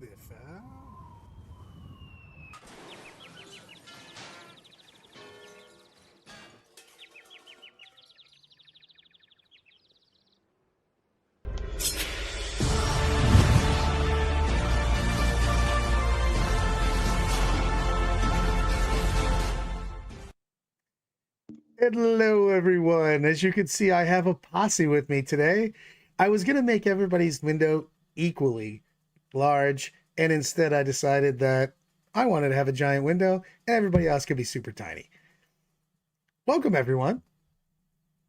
at this. Hello, everyone. As you can see, I have a posse with me today. I was going to make everybody's window equally large, and instead I decided that I wanted to have a giant window, and everybody else could be super tiny. Welcome, everyone.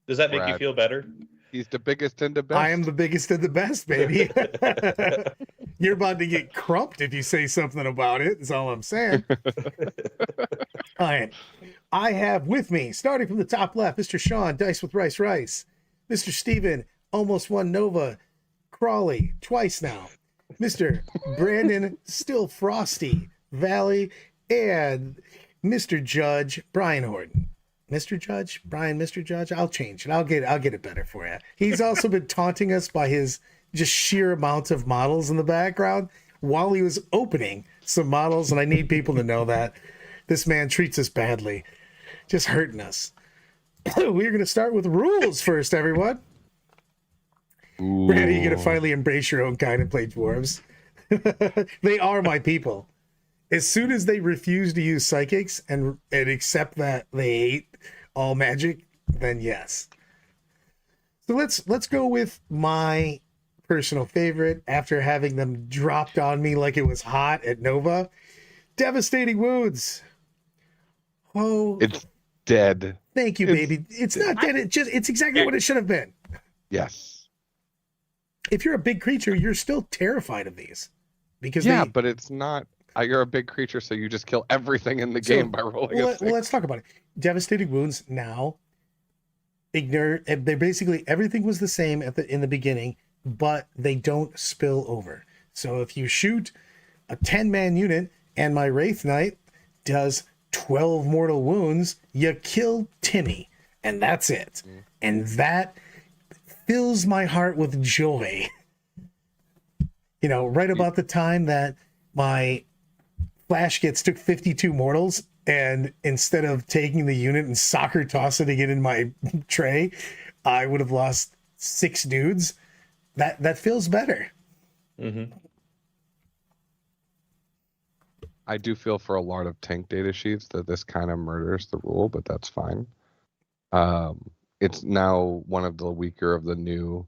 Does that make you feel better? He's the biggest and the best. I am the biggest and the best, baby. You're about to get crumped if you say something about it, is all I'm saying. All right. I have with me, starting from the top left, Mr. Sean, Dice with Rice, Mr. Steven, almost won Nova, Crawley, twice now, Mr. Brandon, still Frosty, Valley, and Mr. Judge, Brian Horton. Mr. Judge, Brian, Mr. Judge, I'll change it. I'll get it better for you. He's also been taunting us by his just sheer amount of models in the background while he was opening some models, and I need people to know that this man treats us badly. Just hurting us. We're going to start with rules first, everyone. Brandon, you're going to finally embrace your own kind and play dwarves. They are my people. As soon as they refuse to use psychics and accept that they hate all magic, then yes. So let's go with my personal favorite after having them dropped on me like it was hot at Nova. Devastating Wounds. Oh, it's dead. Thank you, baby. It's not dead. It's exactly what it should have been. Yes. If you're a big creature, you're still terrified of these. Because but it's not. You're a big creature, so you just kill everything in the game by rolling a 6. Well, let's talk about it. Devastating Wounds now ignore. They basically everything was the same in the beginning, but they don't spill over. So if you shoot a 10-man unit and my Wraith Knight does 12 mortal wounds, you kill Timmy, and that's it. And that fills my heart with joy. You know, right about the time that my Flash took 52 mortals, and instead of taking the unit and soccer tossing it in my tray, I would have lost 6 dudes. That feels better. Mm-hmm. I do feel for a lot of tank data sheets that this kind of murders the rule, but that's fine. It's now one of the weaker of the new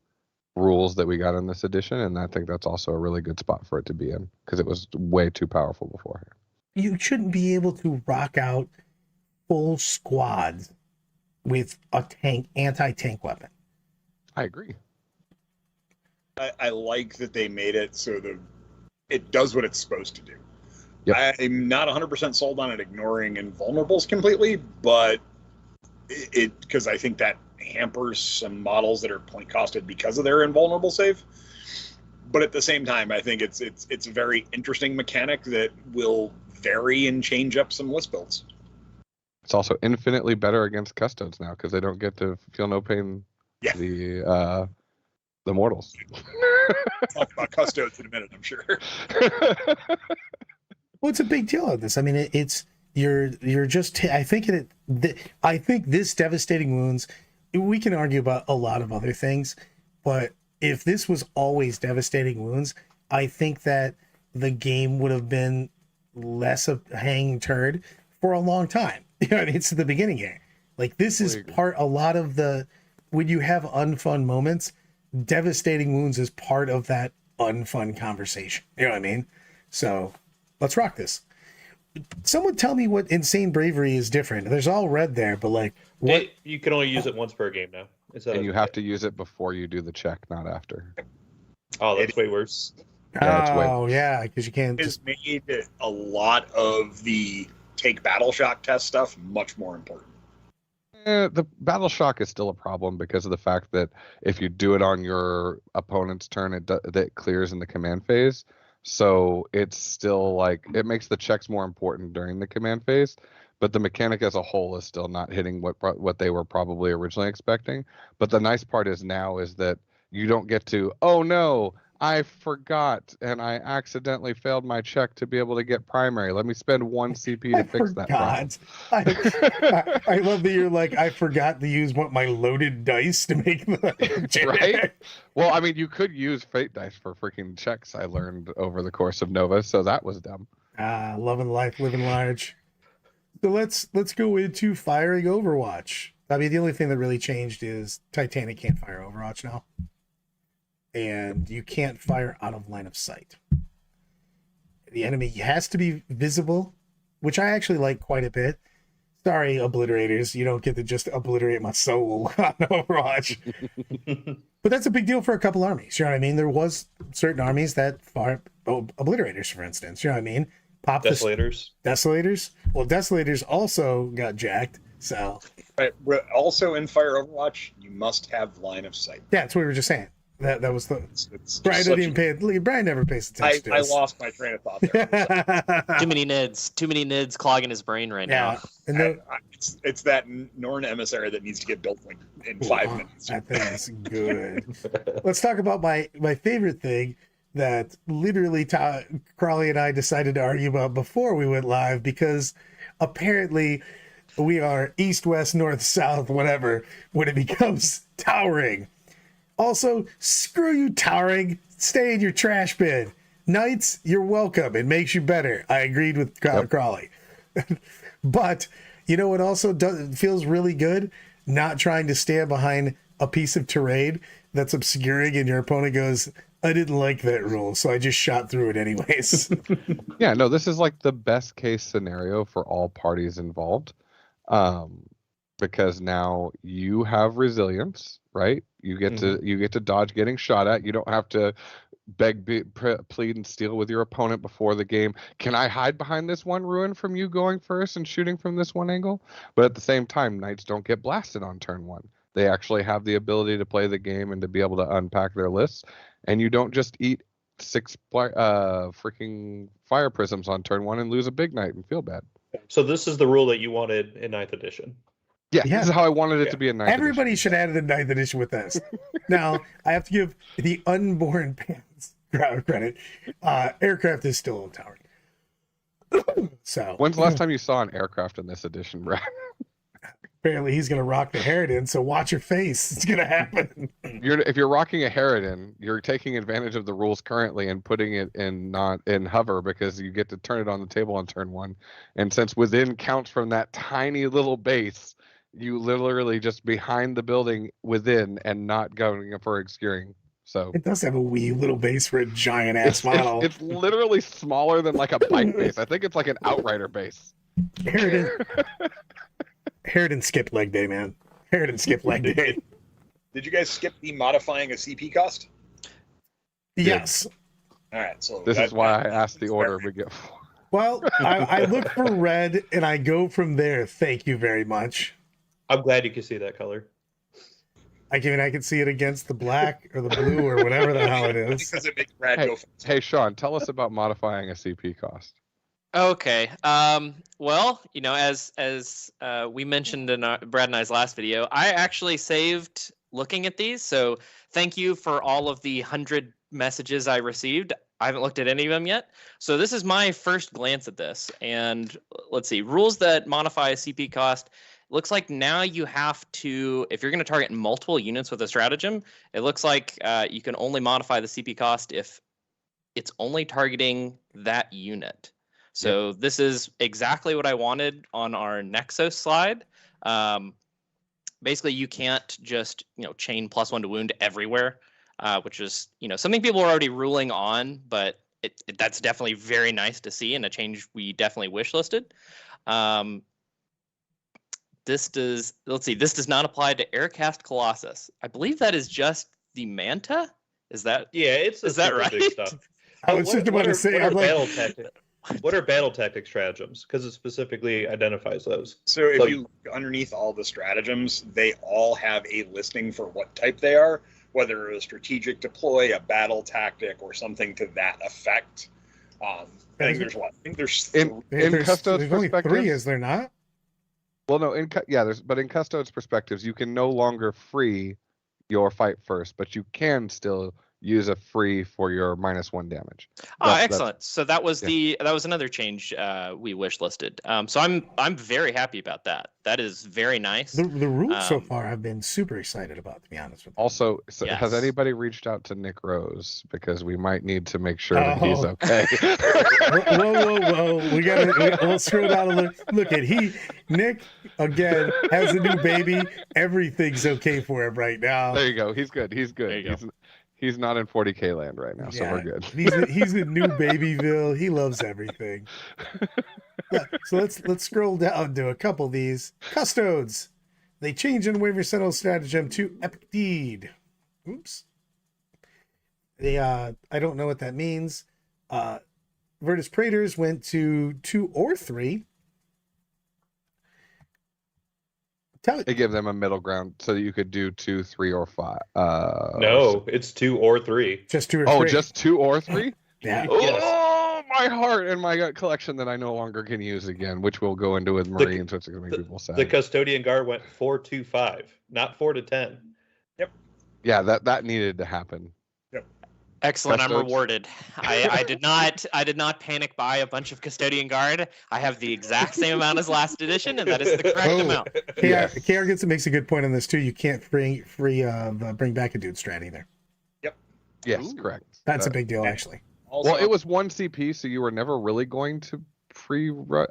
rules that we got in this edition, and I think that's also a really good spot for it to be in because it was way too powerful beforehand. You shouldn't be able to rock out full squads with a anti-tank weapon. I agree. I like that they made it so that it does what it's supposed to do. Yep. I'm not 100% sold on it ignoring invulnerables completely, but because I think that hampers some models that are point costed because of their invulnerable save. But at the same time, I think it's a very interesting mechanic that will vary and change up some list builds. It's also infinitely better against Custodes now because they don't get to feel no pain. Yeah. The mortals. Talk about Custodes in a minute, I'm sure. Well, it's a big deal on this. I mean, you're just. I think this Devastating Wounds. We can argue about a lot of other things, but if this was always Devastating Wounds, I think that the game would have been less of a hanging turd for a long time. You know, it's at the beginning here. Like this is a lot of the when you have unfun moments. Devastating Wounds is part of that unfun conversation. You know what I mean? So let's rock this. Someone tell me what Insane Bravery is different. There's all red there, but like what? You can only use it once per game now. And you have to use it before you do the check, not after. Oh, that's way worse. Yeah, because you can't. It's made a lot of the take battle shock test stuff much more important. The battle shock is still a problem because of the fact that if you do it on your opponent's turn, it clears in the command phase. So it's still like it makes the checks more important during the command phase, but the mechanic as a whole is still not hitting what they were probably originally expecting. But the nice part is now is that you don't get to, oh no, I forgot, and I accidentally failed my check to be able to get primary. Let me spend 1 CP to fix that problem. I love that you're like, I forgot to use my loaded dice to make the Right? Well, I mean, you could use fate dice for freaking checks, I learned over the course of Nova, so that was dumb. Loving life, living large. So let's go into firing Overwatch. I mean, the only thing that really changed is Titanic can't fire Overwatch now. And you can't fire out of line of sight. The enemy has to be visible, which I actually like quite a bit. Sorry, obliterators, you don't get to just obliterate my soul on Overwatch. But that's a big deal for a couple armies. You know what I mean? There was certain armies that fire obliterators, for instance. You know what I mean? Desolators. Well, Desolators also got jacked. So, right. Also in Fire Overwatch, you must have line of sight. Yeah, that's what we were just saying. That was the Brian didn't even pay. Brian never pays attention to I lost my train of thought there. Too many nids clogging his brain right now. And it's that Norn emissary that needs to get built in 5 minutes. That thing is good. Let's talk about my favorite thing that literally Crawley and I decided to argue about before we went live, because apparently we are east, west, north, south, whatever, when it becomes towering. Also, screw you, towering. Stay in your trash bin. Knights, you're welcome. It makes you better. I agreed with Crawley. But you know what also feels really good? Not trying to stand behind a piece of terrain that's obscuring and your opponent goes, I didn't like that rule, so I just shot through it anyways. Yeah, no, this is like the best case scenario for all parties involved. Because now you have resilience, right? You get to dodge getting shot at. You don't have to beg, plead, and steal with your opponent before the game. Can I hide behind this one ruin from you going first and shooting from this one angle? But at the same time, Knights don't get blasted on turn 1. They actually have the ability to play the game and to be able to unpack their lists. And you don't just eat 6 freaking fire prisms on turn 1 and lose a big Knight and feel bad. So this is the rule that you wanted in 9th edition. Yeah, this is how I wanted it to be in 9th Everybody edition. should add it in 9th edition with this. Now, I have to give the unborn pants credit. Aircraft is still towering. So, when's the last time you saw an aircraft in this edition, Brad? Apparently he's going to rock the Harridan, so watch your face. It's going to happen. If you're rocking a Harridan, you're taking advantage of the rules currently and putting it in not in hover, because you get to turn it on the table on turn 1. And since within counts from that tiny little base, you literally just behind the building within and not going for obscuring. So it does have a wee little base for a giant ass model. It's literally smaller than like a bike base. I think it's like an Outrider base. Harridan skipped leg day, man. Harridan skipped leg day. Did you guys skip the modifying a CP cost? Yes. All right. So this is why I asked the order we get. Well, I look for red and I go from there. Thank you very much. I'm glad you can see that color. I can see it against the black or the blue or whatever the hell it is. Because it makes Brad go fast. Hey, Sean, tell us about modifying a CP cost. Okay. Well, as we mentioned in Brad and I's last video, I actually saved looking at these. So thank you for all of the 100 messages I received. I haven't looked at any of them yet. So this is my first glance at this. And let's see, rules that modify a CP cost. Looks like now you have to, if you're going to target multiple units with a stratagem, it looks like you can only modify the CP cost if it's only targeting that unit. So this is exactly what I wanted on our Nexus slide. Basically, you can't just chain +1 to wound everywhere, which is something people are already ruling on, but that's definitely very nice to see and a change we definitely wish listed. This does not apply to Aircast Colossus. I believe that is just the Manta. Is that is that right? Big stuff. I was just about to say, what are battle tactic stratagems? Because it specifically identifies those. So if you look underneath all the stratagems, they all have a listing for what type they are, whether a strategic deploy, a battle tactic, or something to that effect. I think there's what? I think there's in Custodes only perspective. 3, is there not? Well, no, in Custodes perspectives, you can no longer free your fight first, but you can still use a free for your -1 damage. Oh, That's- excellent. So that was that was another change we wish listed. So I'm very happy about that. That is very nice. The rules so Um, far I've been super excited about, to be honest with you. Also, has Yes. anybody reached out to Nick Rose? Because we might need to make sure that he's Oh. okay. Whoa. We'll scroll down a look at Nick again has a new baby. Everything's okay for him right now. There you go. He's good. He's good. There you go. He's not in 40K land right now, so we're good. He's in New Babyville. He loves everything. Yeah, so let's scroll down to a couple of these. Custodes. They change in Waiver Settle stratagem to Epic Deed. Oops. They I don't know what that means. Virtus Praetors went to 2 or 3. They give them a middle ground so that you could do 2, 3, or 5. No, it's 2 or 3. Just 2 or 3. Oh, just 2 or 3? Yeah. Oh, my heart and my gut collection that I no longer can use again, which we'll go into with Marines, which is going to make people sad. The Custodian Guard went 4-2-5, not 4-10. Yeah, that needed to happen. Excellent. I'm Custodes. rewarded. I did not panic buy a bunch of Custodian Guard. I have the exact same amount as last edition, and that is the correct Oh. amount. KR makes a good point on this too. You can't bring back a dude strat either. Yes, Ooh. correct. That's a That- big deal, actually. Also, Well, it was 1 CP, so you were never really going to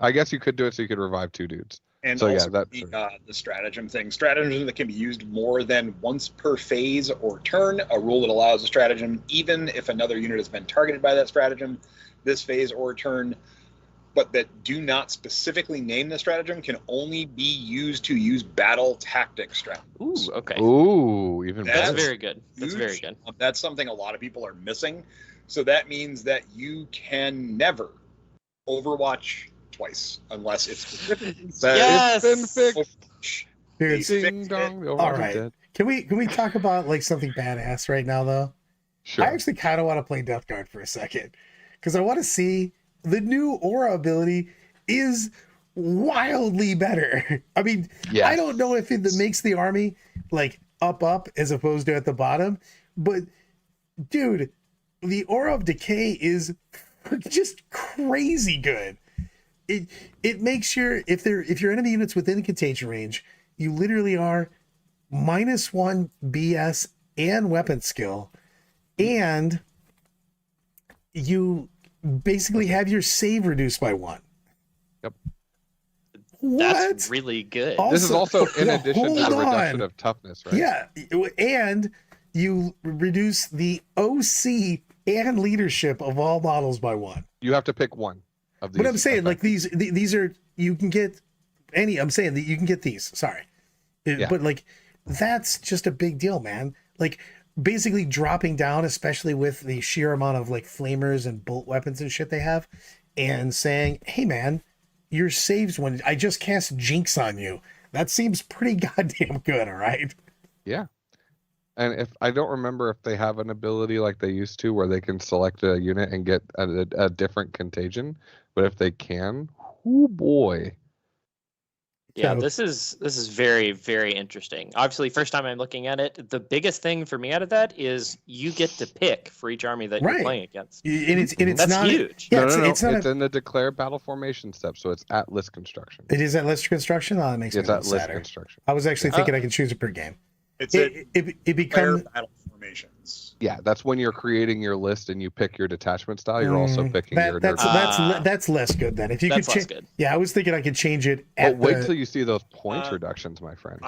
I guess you could do it so you could revive 2 dudes. And So, yeah, also that's- the stratagem thing. Stratagem that can be used more than once per phase or turn, a rule that allows a stratagem, even if another unit has been targeted by that stratagem this phase or turn, but that do not specifically name the stratagem, can only be used to use battle tactic stratagems. Ooh, okay. Ooh, even That's better. very good. That's very Huge. good. That's something a lot of people are missing. So that means that you can never Overwatch twice unless it's specifically That- Yes! It's been fixed. Overwatch. Dude, They Ding fixed dong, it. the all Overwatch is right. dead. Can we talk about like something badass right now though? Sure. I actually kind of want to play Death Guard for a second because I want to see the new aura ability is wildly better. I mean, Yes. I don't know if it makes the army like up as opposed to at the bottom, but dude, the aura of decay is just crazy good. It makes your if your enemy units within contagion range, you literally are -1 BS and weapon skill, and you basically have your save reduced by 1. Yep. What? That's really good. Oh, This is also in Yeah, addition to the hold reduction on. of toughness, right? Yeah, and you reduce the OC and leadership of all models by 1. You have to pick one of these. But I'm saying like effects. these are you can get any. I'm saying that you can get these. Sorry, Yeah. but like that's just a big deal, man. Like basically dropping down, especially with the sheer amount of like flamers and bolt weapons and shit they have, and saying, "Hey, man, your saves when I just cast Jinx on you." That seems pretty goddamn good. All right. Yeah. And if I don't remember if they have an ability like they used to where they can select a unit and get a different contagion, but if they can, oh boy. Yeah, So- this is very, very interesting. Obviously, first time I'm looking at it, the biggest thing for me out of that is you get to pick for each army that Right. you're playing against. And it's That's not huge. Yeah, no, it's not. It's in the declare battle formation step, so it's at list construction. It is at list construction. Oh, that makes me It's a at little list sadder. construction. I was actually thinking I could choose it per game. It's It becomes battle formations. Yeah, that's when you're creating your list and you pick your detachment style. You're also picking your that's nerd. that's less good then. If you That's could less cha- good. Yeah, I was thinking I could change it But at wait the- till you see those points Uh, reductions, my friend.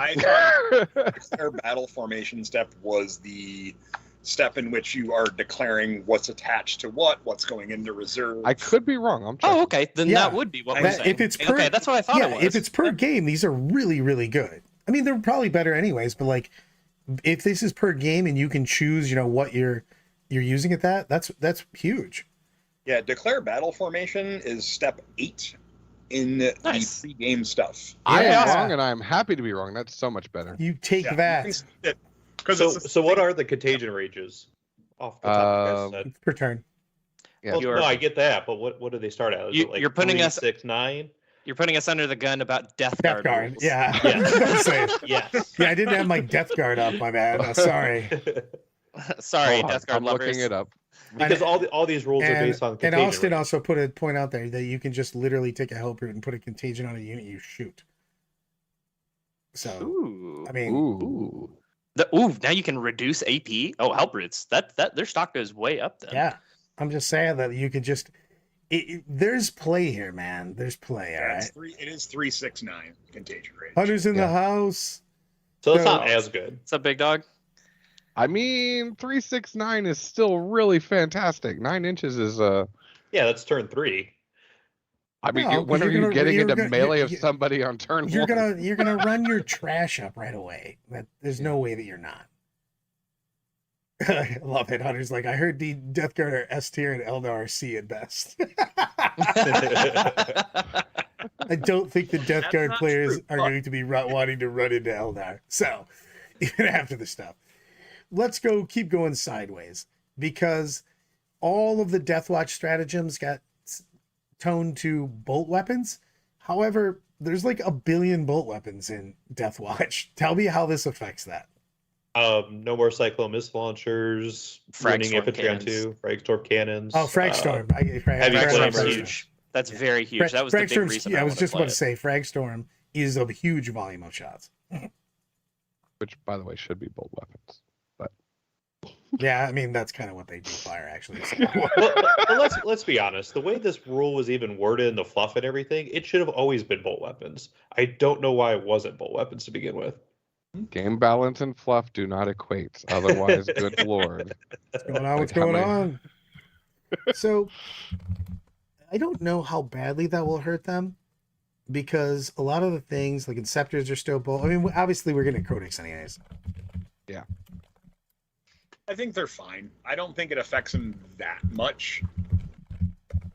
Their battle formation step was the step in which you are declaring what's attached to what's going into reserve. I could be wrong. I'm checking. Oh, okay. Then Yeah. that would be what we're That- saying. if it's per- okay, that's what I thought yeah, it was. if it's per game, these are really, really good. I mean, they're probably better anyways, but like if this is per game and you can choose, you know, what you're using at that's huge. Yeah, declare battle formation is step 8 in Nice. the pre-game stuff. I am Yeah. wrong, and I am happy to be wrong. That's so much better. You take Yeah, that So what are the contagion ranges? Off the top of your head? per turn. Yeah. Well, You are- no, I get that, but what do they start at? Is You- it like you're putting 3, us- 6, 9? You're putting us under the gun about Death Death Guard. Guard. rules. Yeah. Yeah. I was gonna say, Yes. yeah, I didn't have my Death Guard up, my bad. Sorry. Sorry, Hold on, Death Guard I'm lovers. looking it up. Because all these rules are based on And contagion. Austin range. also put a point out there that you can just literally take a help root and put a contagion on a unit you shoot. So, Ooh. I mean, Ooh. Now you can reduce AP. Oh, help roots. That their stock goes way up then. yeah, I'm just saying that you could just. There's play here, man. There's play. All right. It is 369 contagion range. Hunter's in the Yeah. house. So it's So- not as good. What's up, big dog? I mean, 369 is still really fantastic. 9 inches is Yeah, that's turn 3. I mean, No, when 'cause are you're you gonna- getting you're into gonna- melee of you- somebody on turn You're 1? gonna run your trash up right away. There's no way that you're not. I love it. Hunter's like, I heard the Death Guard are S tier and Eldar are C at best. I don't think the Death That's Guard not players true, are but- going to be wanting to run into Eldar. So, even after the stuff, let's keep going sideways, because all of the Deathwatch stratagems got toned to bolt weapons. However, there's like 1 billion bolt weapons in Deathwatch. Tell me how this affects that. No more cyclone missile launchers, running Fragstorm infantry on cannons. 2, Fragstorm cannons. Oh, Fragstorm. heavy Fragstorm's flamers. huge. That's very huge. That was the big Fragstorm's- reason. Yeah, I was wanted just to about play to say Fragstorm is a huge volume of shots. Which, by the way, should be bolt weapons. Yeah, I mean that's kind of what they do fire actually. So. Well, let's be honest. The way this rule was even worded in the fluff and everything, it should have always been bolt weapons. I don't know why it wasn't bolt weapons to begin with. Game balance and fluff do not equate. Otherwise, good lord. What's going on? What's Like, how going many- on? So, I don't know how badly that will hurt them, because a lot of the things like Inceptors are still bolt. I mean, obviously we're getting Codex anyways. I think they're fine. I don't think it affects them that much.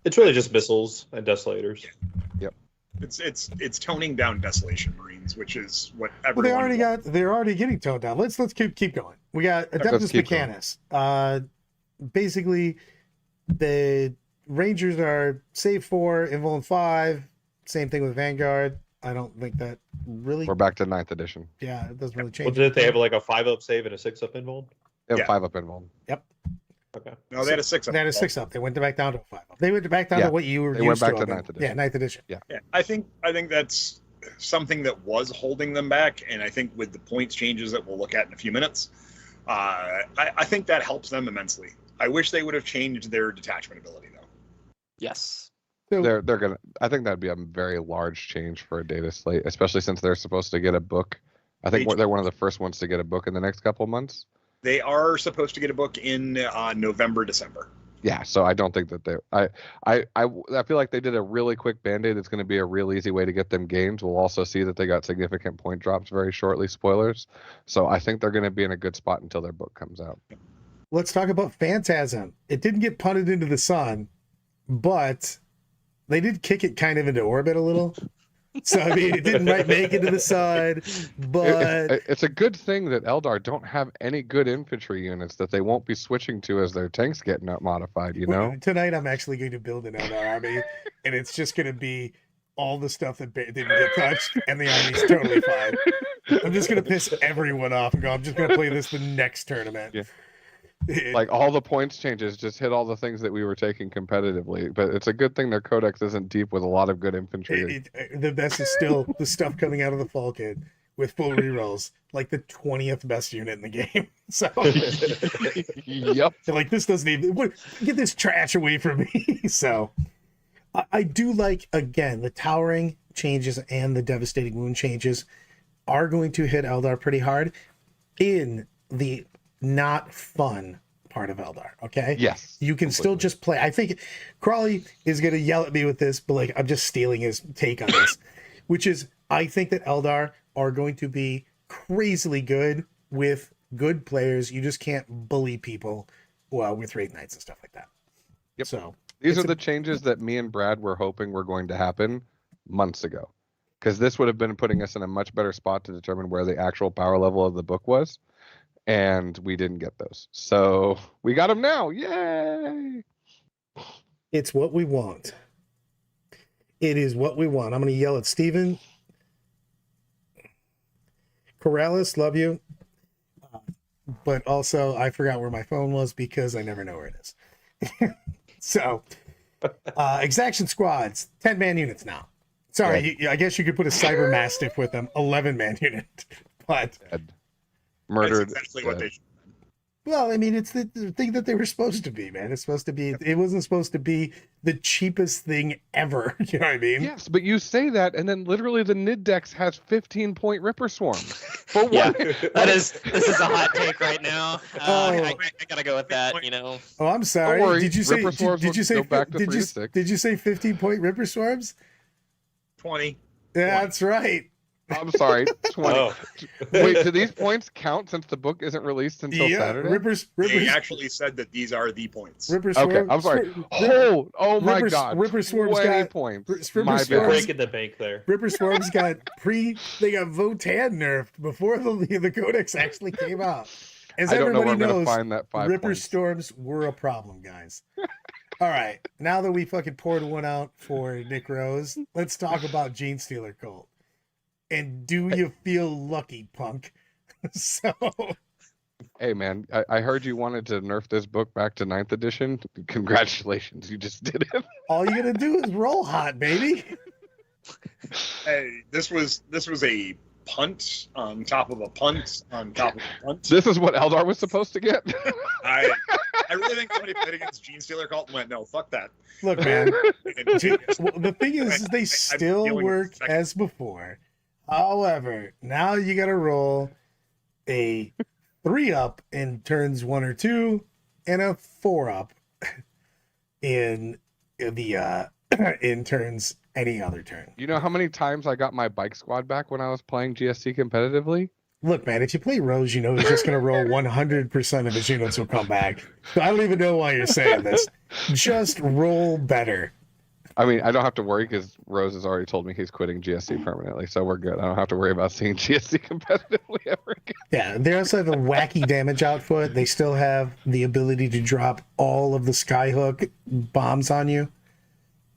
It's really just missiles and desolators. It's toning down Desolation Marines, which is what Well, everyone. they're already getting toned down. Let's keep going. We got Adeptus keep going. Mechanis. Basically, the Rangers are save 4, invuln 5. Same thing with Vanguard. I don't think that really. We're back to 9th edition. Yeah, it doesn't really change. Well, didn't they have like a 5-up save and a 6-up invuln? They have Yeah. 5 up involved. Okay. No, they had a 6 up. They had a 6 up. They went back down to a 5 up. They went back down Yeah, to what you were they used went back to up in- 9th edition. Yeah, 9th edition. Yeah, I think that's something that was holding them back, and I think with the points changes that we'll look at in a few minutes, I think that helps them immensely. I wish they would have changed their detachment ability though. Yes. So, They're gonna. I think that'd be a very large change for a data slate, especially since they're supposed to get a book. I think they're one of the first ones to get a book in the next couple months. They are supposed to get a book in November, December. Yeah, so I don't think that they. I feel like they did a really quick band-aid. It's going to be a real easy way to get them gains. We'll also see that they got significant point drops very shortly. Spoilers. So I think they're going to be in a good spot until their book comes out. let's talk about Phantasm. It didn't get punted into the sun, but they did kick it kind of into orbit a little. So I mean, it didn't right make it to the side, but It's a good thing that Eldar don't have any good infantry units that they won't be switching to as their tanks get modified. You know, tonight I'm actually going to build an Eldar army, and it's just going to be all the stuff that didn't get touched, and the army's totally fine. I'm just going to piss everyone off and go, I'm just going to play this the next tournament. Yeah. Like all the points changes just hit all the things that we were taking competitively, but it's a good thing their codex isn't deep with a lot of good infantry. The best is still the stuff coming out of the fall kit with full rerolls, like the 20th best unit in the game. So Yep. they're like, this doesn't even get this trash away from me. So I do like, again, the towering changes and the devastating wound changes are going to hit Eldar pretty hard in the not fun part of Eldar. Okay. Yes. You can still just play. I think Crawley is going to yell at me with this, but like I'm just stealing his take on this, which is I think that Eldar are going to be crazily good with good players. You just can't bully people with Wraith Knights and stuff like that. Yep. So These it's are the changes that me and Brad were hoping were going to happen months ago, because this would have been putting us in a much better spot to determine where the actual power level of the book was. And we didn't get those. So we got them now. Yay! it's what we want. It is what we want. I'm going to yell at Steven. Corrales, love you. but also I forgot where my phone was because I never know where it is. So, exaction squads, 10-man units now. Sorry, I guess you could put a cyber mastiff with them, 11-man unit, but Dead. Murdered. That's exactly what they should. well, I mean, it's the thing that they were supposed to be, man. It's supposed to be. It wasn't supposed to be the cheapest thing ever. You know what I mean? Yes, but you say that, and then literally the Nid Dex has 15-point Ripper Swarm. For what? Yeah, this is a hot take right now. Oh. I gotta go with that. You know, Oh, I'm sorry. Don't worry, Did you say? Ripper Swarms Did you will say? go back to Did 3 you? to 6. Did you say 15-point Ripper Swarms? 20. Yeah, that's right. I'm sorry, 20. Oh. Wait, do these points count since the book isn't released until Yeah, Saturday? They actually said that these are the points. Ripper Okay, Swarms. I'm sorry. Oh my Ripper- God. Ripper Swarms 20 got- points. Ripper My Swarms- You're bad. breaking the bank there. Ripper Swarms they got Votaan nerfed before the Codex actually came out. As I don't know where everybody I'm going knows, to find that 5 Ripper points. Storms were a problem, guys. All right, now that we fucking poured one out for Nick Rose, let's talk about Gene Stealer Cult. And do you feel lucky, punk? So, Hey man, I heard you wanted to nerf this book back to 9th edition. Congratulations, you just did it. all you gotta do is roll hot, baby. Hey, this was a punt on top of a punt on top of a punt. This is what Eldar was supposed to get. I really think somebody played against Gene Stealer Cult and went, no, fuck that. Look, man. And Well, the thing is, they still dealing with work second- as before. However, now you got to roll a 3-up in turns 1 or 2 and a 4-up in the in turns any other turn. You know how many times I got my bike squad back when I was playing GSC competitively? Look, man, if you play Rose, you know he's just going to roll 100% of his units will come back. So I don't even know why you're saying this. Just roll better. I mean, I don't have to worry because Rose has already told me he's quitting GSC permanently, so we're good. I don't have to worry about seeing GSC competitively ever again. Yeah, they also have a wacky damage output. They still have the ability to drop all of the Skyhook bombs on you.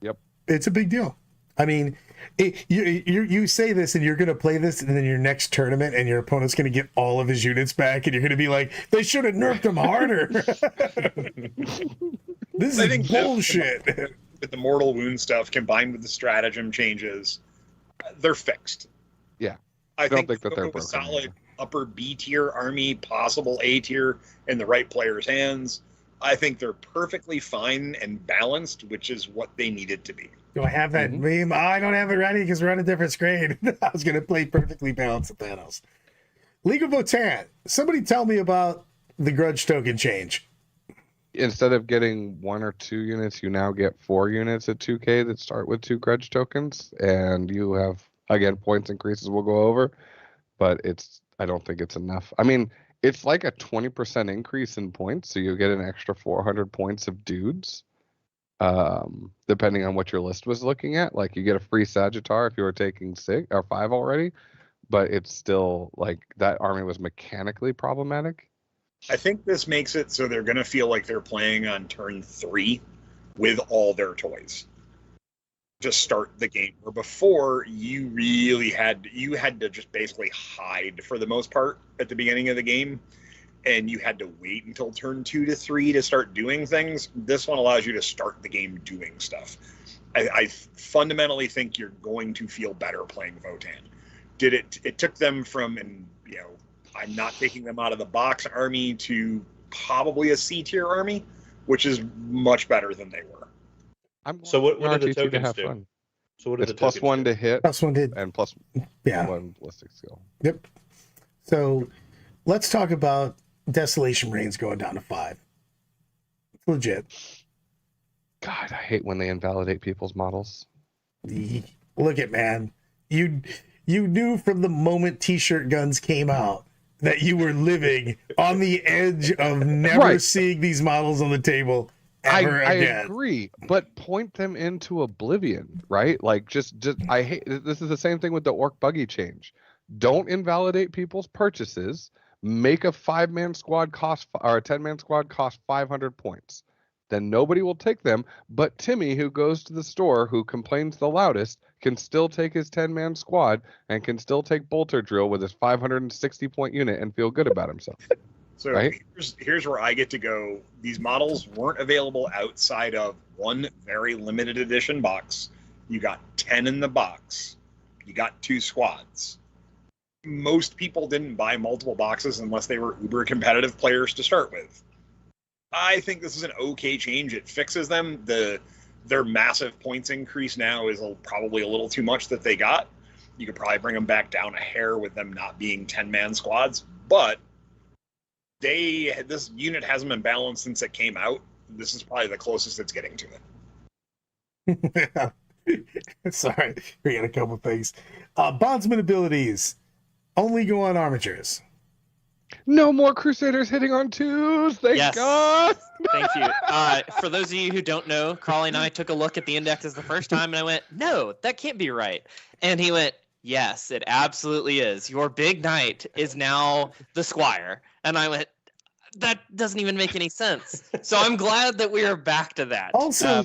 Yep. It's a big deal. I mean, you say this and you're going to play this and then your next tournament and your opponent's going to get all of his units back and you're going to be like, they should have nerfed him harder. This I is think bullshit. with the mortal wound stuff combined with the stratagem changes, they're fixed. Yeah. I don't think think that they're with a broken solid either. upper B tier army, possible A tier in the right player's hands. I think they're perfectly fine and balanced, which is what they needed to be. Do I have that meme? I don't have it ready because we're on a different screen. I was going to play perfectly balanced at Thanos. League of Votaan. Somebody tell me about the grudge token change. Instead of getting 1 or 2 units, you now get 4 units at 2K that start with 2 grudge tokens, and you have, again, points increases we'll go over, but I don't think it's enough. I mean, it's like a 20% increase in points, so you get an extra 400 points of dudes, depending on what your list was looking at. Like, you get a free Sagittar if you were taking 6 or 5 already, but it's still, like, that army was mechanically problematic. I think this makes it so they're going to feel like they're playing on turn 3 with all their toys to start the game. Where before, you really had to just basically hide for the most part at the beginning of the game, and you had to wait until turn 2 to 3 to start doing things. This one allows you to start the game doing stuff. I fundamentally think you're going to feel better playing Votaan. It took them from, and you know, I'm not taking them out of the box army to probably a C tier army, which is much better than they were. So what do the RTT to tokens have do? fun. So what do It's the plus tokens 1 do? to hit Plus one did. and plus Yeah. 1 ballistic skill. Yep. So let's talk about Desolation Reigns going down to 5. It's legit. God, I hate when they invalidate people's models. Look at, man. You knew from the moment t-shirt guns came out that you were living on the edge of never Right. seeing these models on the table I ever again. agree, but point them into oblivion, right? Like just I hate this is the same thing with the Ork buggy change. Don't invalidate people's purchases. Make a 5-man squad cost or a 10-man squad cost 500 points. Then nobody will take them, but Timmy, who goes to the store, who complains the loudest, can still take his 10-man squad and can still take Bolter Drill with his 560-point unit and feel good about himself. So Right. here's where I get to go. These models weren't available outside of one very limited edition box. You got 10 in the box. You got 2 squads. Most people didn't buy multiple boxes unless they were uber competitive players to start with. I think this is an okay change. It fixes them. Their massive points increase now is probably a little too much that they got. You could probably bring them back down a hair with them not being 10-man squads, but this unit hasn't been balanced since it came out. This is probably the closest it's getting to it. Sorry, we got a couple things. Bondsman abilities only go on armatures. No more Crusaders hitting on 2s. Thank Yes. God. Thank you. For those of you who don't know, Crawley and I took a look at the indexes the first time, and I went, "No, that can't be right." And he went, "Yes, it absolutely is. Your big knight is now the squire." And I went, "That doesn't even make any sense." So I'm glad that we are back to that. Also,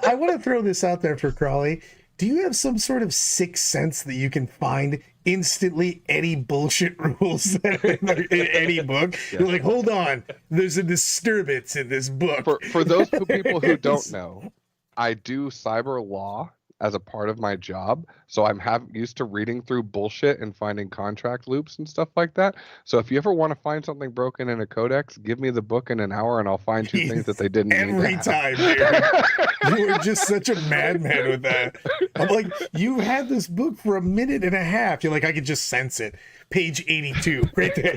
I want to throw this out there for Crawley. Do you have some sort of sixth sense that you can find instantly any bullshit rules that are in any book? Yeah. You're like, hold on, there's a disturbance in this book. For those people who don't know, I do cyber law as a part of my job, so I'm used to reading through bullshit and finding contract loops and stuff like that. So if you ever want to find something broken in a codex, give me the book in an hour and I'll find you things that they didn't Every need to time, have. dude. You were just such a madman with that. I'm like, you had this book for a minute and a half. You're like, I could just sense it. Page 82, right there.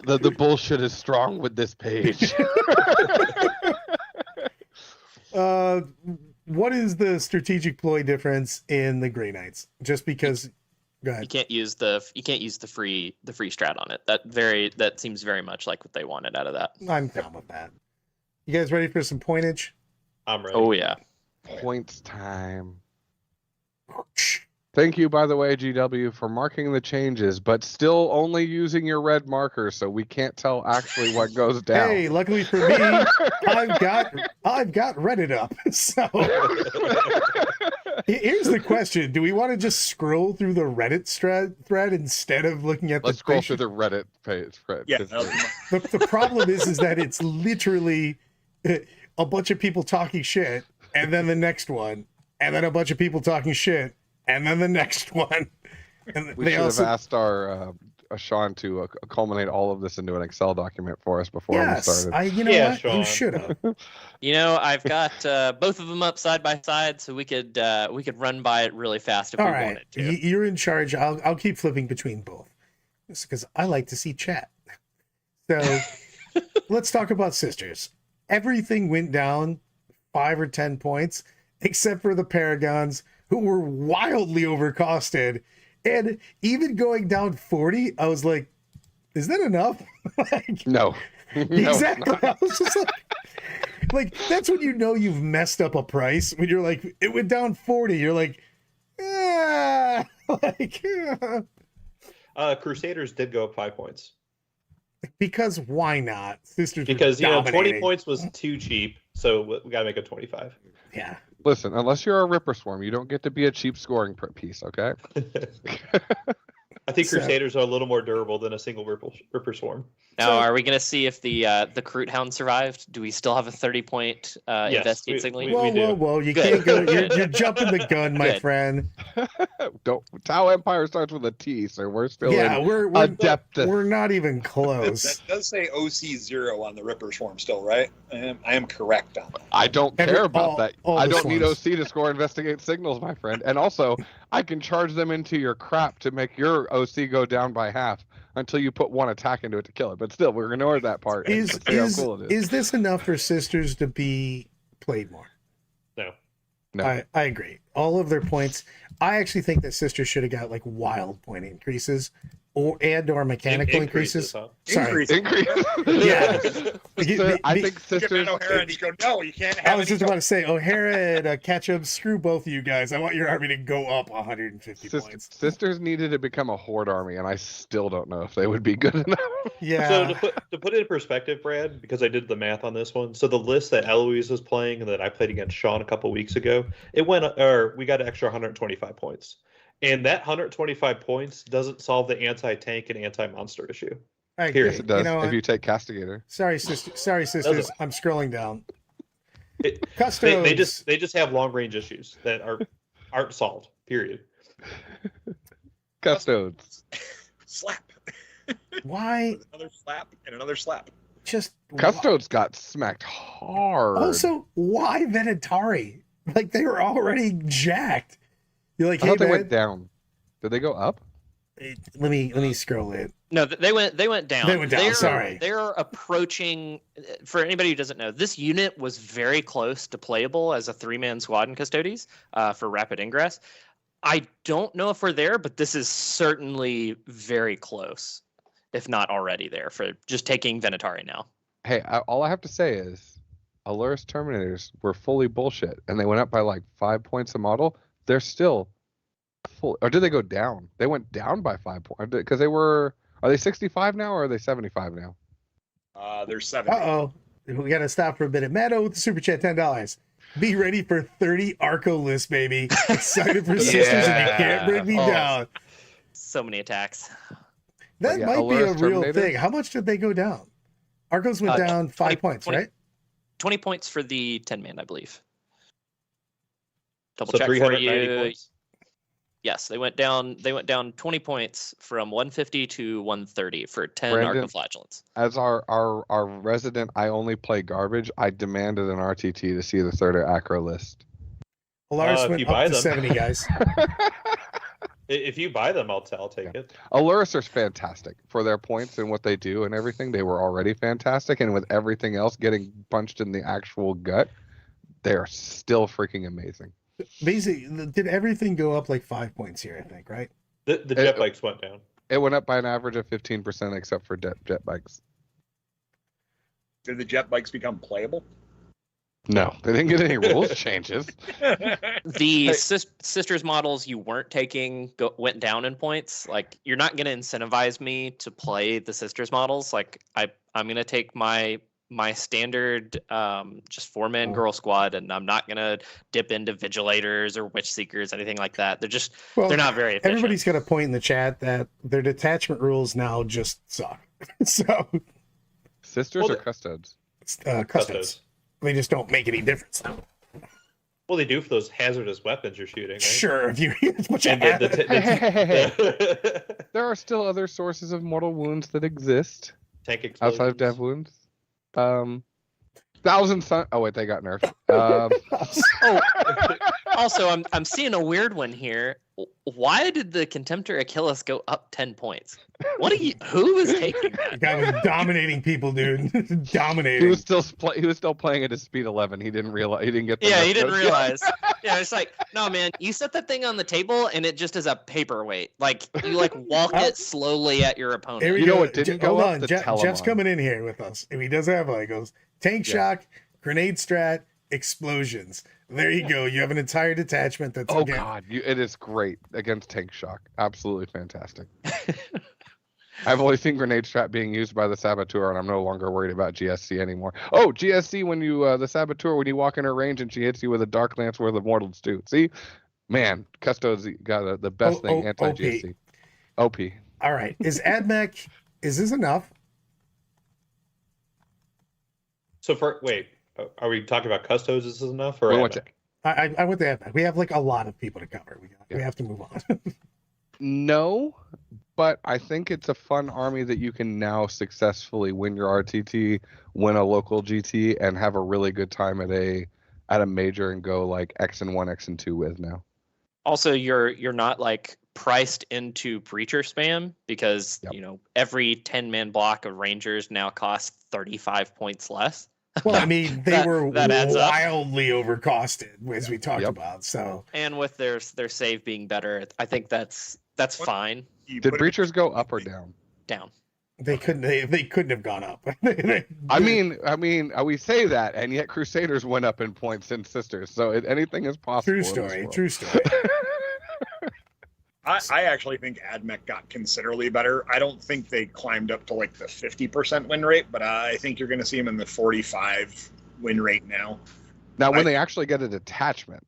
The bullshit is strong with this page. What is the strategic ploy difference in the Grey Knights? Just because, go ahead. You can't use the free strat on it. That seems very much like what they wanted out of that. I'm down with that. You guys ready for some pointage? I'm ready. Oh yeah. Points time. Thank you, by the way, GW, for marking the changes, but still only using your red marker, so we can't tell actually what goes down. Hey, luckily for me, I've got Reddit up. So here's the question: do we want to just scroll through the Reddit thread instead of looking at Let's the scroll through the Reddit page. Yeah, the problem is that it's literally a bunch of people talking shit, and then the next one, and then a bunch of people talking shit, and then the next one. And We should have asked our Sean to culminate all of this into an Excel document for us before we started. You Sean. should have. I've got both of them up side by side, so we could run by it really fast if All we right, wanted to. you're in charge. I'll keep flipping between both, because I like to see chat. So let's talk about sisters. Everything went down 5 or 10 points, except for the Paragons, who were wildly overcosted. And even going down 40, I was like, is that enough? Like, No. exactly. I was just like, that's when you know you've messed up a price. When you're like, it went down 40. You're like, Crusaders did go up 5 points. because why not? Sisters were Because 20 dominating. points was too cheap, so we gotta make it 25. Yeah. Listen, unless you're a Ripper Swarm, you don't get to be a cheap scoring piece, okay? I think So- Crusaders are a little more durable than a single Ripper Swarm. Now, So- are we going to see if the Kroot Hound survived? Do we still have a 30-point investigate signaling? we do. Whoa! You Good. can't go. You're jumping the gun, my Good. friend. Tau Empire starts with a T, so we're still Yeah, in we're Adeptus. we're not even close. That does say OC0 on the Ripper Swarm still, right? I am correct on that. I don't Every- care about all- that. all I the don't need swarms. OC to score investigate signals, my friend. And also, I can charge them into your crap to make your OC go down by half until you put one attack into it to kill it. But still, we're ignore that part. and Is let's see how cool it is. is this enough for sisters to be played more? No. No. I agree. All of their points. I actually think that sisters should have got like wild point increases, or mechanical increases. Huh? Sorry. Increase. Yeah. So I think Look at sisters. Matt O'Hara and you go, no, you can't I have was any just about to say, O'Hara and Ketchum, screw both of you guys. I want your army to go up 150 points. Sisters needed to become a horde army, and I still don't know if they would be good enough. Yeah. So to put it in perspective, Brad, because I did the math on this one. So the list that Eloise was playing and that I played against Sean a couple weeks ago, we got an extra 125 points. And that 125 points doesn't solve the anti-tank and anti-monster issue. I Period. Yes, it does. know if what? you take Castigator. Sorry, sisters. Doesn't- I'm scrolling down. It- Custodes. they just have long range issues that aren't solved. Period. Custodes. Slap. Why Another slap and another slap. just Custodes got smacked hard. Also, why Venatari? Like they were already jacked. You're like, I hey thought they man, went down. Did they go up? let me scroll it. No, they went down. They went down, sorry. They're approaching. For anybody who doesn't know, this unit was very close to playable as a 3-man squad in Custodes for rapid ingress. I don't know if we're there, but this is certainly very close, if not already there, for just taking Venatari now. Hey, all I have to say is, Allura's Terminators were fully bullshit, and they went up by like 5 points a model. They're still full, or did they go down? They went down by 5 points because they were. Are they 65 now, or are they 75 now? They're 70. Uh-oh. We got to stop for a minute. Matto with the super chat, $10. Be ready for 30 Arco lists, baby. Excited for sisters and you can't bring me Oh. down. So many attacks. That Yeah, might be a Allura's real Terminators? thing. How much did they go down? Arcos went down 5 20 points, 20 right? 20 points for the 10-man, I believe. Double So check for 390 you. points. Yes, they went down 20 points from 150 to 130 for 10 Brandon, Arcoflagellants. As our resident, I only play garbage. I demanded an RTT to see the third acro list. Polaris if went you up buy to them. 70, guys. If you buy them, I'll take it. Allura's are fantastic for their points and what they do and everything. They were already fantastic, and with everything else getting punched in the actual gut, they are still freaking amazing. Basically, did everything go up like 5 points here, I think, right? The jet bikes went down. It went up by an average of 15%, except for jet bikes. Did the jet bikes become playable? No, they didn't get any rules changes. The Hey. sisters models you weren't taking went down in points. Like, you're not going to incentivize me to play the sisters models. Like, I'm going to take my standard just 4-man girl squad, and I'm not going to dip into vigilators or witch seekers, anything like that. Well, They're not very efficient. everybody's got a point in the chat that their detachment rules now just suck. So, Sisters Well, or custodes? customs. Custodes. They just don't make any difference now. Well, they do for those hazardous weapons you're shooting, right? Sure, if you that's what you And have. Hey. There are still other sources of mortal wounds that exist tank outside of explosions. dev wounds. Thousand Sun. Oh wait, they got nerfed. Also, I'm seeing a weird one here. Why did the Contemptor Achilles go up 10 points? Who is taking The that? guy was dominating people, dude. Dominating. He was still playing at a speed 11. He didn't realize. He didn't get. The Yeah, nerf he didn't notes. realize. Yeah, it's like, no, man, you set that thing on the table and it just is a paperweight. Like, you like walk it slowly at your Here opponent. we You know go. what didn't go Hold up? on, The Jeff's Telemon. coming in here with us. If he does have one, he goes tank Yeah. shock, grenade strat, explosions. There you go. You have an entire detachment that's Oh again. god, it is great against tank shock. Absolutely fantastic. I've only seen grenade strat being used by the saboteur, and I'm no longer worried about GSC anymore. Oh, GSC when you the saboteur when you walk in her range and she hits you with a dark lance worth of mortals too. See, man, Custodes got the best thing anti GSC. OP. All right. Is AdMech, is this enough? So wait, are we talking about Custodes? Is this enough or We went Epic? I went to AdMech. We have like a lot of people to cover. We have to move on. No, but I think it's a fun army that you can now successfully win your RTT, win a local GT, and have a really good time at a major and go like X and 1, X and 2 with now. Also, you're not like priced into breacher spam because Yep. every 10-man block of Rangers now costs 35 points less. Well, I mean, they were that adds up. wildly overcosted, as we talked Yep. about. So And with their save being better, I think that's fine. You Did put it- breachers go up or down? Down. they couldn't have gone up. I mean, we say that, and yet Crusaders went up in points and Sisters, so anything is possible. true in this story. world. True story. I actually think AdMech got considerably better. I don't think they climbed up to like the 50% win rate, but I think you're going to see them in the 45 win rate now. Now, when they actually get a detachment.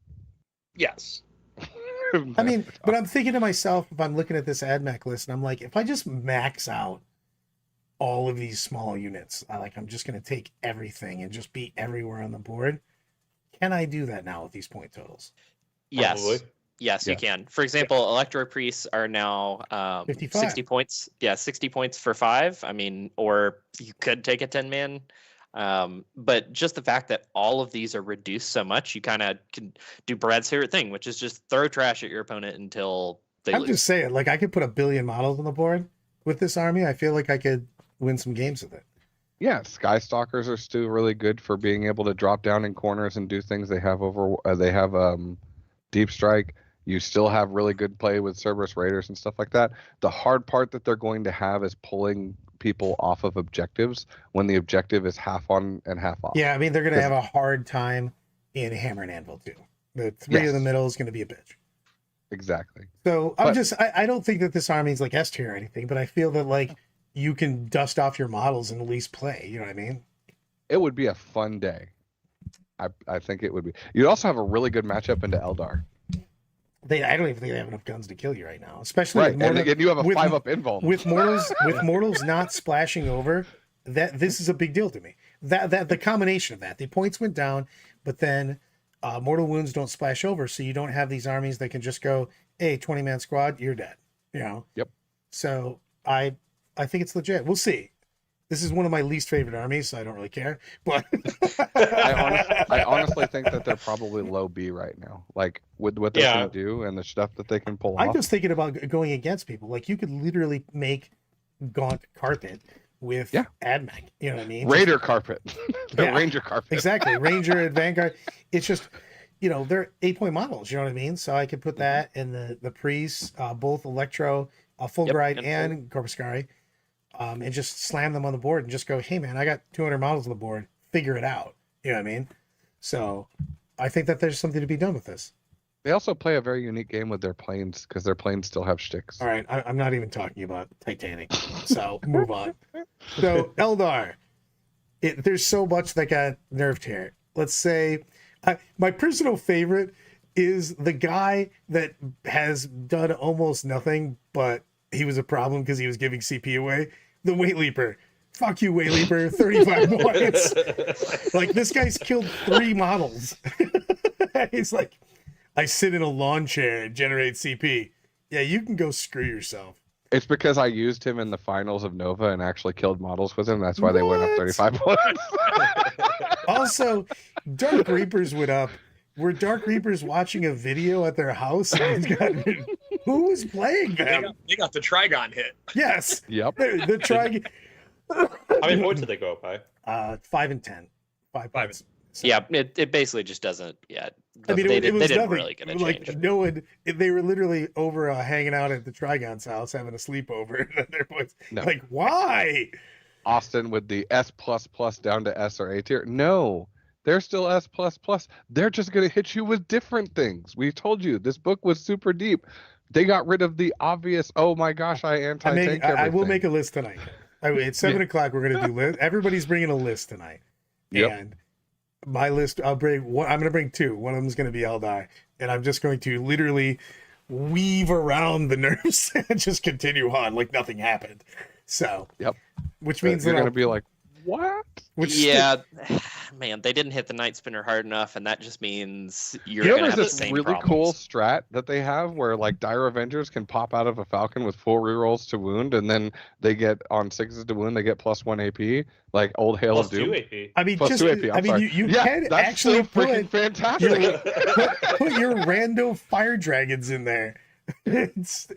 Yes. I mean, but I'm thinking to myself, if I'm looking at this AdMech list, and I'm like, if I just max out all of these small units. I'm just going to take everything and just be everywhere on the board. Can I do that now with these point totals? Yes. Probably. Yes, you can. For example, Electro Priests are now 55. 60 points. Yeah, 60 points for 5. I mean, or you could take a 10-man. But just the fact that all of these are reduced so much, you kind of can do Brad's favorite thing, which is just throw trash at your opponent until they I'm lose. just saying, I could put 1 billion models on the board with this army. I feel like I could win some games with it. Yeah, Sky Stalkers are still really good for being able to drop down in corners and do things. They have Deep Strike. You still have really good play with Cerberus Raiders and stuff like that. The hard part that they're going to have is pulling people off of objectives when the objective is half on and half off. Yeah, I mean, they're going to have a hard time in Hammer and Anvil, too. The 3 in the middle is going to be a bitch. Exactly. So I don't think that this army is like S tier or anything, but I feel that you can dust off your models and at least play. You know what I mean? It would be a fun day. I think it would be. You'd also have a really good matchup into Eldar. I don't even think they have enough guns to kill you right now, especially Right, with Mortal, and you have a with- 5-up invuln. with mortals not splashing over. This is a big deal to me. That the combination of that, the points went down, but then mortal wounds don't splash over, so you don't have these armies that can just go, hey, 20-man squad, you're dead. You know. Yep. So I think it's legit. We'll see. This is one of my least favorite armies, so I don't really care. But I honestly think that they're probably low B right now. Like with what they can do and the stuff that they can pull I'm off. just thinking about going against people. Like you could literally make Gaunt Carpet with AdMech. You know what I mean? Raider carpet. Yeah. Ranger carpet. Exactly. Ranger and Vanguard. It's just, they're 8-point models. You know what I mean? So I could put that in the priests, both Electro, Fulgurite, and Corpuscari. And just slam them on the board and just go, hey man, I got 200 models on the board. Figure it out. You know what I mean? So I think that there's something to be done with this. They also play a very unique game with their planes because their planes still have shticks. All right, I'm not even talking about Titanic. So move on. So Eldar, there's so much that got nerfed here. Let's say my personal favorite is the guy that has done almost nothing, but he was a problem because he was giving CP away. The Weight Leaper. Fuck you, Weight Leaper. 35 points. This guy's killed 3 models. He's like, I sit in a lawn chair and generate CP. Yeah, you can go screw yourself. It's because I used him in the finals of Nova and actually killed models with him. That's why they went up 35 points. Also, Dark Reapers went up. Were Dark Reapers watching a video at their house? Who was playing them? They got the Trigon hit. Yes. Yep. The Trigon. How many points did they go up by? 5 and 10. 5 points. So, Yeah, it basically just doesn't. Yeah, I mean, they it was didn't nothing. really get a change. No one. They were literally over hanging out at the Trigon's house, having a sleepover. And their points. No. Why? Austin with the S++ down to S or A tier. No, they're still S++. They're just going to hit you with different things. We told you this book was super deep. They got rid of the obvious, oh my gosh, I anti-tank everything. I will make a list tonight. At 7 o'clock, we're going to do list. Everybody's bringing a list tonight. Yep. And my list, I'll bring one. I'm going to bring 2. One of them is going to be Eldar. And I'm just going to literally weave around the nerfs and just continue on like nothing happened. So, Yep. Which means you're that going to be like, what? Yeah, man, they didn't hit the Night Spinner hard enough, and that just means you're You know, gonna have there's the this same really problems. cool strat that they have where dire Avengers can pop out of a Falcon with 4 rerolls to wound, and then they get on 6s to wound, they get +1 AP, like old Hail Plus of Doom. 2 AP. I mean, Plus just 2 AP, I'm sorry. you Yeah, can that's actually so freaking put fantastic. put your rando fire dragons in there. There's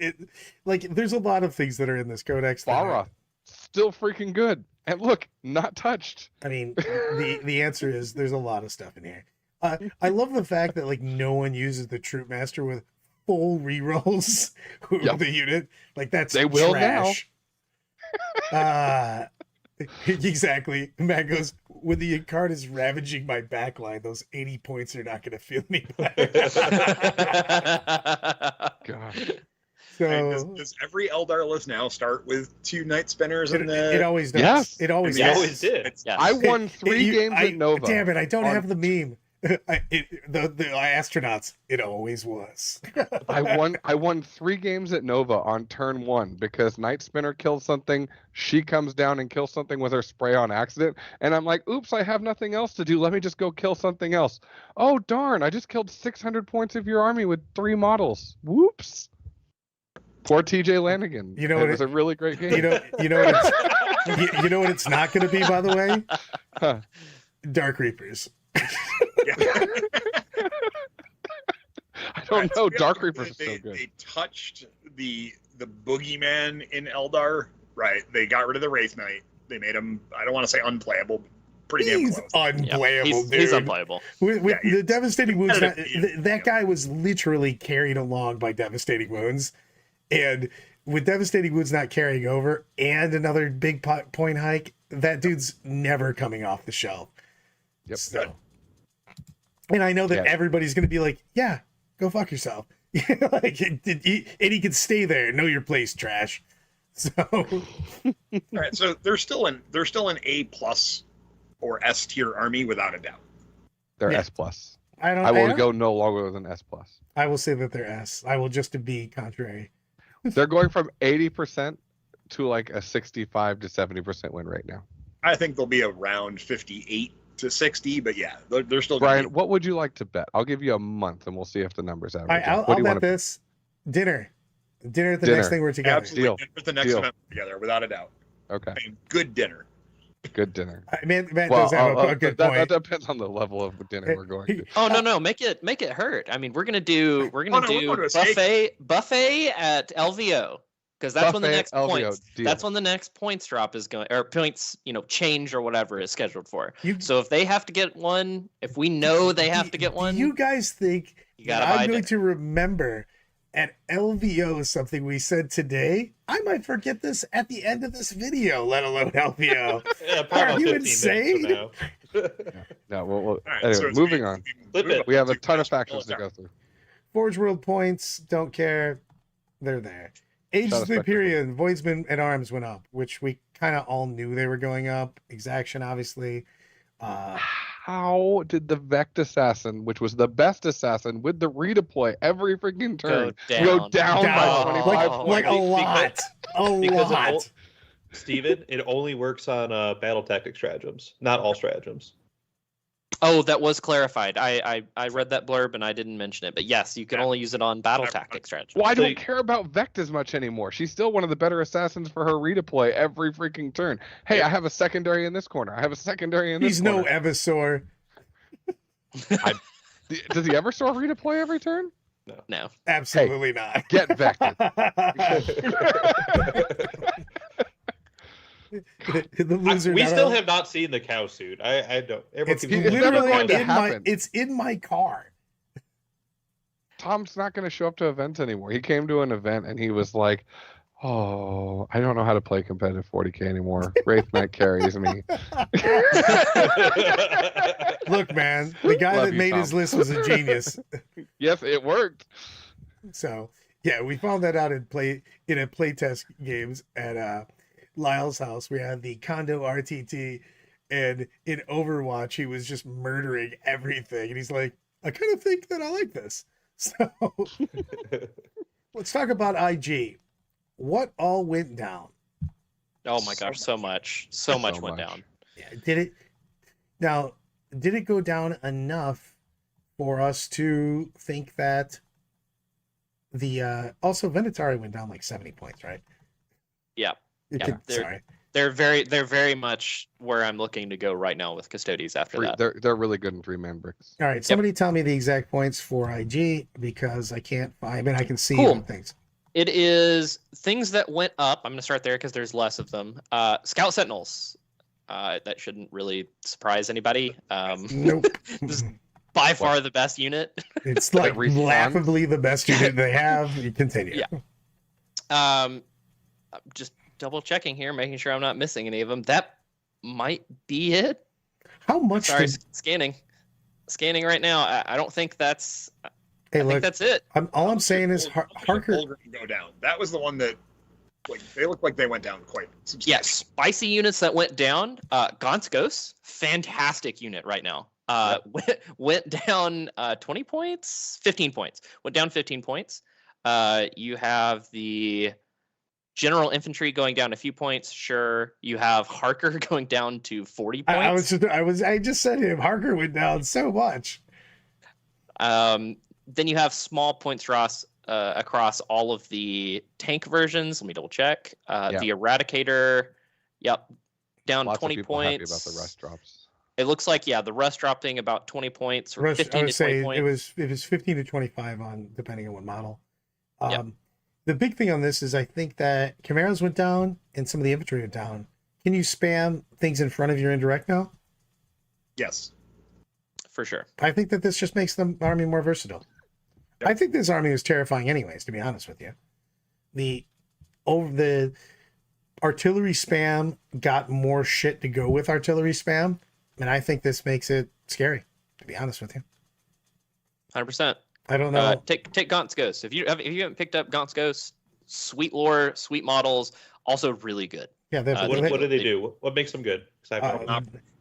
a lot of things that are in this codex. Farah, still freaking good. And look, not touched. I mean, the answer is there's a lot of stuff in here. I love the fact that no one uses the Troop Master with full rerolls with the unit. That's They will trash. Exactly. Matt goes, when the card is ravaging my backline, those 80 points are not going to feel any better. God. So Does every Eldar list now start with 2 Night Spinners in the? it always does. Yes. It always They does. always did. Yes. I won 3 games at Nova. Damn it, I don't on- have the meme. The astronauts, it always was. I won 3 games at Nova on turn 1 because Night Spinner kills something, she comes down and kills something with her spray on accident, and I'm like, oops, I have nothing else to do. Let me just go kill something else. Oh darn, I just killed 600 points of your army with 3 models. Whoops. Poor TJ Lanigan. You know it was a really great game. You know what it's, you know what it's not going to be, by the way? Huh. Dark Reapers. Yeah. I don't know. Dark Reapers are they, so good. They touched the boogeyman in Eldar, right? They got rid of the Wraith Knight. They made him, I don't want to say unplayable, but pretty damn He's close. unplayable, dude. He's unplayable. With the Devastating Wounds, competitive that guy was literally carried along by Devastating Wounds. And with Devastating Wounds not carrying over and another big point hike, that dude's never coming off the shelf. Yep. So, and I know that everybody's going to be like, yeah, go fuck yourself. Like, and he can stay there. Know your place, trash. So, All right, so they're still an A+ or S tier army without a doubt. They're Yeah. S+. I will go no longer than S+. I will say that they're S. I will just to be contrary. They're going from 80% to like a 65 to 70% win rate now. I think they'll be around 58 to 60, but yeah, they're still. Brian, what would you like to bet? I'll give you a month and we'll see if the numbers average. I'll bet this. Dinner at the next thing we're together. Absolutely, Deal. dinner at the next Deal. event together, without a doubt. Okay. I mean, good dinner. Good dinner. Matt Well, does have a good that point. depends on the level of dinner we're going to. Oh no, make it hurt. I mean, we're gonna do we're going to a buffet at LVO because that's when the Buffet next LVO, points. deal. That's when the next points drop is going, or points, change or whatever is scheduled for. You- So if they have to get one, if we know they have to get one, You guys think you that gotta buy I'm going dinner. to remember at LVO something we said today? I might forget this at the end of this video, let alone LVO. Yeah, Are probably you 15 insane? minutes from now. No, well, All right, anyway, so it's moving gonna on. Flip it. We have a ton of factions to go through. Forge World points, don't care. They're there. Ages Shot of the of Imperium, Voidsmen and Arms went up, which we kind of all knew they were going up. Exaction, obviously. How did the Vect Assassin, which was the best assassin with the redeploy every freaking turn, go down by 25 like a points? lot. Because lot. Steven, it only works on battle tactic stratagems, not all stratagems. Oh, that was clarified. I read that blurb and I didn't mention it, but yes, you can only use it on battle tactic strategy. Well, I So don't care about Vect as much anymore. She's still one of the better assassins for her redeploy every freaking turn. Hey, I have a secondary in this corner. I have a secondary in this He's corner. no Evisaur. Does he ever store redeploy every turn? No. Absolutely not. Get Vected. The loser. We not still only- have not seen the cow suit. I don't. Everyone It's keeps It's saying never literally going to in my. happen. It's in my car. Tom's not going to show up to events anymore. He came to an event and he was like, "Oh, I don't know how to play competitive 40K anymore. Wraith Knight carries me." Look, man, the guy Love that you, made his Tom. list was a genius. Yes, it worked. So yeah, we found that out in a playtest games at Lyle's house. We had the Condo RTT, and in Overwatch he was just murdering everything. And he's like, I kind of think that I like this. So let's talk about IG. What all went down? Oh my gosh, so much went much. down. Yeah, did it go down enough for us to think that the also Venatari went down like 70 points, right? Yeah. It Yeah, could- they're- sorry. They're very much where I'm looking to go right now with Custodes after that. They're really good in 3-man bricks. All right, somebody tell me the exact points for IG because I can't find. I mean, I can see Cool. things. It is things that went up. I'm going to start there because there's less of them. Scout Sentinels. That shouldn't really surprise anybody. Nope. This is by far the best unit. It's like respawn? laughably the best unit they have. You continue. Yeah. Just double checking here, making sure I'm not missing any of them. That might be it. How much? Sorry, did- scanning right now. I don't think that's. hey, I look. think that's it. All I'm saying is Harker. Fulgrim go down. That was the one that, like, they look like they went down quite substantially. Yeah, spicy units that went down. Gaunt's Ghost, fantastic unit right now. went down 20 points, 15 points. Went down 15 points. You have the general infantry going down a few points. Sure. You have Harker going down to 40 points. I just said him. Harker went down so much. Then you have small points across all of the tank versions. Let me double check. The Eradicator, down Lots 20 of people points. happy about the rust drops. It looks like the rust dropping about 20 points or 15 to 20 points. It was 15 to 25 on depending on what model. Yep. The big thing on this is I think that Chimeras went down and some of the infantry went down. Can you spam things in front of your indirect now? Yes. For sure. I think that this just makes the army more versatile. I think this army was terrifying anyways, to be honest with you. The artillery spam got more shit to go with artillery spam, and I think this makes it scary, to be honest with you. 100%. I don't know. Take Gaunt's Ghost. If you haven't picked up Gaunt's Ghost, sweet lore, sweet models, also really good. Yeah, what do they do? What makes them good?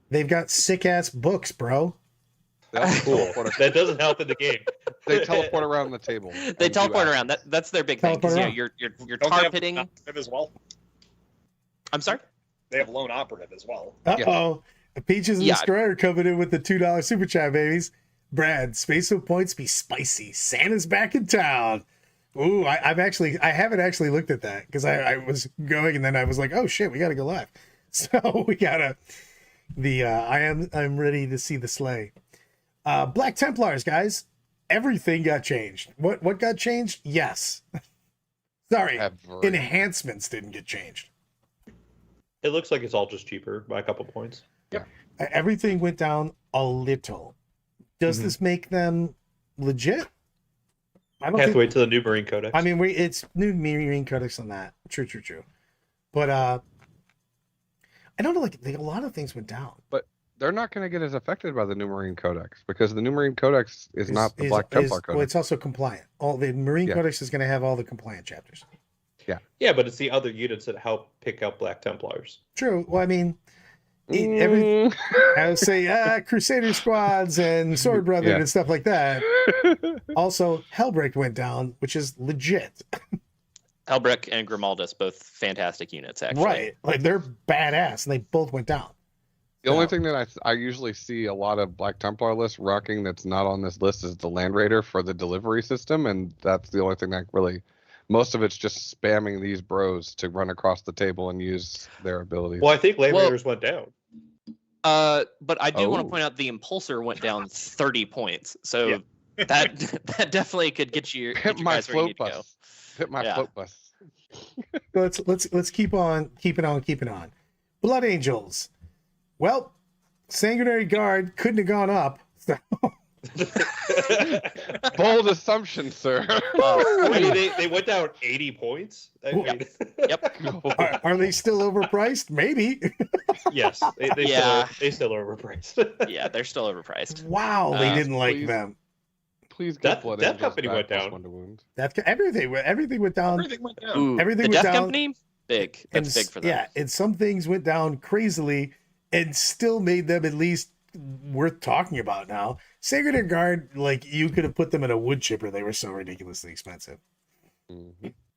They've got sick ass books, bro. Cool. That doesn't help in the game. They teleport around the table. They teleport around. That's their big thing. You're tar pitting as well. I'm sorry. They have lone operative as well. Uh-oh. Peaches and Destroyer coming in with the $2 super chat, babies. Brad, Space of Points be spicy. Santa's back in town. Ooh, I haven't actually looked at that because I was going and then I was like, oh shit, we gotta go live. So we gotta I'm ready to see the sleigh. Black Templars, guys. Everything got changed. What got changed? Yes. Sorry. Enhancements didn't get changed. It looks like it's all just cheaper by a couple points. Yeah. Everything went down a little. Does this make them legit? I don't have to wait till the new Marine Codex. I mean, it's new Marine Codex on that. True. But I don't know. Like a lot of things went down. But they're not going to get as affected by the new Marine Codex because the new Marine Codex is not the Black Templar Codex. Well, it's also compliant. All the Marine Codex is going to have all the compliant chapters. Yeah, but it's the other units that help pick up Black Templars. True. Well, I mean, I would say Crusader squads and Sword Brother and stuff like that. Also, Hellbreak went down, which is legit. Hellbreak and Grimaldus, both fantastic units, actually. Right. Like, they're badass, and they both went down. The only thing that I usually see a lot of Black Templar lists rocking that's not on this list is the Land Raider for the delivery system, and that's the only thing that really... Most of it's just spamming these bros to run across the table and use their abilities. Well, I think Land Raiders went down. But I do want to point out the Impulsor went down 30 points. So that definitely could get you my float where you need to go. Hit my float bus. Let's keep on. Blood Angels. Well, Sanguinary Guard couldn't have gone up. So. Bold assumption, sir. They went down 80 points. Yep. Are they still overpriced? Maybe. Yes, they still are overpriced. Yeah, they're still overpriced. Wow, they didn't like them. Please get Blood Death Angels Company back went plus down. 1 to wound. Everything went down. Everything went down. Everything the went Death down. Company, big. That's big for them. Yeah, and some things went down crazily, and still made them at least worth talking about now. Sanguinary Guard, like, you could have put them in a wood chipper. They were so ridiculously expensive.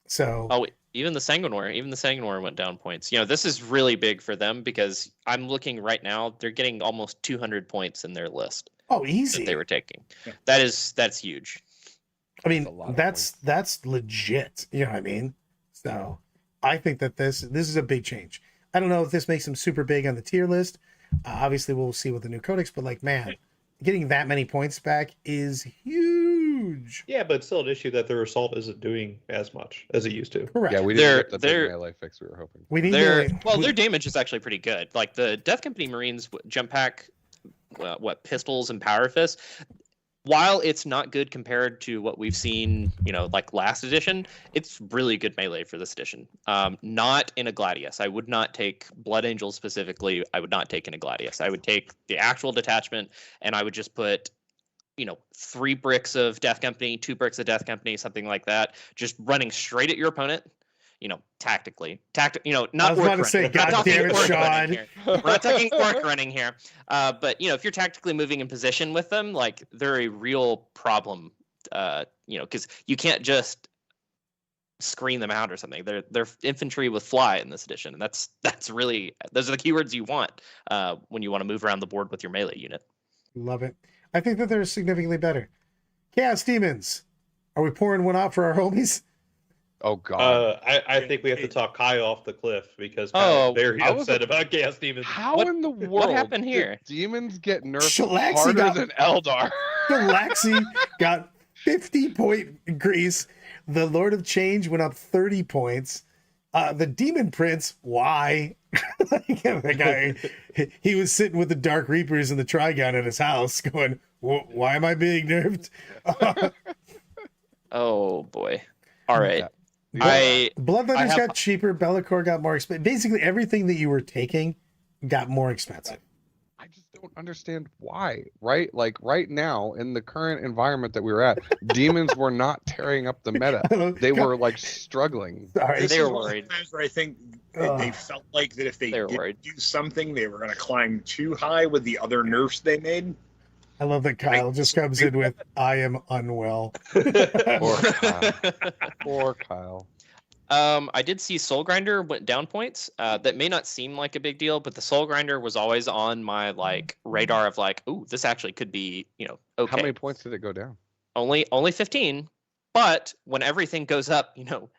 So even the Sanguinor went down points. This is really big for them because I'm looking right now, they're getting almost 200 points in their list. Oh, easy. That they were taking. That's huge. I mean, that's legit. You know what I mean? So I think that this is a big change. I don't know if this makes them super big on the tier list. Obviously, we'll see with the new codex, but like, man, getting that many points back is huge. Yeah, but it's still an issue that their assault isn't doing as much as it used to. Correct. Yeah, we didn't get the big melee fix we were hoping. We need their damage is actually pretty good. Like the Death Company Marines jump pack, pistols and power fists. While it's not good compared to what we've seen, like last edition, it's really good melee for this edition. Not in a Gladius. I would not take Blood Angels specifically. I would not take in a Gladius. I would take the actual detachment, and I would just put, 3 bricks of Death Company, 2 bricks of Death Company, something like that, just running straight at your opponent. tactically. I Not was orc about to say, running. We're not God talking damn it, orc Sean. running here. We're not talking orc running here. But if you're tactically moving in position with them, like they're a real problem. Because you can't just screen them out or something. They're infantry with fly in this edition, and that's really those are the keywords you want when you want to move around the board with your melee unit. Love it. I think that they're significantly better. Chaos Demons. Are we pouring one out for our homies? Oh God. I think we have to talk Kai off the cliff because Kai's very I was upset about Chaos Demons. How What- in the world what happened here? did demons get nerfed Shalaxi harder got- than Eldar? Galaxy got 50-point increase. The Lord of Change went up 30 points. The Demon Prince, why? The guy, he was sitting with the Dark Reapers and the Trigon at his house going, why am I being nerfed? Oh boy. All right. Yeah. Bloodletters have- got cheaper. Bellicor got more expensive. Basically, everything that you were taking got more expensive. I just don't understand why, right? Like right now in the current environment that we were at, demons were not tearing up the meta. They were like struggling. Sorry. This They is were one of the worried. times where I think Ugh. they felt like that if they They were did worried. do something, they were going to climb too high with the other nerfs they made. I love that Kyle just comes in with, I am unwell. Poor Kyle. Poor Kyle. I did see Soul Grinder went down points. That may not seem like a big deal, but the Soul Grinder was always on my radar of ooh, this actually could be, okay. How many points did it go down? Only 15, but when everything goes up,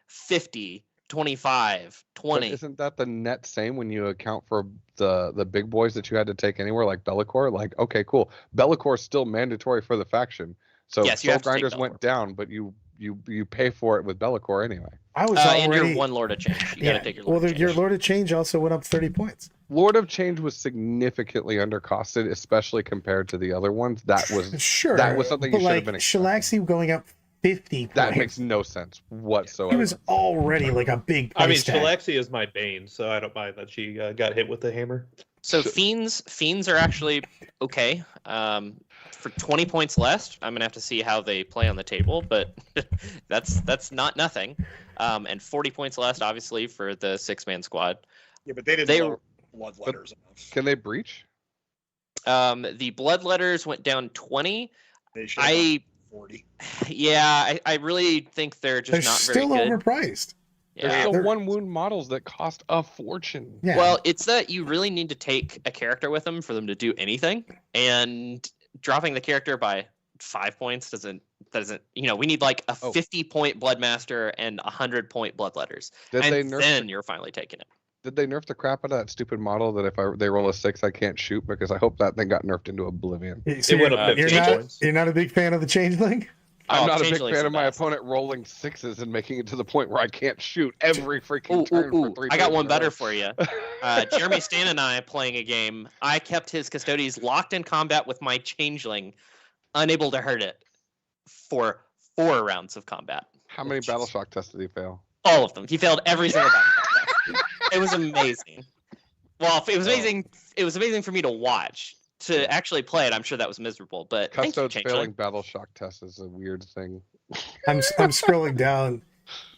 50, 25, But 20. isn't that the net same when you account for the big boys that you had to take anywhere, like Bellicor? Like, okay, cool. Bellicor is still mandatory for the faction. So Yes, you Soul have to take Grinders went Bellicor. down, but you pay for it with Bellicor anyway. I was And already... you're one Lord of Change. You gotta take your Lord well, of your Change. Lord of Change also went up 30 points. Lord of Change was significantly undercosted, especially compared to the other ones. That was Sure. that was something you but should have been expecting. Shalaxi going up 50 points. That makes no sense whatsoever. He was already like a big I mean, price tag. Shalaxi is my bane, so I don't mind that she got hit with the hammer. So fiends are actually okay. For 20 points less, I'm gonna have to see how they play on the table, but that's not nothing. And 40 points less, obviously, for the 6-man squad. Yeah, but they didn't They lower bloodletters enough. Can they breach? The bloodletters went down 20. They should have gone 40. I really think they're just They're not still very good. overpriced. There's Yeah. still they're- one wound models that cost a fortune. Yeah. Well, it's that you really need to take a character with them for them to do anything, and dropping the character by 5 points doesn't. We need like a 50-point Bloodmaster and 100-point Bloodletters, Did and they nerf? then you're finally taking it. Did they nerf the crap out of that stupid model that if they roll a 6, I can't shoot? Because I hope that thing got nerfed into oblivion. So It went up you're 15 not, points. you're not a big fan of the Changeling? I'm Oh, not a big Changeling's fan the of my best. opponent rolling 6s and making it to the point where I can't shoot every freaking turn for 3 I got turns one in a row. better for you. Jeremy Stan and I playing a game. I kept his Custodes locked in combat with my Changeling, unable to hurt it for 4 rounds of combat. How many battle shock tests did he fail? All of them. He failed every single battle test. It was amazing. Well, it was amazing. It was amazing for me to watch. To actually play it, I'm sure that was miserable. But thank you, Custodes Changeling. failing battle shock tests is a weird thing. I'm scrolling down.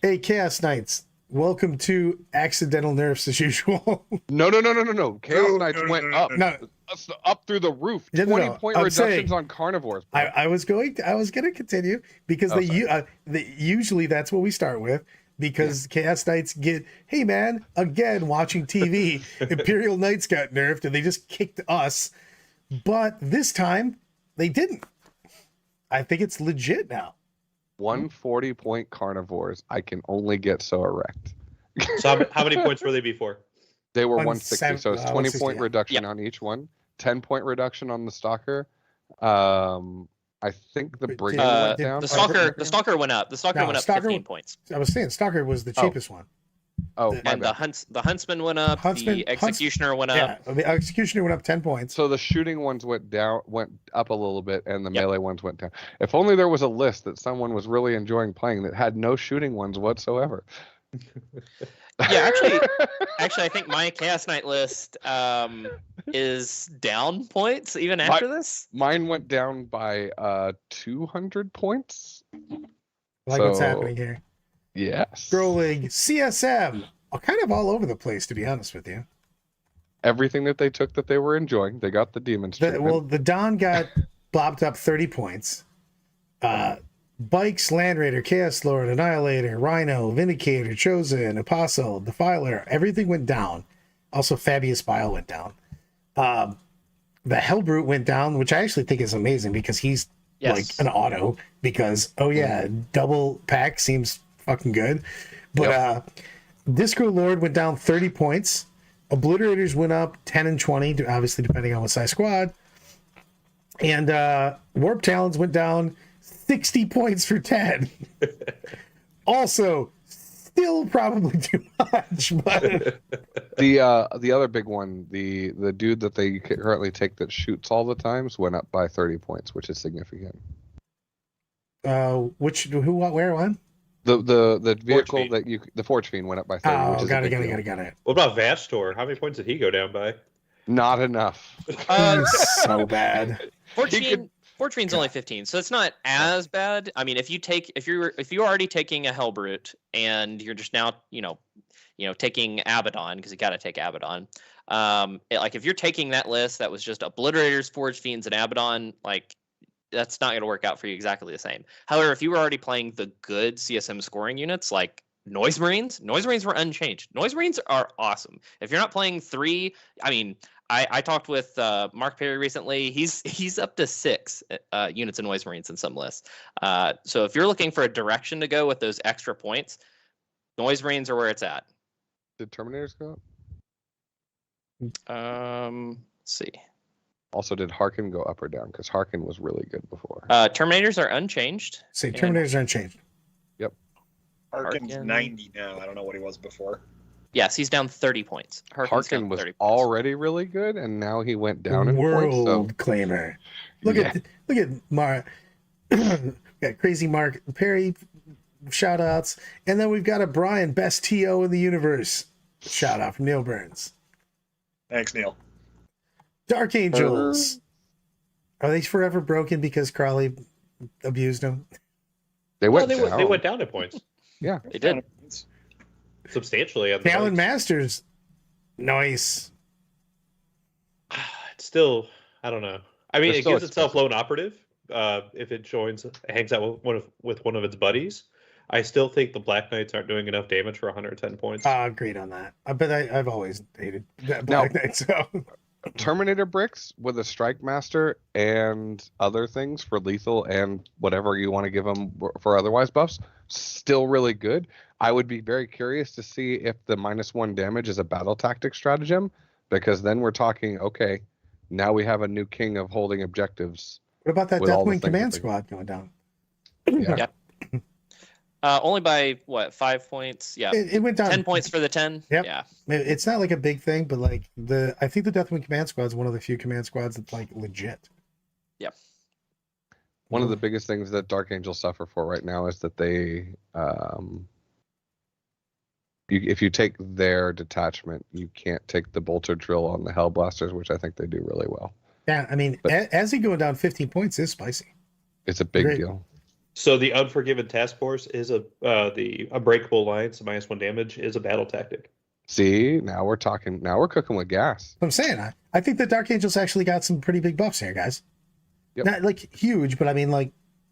Hey, Chaos Knights, welcome to accidental nerfs as usual. No. Chaos No, Knights no, went no, up. no. Up through the roof. No, no, no. 20-point I'm reductions saying- on carnivores. bro. I was going to continue because Oh, sorry. usually that's what we start with because Chaos Knights get, hey man, again watching TV, Imperial Knights got nerfed and they just kicked us, but this time they didn't. I think it's legit now. 140-point carnivores. I can only get so erect. So how many points were they before? They were 170 160, so it's 20 160, point yeah. reduction on each one. 10-point reduction on the stalker. I think the Wait, brigand did- went did- down. The Stalker- stalker went up. The stalker No, went up Stalker 15 points. I was saying Stalker was the Oh. cheapest one. Oh, the- my And bad. the huntsman went up. Huntsman- The executioner went up. Yeah, the Executioner went up 10 points. So the shooting ones went up a little bit, and the Yep. melee ones went down. If only there was a list that someone was really enjoying playing that had no shooting ones whatsoever. Yeah, actually, I think my Chaos Knight list is down points even after this. Mine went down by 200 points. Like what's So- happening here. Yes. Scrolling CSM, kind of all over the place, to be honest with you. Everything that they took that they were enjoying, they got the demons treatment. The Don got bopped up 30 points. Bikes, Land Raider, Chaos Lord, Annihilator, Rhino, Vindicator, Chosen, Apostle, Defiler, everything went down. Also, Fabius Bile went down. The Hellbrute went down, which I actually think is amazing because he's like an auto. Because, double pack seems fucking good. But Disco Lord went down 30 points. Obliterators went up 10 and 20, obviously depending on what size squad. And Warp Talons went down 60 points for 10. Also, still probably too much. But The other big one, the dude that they currently take that shoots all the times went up by 30 points, which is significant. who, what, where, one? The vehicle that the Forge Fiend went up by 30. Which is got it. What about Vastor? How many points did he go down by? Not enough. So bad. Forge Fiend's only 15, so it's not as bad. I mean, if you're already taking a Hellbrute and you're just now taking Abaddon, because you got to take Abaddon. Like if you're taking that list that was just Obliterators, Forge Fiends, and Abaddon, like that's not going to work out for you exactly the same. However, if you were already playing the good CSM scoring units like Noise Marines were unchanged. Noise Marines are awesome. If you're not playing 3, I mean, I talked with Mark Perry recently. He's up to 6 units of Noise Marines in some lists. So if you're looking for a direction to go with those extra points, Noise Marines are where it's at. Did Terminators go up? Let's see. Also, did Harkin go up or down? Because Harkin was really good before. Terminators are unchanged. See, Terminators are unchanged. Yep. Harkin's Harkin. 90 now. I don't know what he was before. Yes, he's down 30 points. Harkin was already really good, and now he went down in World points. So. claimer. Look at Mark. Got crazy Mark Perry shout outs, and then we've got a Brian, best TO in the universe shout out from Neil Burns. Thanks, Neil. Dark Angels. Are they forever broken because Crowley abused them? They went They down. went down in points. Yeah, They did. Substantially. On the Talon points. Masters. Nice. It's still, I don't know. I mean, They're it still gives itself expensive. lone operative if it hangs out with one of its buddies. I still think the Black Knights aren't doing enough damage for 110 points. Agreed on that. But I've always hated that Black Knight. So Terminator bricks with a Strike Master and other things for lethal and whatever you want to give them for otherwise buffs, still really good. I would be very curious to see if the -1 damage is a battle tactic stratagem, because then we're talking, okay, now we have a new king of holding objectives. what about that With all the Deathwing things Command that they- Squad going down? Yeah. Yep. Only by what, 5 points? Yeah. It went down 10 points for the 10. Yep. Yeah. It's not like a big thing, but like I think the Deathwing Command Squad is one of the few command squads that's like legit. Yep. One of the biggest things that Dark Angels suffer for right now is that they, if you take their detachment, you can't take the Bolter Drill on the Hellblasters, which I think they do really well. Yeah, I mean, But- as he going down 15 points is spicy. It's a big Great. deal. So the Unforgiven Task Force is the Unbreakable Alliance, -1 damage, is a battle tactic. See, now we're talking. Now we're cooking with gas. I'm saying I think the Dark Angels actually got some pretty big buffs here, guys. Yep. Not like huge, but I mean like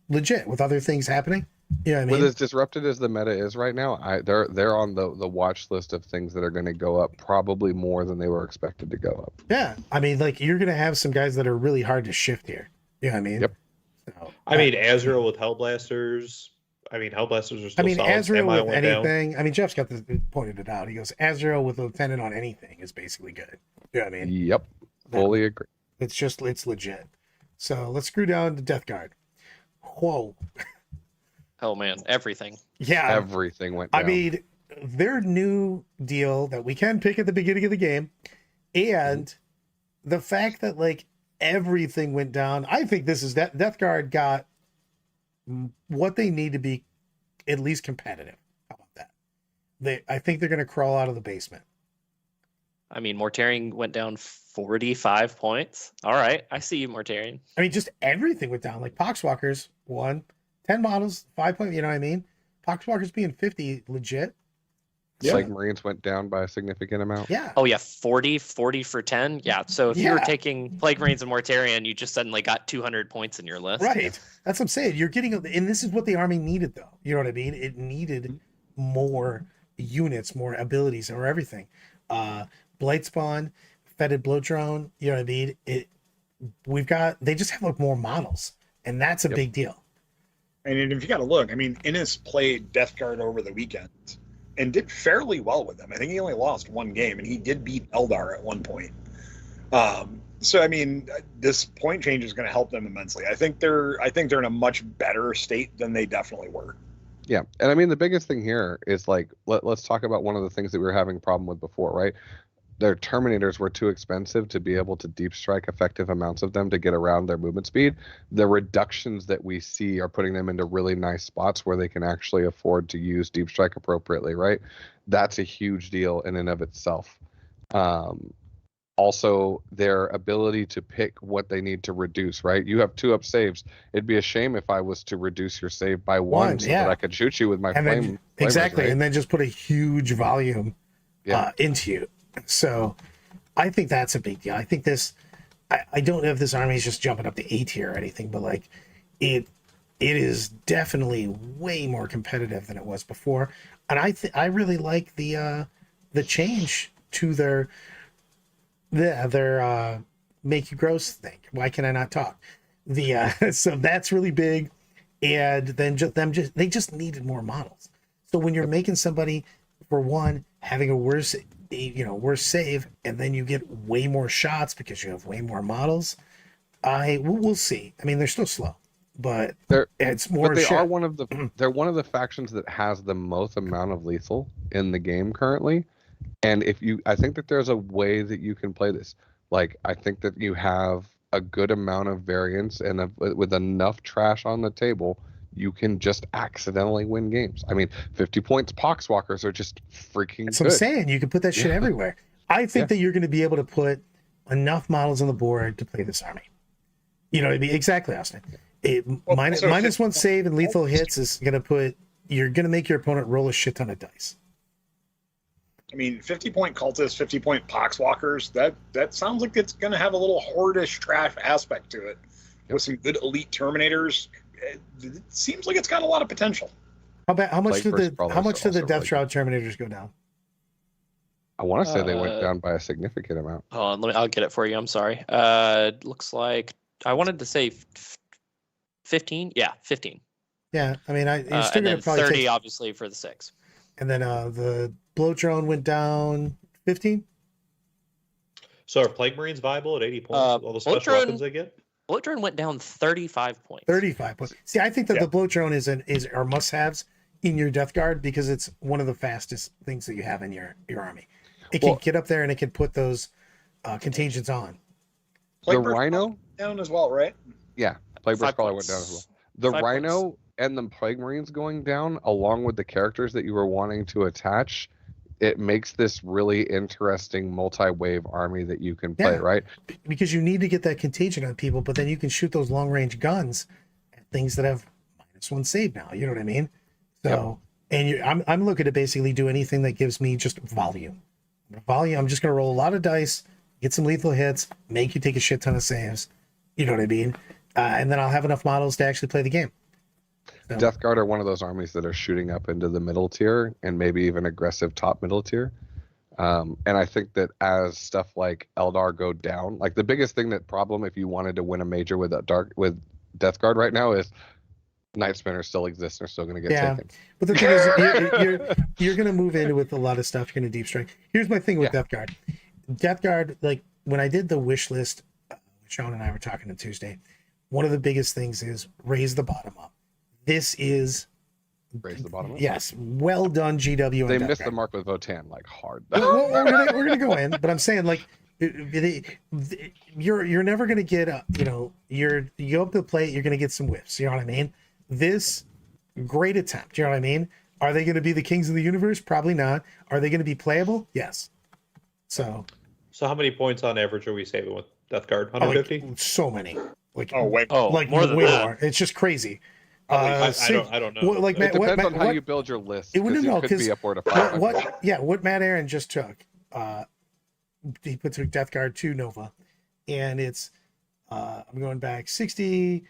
legit with other things happening. You know what I mean? With as disrupted as the meta is right now, they're on the watch list of things that are going to go up probably more than they were expected to go up. Yeah, I mean like you're gonna have some guys that are really hard to shift here. You know what I mean? Yep. So, I mean, Azrael with Hellblasters. I mean, Hellblasters are still I mean, solid. Azrael MI with went down. anything. I mean, Jeff's got this pointed it out. He goes, Azrael with Lieutenant on anything is basically good. You know what I mean? Yep, fully agree. It's legit. So let's screw down to Death Guard. Whoa. Oh, man. Everything. Yeah. Everything went down. I mean, their new deal that we can pick at the beginning of the game, and the fact that like everything went down. I think this is that Death Guard got what they need to be at least competitive. How about that? I think they're going to crawl out of the basement. I mean, Mortarian went down 45 points. All right. I see you, Mortarian. I mean, just everything went down. Like Poxwalkers won 10 models, 5 point. You know what I mean? Poxwalkers being 50, legit. Yeah. Like Marines went down by a significant amount. Yeah. Oh yeah, 40 for 10. Yeah. So if you were Yeah. taking Plague Marines and Mortarion, you just suddenly got 200 points in your list. Right. That's what I'm saying. You're getting, and this is what the army needed, though. You know what I mean? It needed more units, more abilities, or everything. Blightspawn, Fetid Blow Drone. You know what I mean? They just have like more models, and that's a big deal. And if you got to look, I mean, Innis played Death Guard over the weekend and did fairly well with them. I think he only lost one game, and he did beat Eldar at one point. So I mean, this point change is going to help them immensely. I think they're in a much better state than they definitely were. Yeah, and I mean the biggest thing here is like let's talk about one of the things that we were having a problem with before, right? Their Terminators were too expensive to be able to deep strike effective amounts of them to get around their movement speed. The reductions that we see are putting them into really nice spots where they can actually afford to use deep strike appropriately, right? That's a huge deal in and of itself. Also, their ability to pick what they need to reduce, right? You have 2-up saves. It'd be a shame if I was to reduce your save by one so that I could shoot you with my flame. Exactly, right? And then just put a huge volume into you. So I think that's a big deal. I think I don't know if this army is just jumping up to A tier or anything, but like it is definitely way more competitive than it was before. And I really like the change to their make you gross thing. Why can I not talk? So that's really big. And then they just needed more models. So when you're making somebody, for one, having a worse save, and then you get way more shots because you have way more models, we'll see. I mean, they're still slow, but it's more. But they are one of the factions that has the most amount of lethal in the game currently. And I think that there's a way that you can play this. Like, I think that you have a good amount of variance, and with enough trash on the table, you can just accidentally win games. I mean, 50 points Poxwalkers are just freaking That's good. what I'm saying. You can put that shit everywhere. I think that you're going to be able to put enough models on the board to play this army. You know what I mean? Exactly, Austin. Minus one save and lethal hits is going to you're going to make your opponent roll a shit ton of dice. I mean, 50-point cultists, 50-point Poxwalkers, that sounds like it's going to have a little hordish trash aspect to it. With some good elite Terminators, it seems like it's got a lot of potential. How much did the Death Shroud Terminators go down? I want to say they went down by a significant amount. Hold on, I'll get it for you. I'm sorry. Looks like I wanted to say 15. Yeah, 15. Yeah, I mean, you're still and going then to probably 30, obviously, for the 6. And then the Blow Drone went down 15. So are Plague Marines viable at 80 points? All the special weapons they get? Blow Drone went down 35 points. 35 points. See, I think that the Blow Drone are must-haves in your Death Guard because it's one of the fastest things that you have in your army. It can get up there and it can put those contingents on. The Rhino down as well, right? Yeah, Plague Burst probably went down as well. The Rhino and the Plague Marines going down, along with the characters that you were wanting to attach, it makes this really interesting multi-wave army that you can play, right? Because you need to get that contagion on people, but then you can shoot those long-range guns at things that have -1 save now. You know what I mean? So, and I'm looking to basically do anything that gives me just volume. I'm just going to roll a lot of dice, get some lethal hits, make you take a shit ton of saves. You know what I mean? And then I'll have enough models to actually play the game. So. Death Guard are one of those armies that are shooting up into the middle tier and maybe even aggressive top middle tier. And I think that as stuff like Eldar go down, like the biggest problem if you wanted to win a major with Death Guard right now is Night Spinners still exist and are still going to get taken. But the thing is, you're going to move into with a lot of stuff. You're going to deep strike. Here's my thing with Death Guard. Death Guard, like when I did the wish list, Sean and I were talking on Tuesday. One of the biggest things is raise the bottom up. This is raise the bottom up. Yes, well done, GW. They missed the mark with Votaan like hard. We're gonna go in, but I'm saying like you're never gonna get you go up to the plate, you're gonna get some whiffs. You know what I mean? This great attempt. You know what I mean? Are they gonna be the kings of the universe? Probably not. Are they gonna be playable? Yes. So how many points on average are we saving with Death Guard? 150? So many. Like more than way that. more. It's just crazy. I don't know. Well, like, It Matt, depends on how what- you build your list. It wouldn't 'cause know, you could 'cause be upward of 500. what Matt Aaron just took. He took Death Guard 2 Nova, and it's I'm going back 60,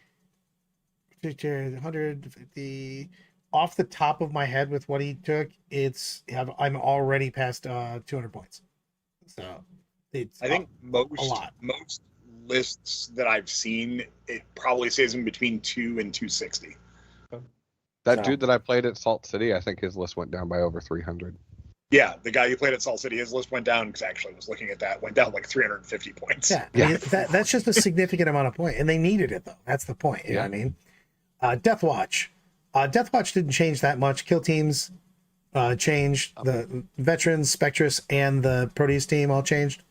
50, 150 off the top of my head with what he took. I'm already past 200 points, so it's I think a lot. most lists that I've seen, it probably says in between 2 and 260. That So- dude that I played at Salt City, I think his list went down by over 300. Yeah, the guy who played at Salt City, his list went down, because I actually was looking at that, went down like 350 points. Yeah, Yeah. I mean, that's just a significant amount of point, and they needed it though. That's the point. You know what I mean? Deathwatch. Deathwatch didn't change that much. Kill teams changed. The veterans, Spectrus, and the Proteus team all changed.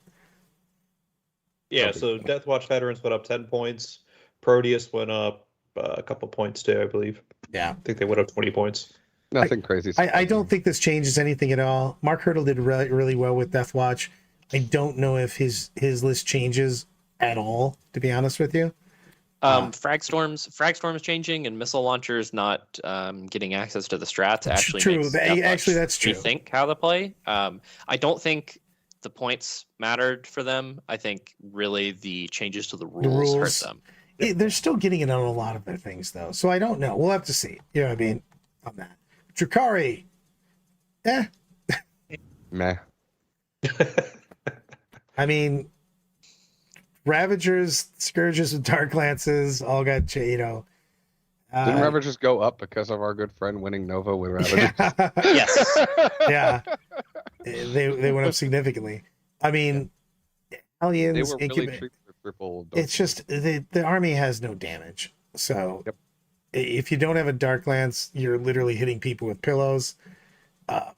Yeah, so Deathwatch veterans went up 10 points. Proteus went up a couple points too, I believe. Yeah. I think they went up 20 points. Nothing crazy. I don't think this changes anything at all. Mark Hurdle did really, really well with Deathwatch. I don't know if his list changes at all, to be honest with you. Frag storms changing, and missile launchers not getting access to the strats actually True. makes Actually, that's true. rethink how to play. I don't think the points mattered for them. I think really the changes to the rules hurt them. They're still getting it on a lot of their things though, so I don't know. We'll have to see. You know what I mean on that. Drukhari. Meh. I mean, Ravagers, Scourges, and Dark Lances all got, Didn't Ravagers go up because of our good friend winning Nova with Ravagers? Yeah, Yes. yeah. They went up significantly. I mean, Aliens, They were really Incubate. treated for triple. It's just the army has no damage. So Yep. if you don't have a Dark Lance, you're literally hitting people with pillows.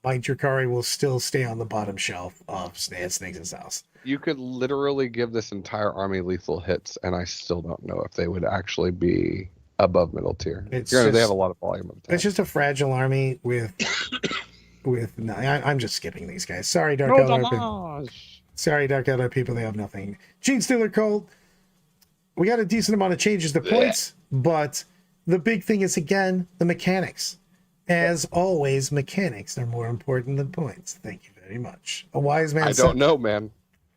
My Drukhari will still stay on the bottom shelf of Snakes' house. You could literally give this entire army lethal hits, and I still don't know if they would actually be above middle tier. It's Granted, they just- have a lot of volume of attack. It's just a fragile army with no, I'm just skipping these guys. Sorry, Dark Eldar. Sorry, Dark Eldar people. They have nothing. Gene Stealer Colt. We got a decent amount of changes to points, but the big thing is again the mechanics. As always, mechanics are more important than points. Thank you very much. A wise man. I don't know, man.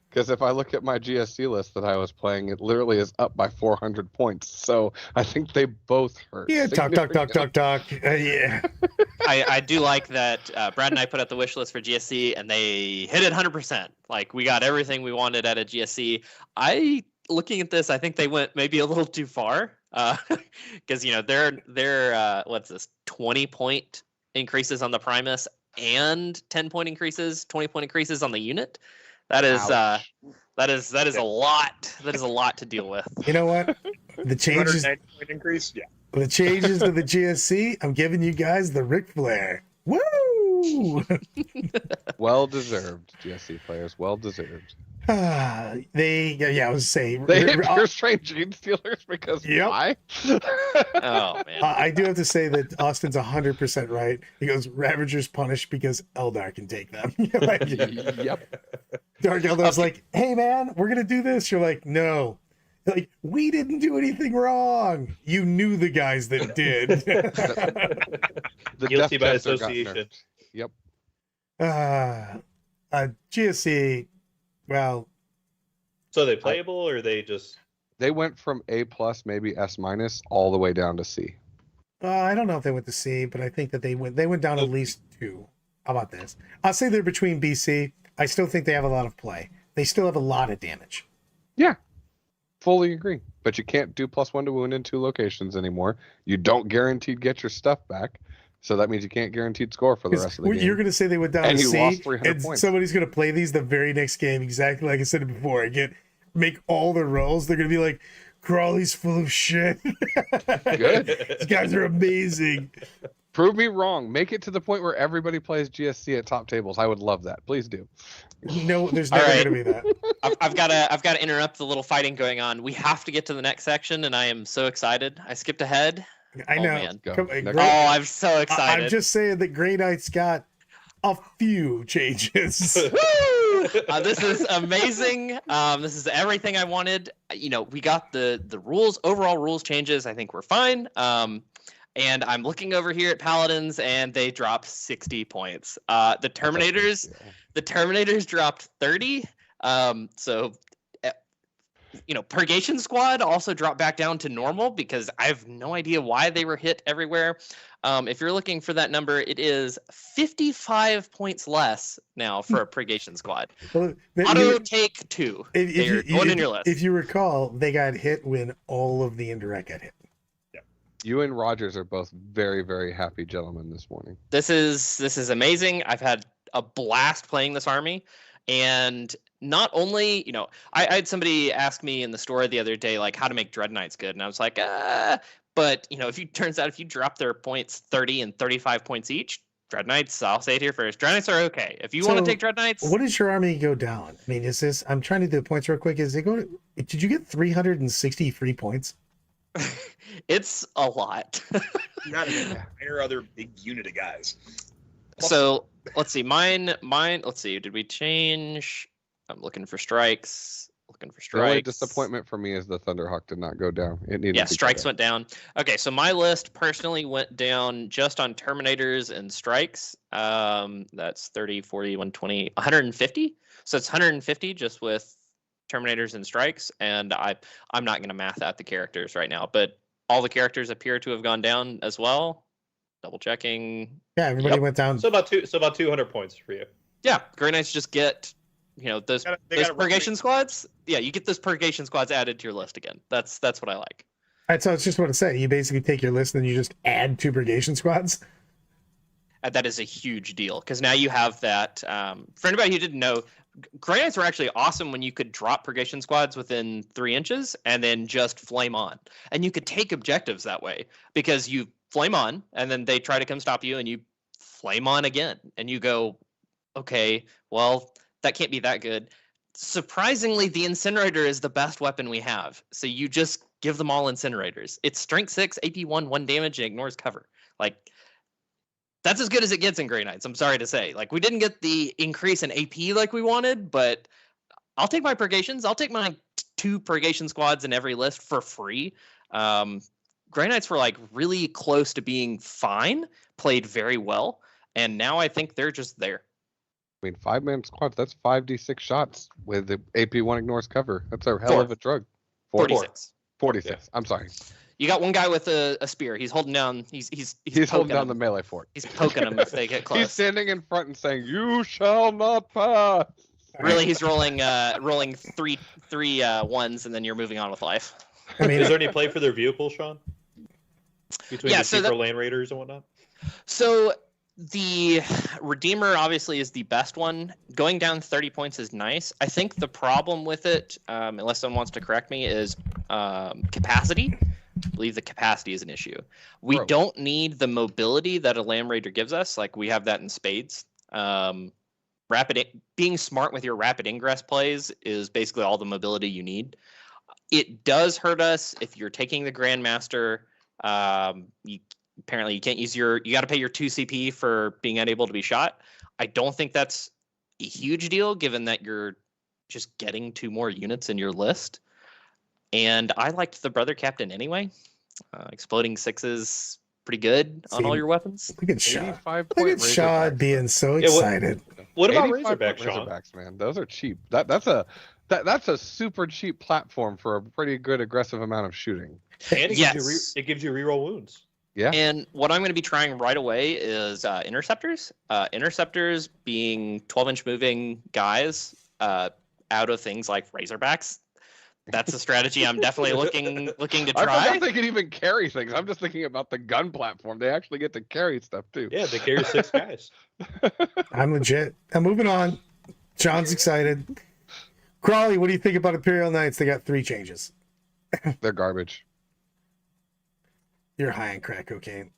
Because if I look at my GSC list that I was playing, it literally is up by 400 points. So I think they both hurt. Yeah, talk. Yeah. I do like that Brad and I put out the wish list for GSC, and they hit it 100%. Like, we got everything we wanted out of GSC. Looking at this, I think they went maybe a little too far. Because they're what's this, 20-point increases on the Primus and 10-point increases, 20-point increases on the unit. That is Ouch. that is a lot. That is a lot to deal with. You know what? The changes, 290 point increase? Yeah. the changes to the GSC. I'm giving you guys the Ric Flair. Woo! Well deserved, GSC players. Well deserved. I was saying. They hit pure straight Gene Stealers because Yep. why? Oh man. I do have to say that Austin's 100% right. He goes, Ravagers punish because Eldar can take them. Like, Yep. Dark Eldar's like, hey man, we're gonna do this. You're like, no. Like, we didn't do anything wrong. You knew the guys that did. The Guilty Death by Tester got association. nerfed. Yep. GSC, well, So are they playable or are they just They went from A+, maybe S-, all the way down to C. I don't know if they went to C, but I think that they went down at least 2. How about this? I'll say they're between BC. I still think they have a lot of play. They still have a lot of damage. Yeah. Fully agree. But you can't do +1 to wound in 2 locations anymore. You don't guaranteed get your stuff back. So that means you can't guaranteed score for the rest of the game. You're going to say they went down And to you C, lost 300 and points. somebody's going to play these the very next game exactly like I said it before. Make all the rolls. They're going to be like, Crawley's full of shit. Good. These guys are amazing. Prove me wrong. Make it to the point where everybody plays GSC at top tables. I would love that. Please do. No, there's All never right. going to be that. I've got to interrupt the little fighting going on. We have to get to the next section, and I am so excited. I skipped ahead. I Oh, know. man. Go. Come- Next. Grey- Oh, I'm so excited. I'm just saying that Grey Knight's got a few changes. Woo! This is amazing. This is everything I wanted. We got the overall rules changes. I think we're fine. And I'm looking over here at Paladins, and they dropped 60 points. The Terminators dropped 30. So, Purgation Squad also dropped back down to normal because I have no idea why they were hit everywhere. If you're looking for that number, it is 55 points less now for a Purgation Squad. Well, Auto take 2. They're going in your list. If you recall, they got hit when all of the indirect got hit. You and Rogers are both very, very happy gentlemen this morning. This is amazing. I've had a blast playing this army, and not only, I had somebody ask me in the store the other day, like, how to make Dread Knights good, and I was like, but turns out if you drop their points 30 and 35 points each, Dread Knights, I'll say it here first, Dread Knights are okay. If you want to take Dread Knights, what does your army go down? I mean, is this? I'm trying to do the points real quick. Is it going to? Did you get 360 free points? It's a lot. Not an entire other big unit of guys. So let's see. Mine. Let's see. Did we change? I'm looking for strikes. The only disappointment for me is the Thunderhawk did not go down. It needed. Yeah, strikes went down. Okay, so my list personally went down just on Terminators and strikes. That's 30, 40, 120, 150. So it's 150 just with Terminators and strikes, and I'm not going to math out the characters right now, but all the characters appear to have gone down as well. Double checking. Yeah, everybody went down. So about 200 points for you. Yeah, Grey Knights just get those purgation squads. Yeah, you get those purgation squads added to your list again. That's what I like. All right, so it's just what I say. You basically take your list and then you just add 2 purgation squads. And that is a huge deal because now you have that. For anybody who didn't know, Grey Knights were actually awesome when you could drop purgation squads within 3 inches and then just flame on. And you could take objectives that way because you flame on and then they try to come stop you and you flame on again. And you go, okay, well, that can't be that good. Surprisingly, the incinerator is the best weapon we have. So you just give them all incinerators. It's strength 6, AP 1, 1 damage, and ignores cover. Like, that's as good as it gets in Grey Knights. I'm sorry to say. Like, we didn't get the increase in AP like we wanted, but I'll take my purgations. I'll take my 2 purgation squads in every list for free. Grey Knights were like really close to being fine, played very well, and now I think they're just there. I mean, 5-man squads, that's 5d6 shots with the AP1 ignores cover. That's a hell of a drug. 46. 46. Yeah. I'm sorry. You got one guy with a spear. He's holding down. He's holding down the melee fort. He's poking them if they get close. He's standing in front and saying, "You shall not pass." Really, he's rolling three ones, and then you're moving on with life. I mean, Is there any play for their vehicle, Sean? Between Yeah, the so super land raiders and whatnot? So the Redeemer obviously is the best one. Going down 30 points is nice. I think the problem with it, unless someone wants to correct me, is capacity. I believe the capacity is an issue. We don't need the mobility that a Land Raider gives us. Like, we have that in spades. Being smart with your rapid ingress plays is basically all the mobility you need. It does hurt us if you're taking the Grandmaster. Apparently you can't use you got to pay your 2 CP for being unable to be shot. I don't think that's a huge deal given that you're just getting 2 more units in your list. And I liked the Brother Captain anyway. Exploding 6 is pretty good on all your weapons. Look at Shaw. 85 Look at Shaw being so excited. What about 85 Razorbacks, Sean? Razorbacks, man. Those are cheap. That's a super cheap platform for a pretty good aggressive amount of shooting. And it gives you reroll wounds. Yeah. And what I'm going to be trying right away is interceptors. Interceptors being 12-inch moving guys out of things like Razorbacks. That's a strategy I'm definitely looking to try. I forgot they can even carry things. I'm just thinking about the gun platform. They actually get to carry stuff too. Yeah, they carry 6 guys. I'm legit. I'm moving on. John's excited. Crawley, what do you think about Imperial Knights? They got 3 changes. They're garbage. You're high on crack cocaine.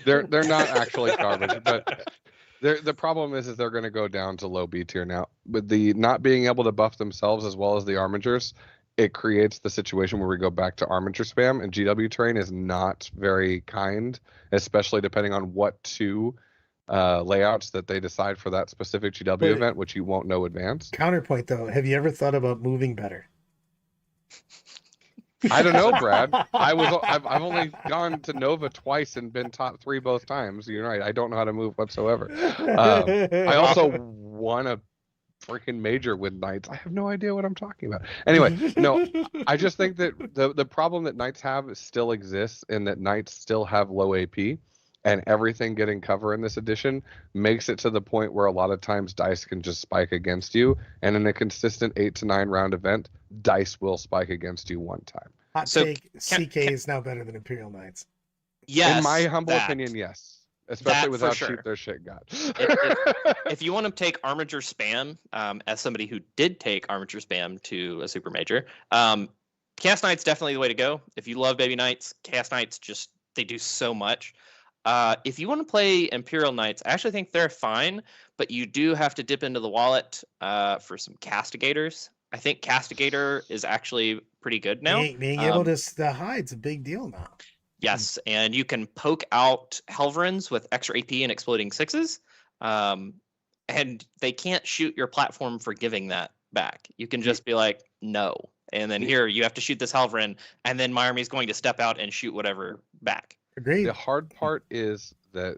They're not actually garbage, but the problem is they're going to go down to low B tier now. With the not being able to buff themselves as well as the armatures, it creates the situation where we go back to armature spam, and GW terrain is not very kind, especially depending on what 2 layouts that they decide for that specific GW event, which you won't know advance. Counterpoint though, have you ever thought about moving better? I don't know, Brad. I've only gone to Nova twice and been top 3 both times. You're right. I don't know how to move whatsoever. I also won a freaking major with Knights. I have no idea what I'm talking about. Anyway, no, I just think that the problem that Knights have still exists, in that Knights still have low AP, and everything getting cover in this edition makes it to the point where a lot of times dice can just spike against you, and in a consistent 8 to 9 round event, dice will spike against you one time. Hot So, take, CK is now better than Imperial Knights. Yes, In my humble that. opinion, yes. Especially with for how sure. cheap their shit got. If you want to take Armiger Spam, as somebody who did take Armiger Spam to a Super Major, Chaos Knight's definitely the way to go. If you love Baby Knights, Chaos Knights they do so much. If you want to play Imperial Knights, I actually think they're fine, but you do have to dip into the wallet for some Castigators. I think Castigator is actually pretty good now. Being able to hide's a big deal now. Yes, and you can poke out Helverins with extra AP and exploding 6s, and they can't shoot your platform for giving that back. You can just be like, no, and then here you have to shoot this Helverin, and then my army's going to step out and shoot whatever back. Agreed. The hard part is that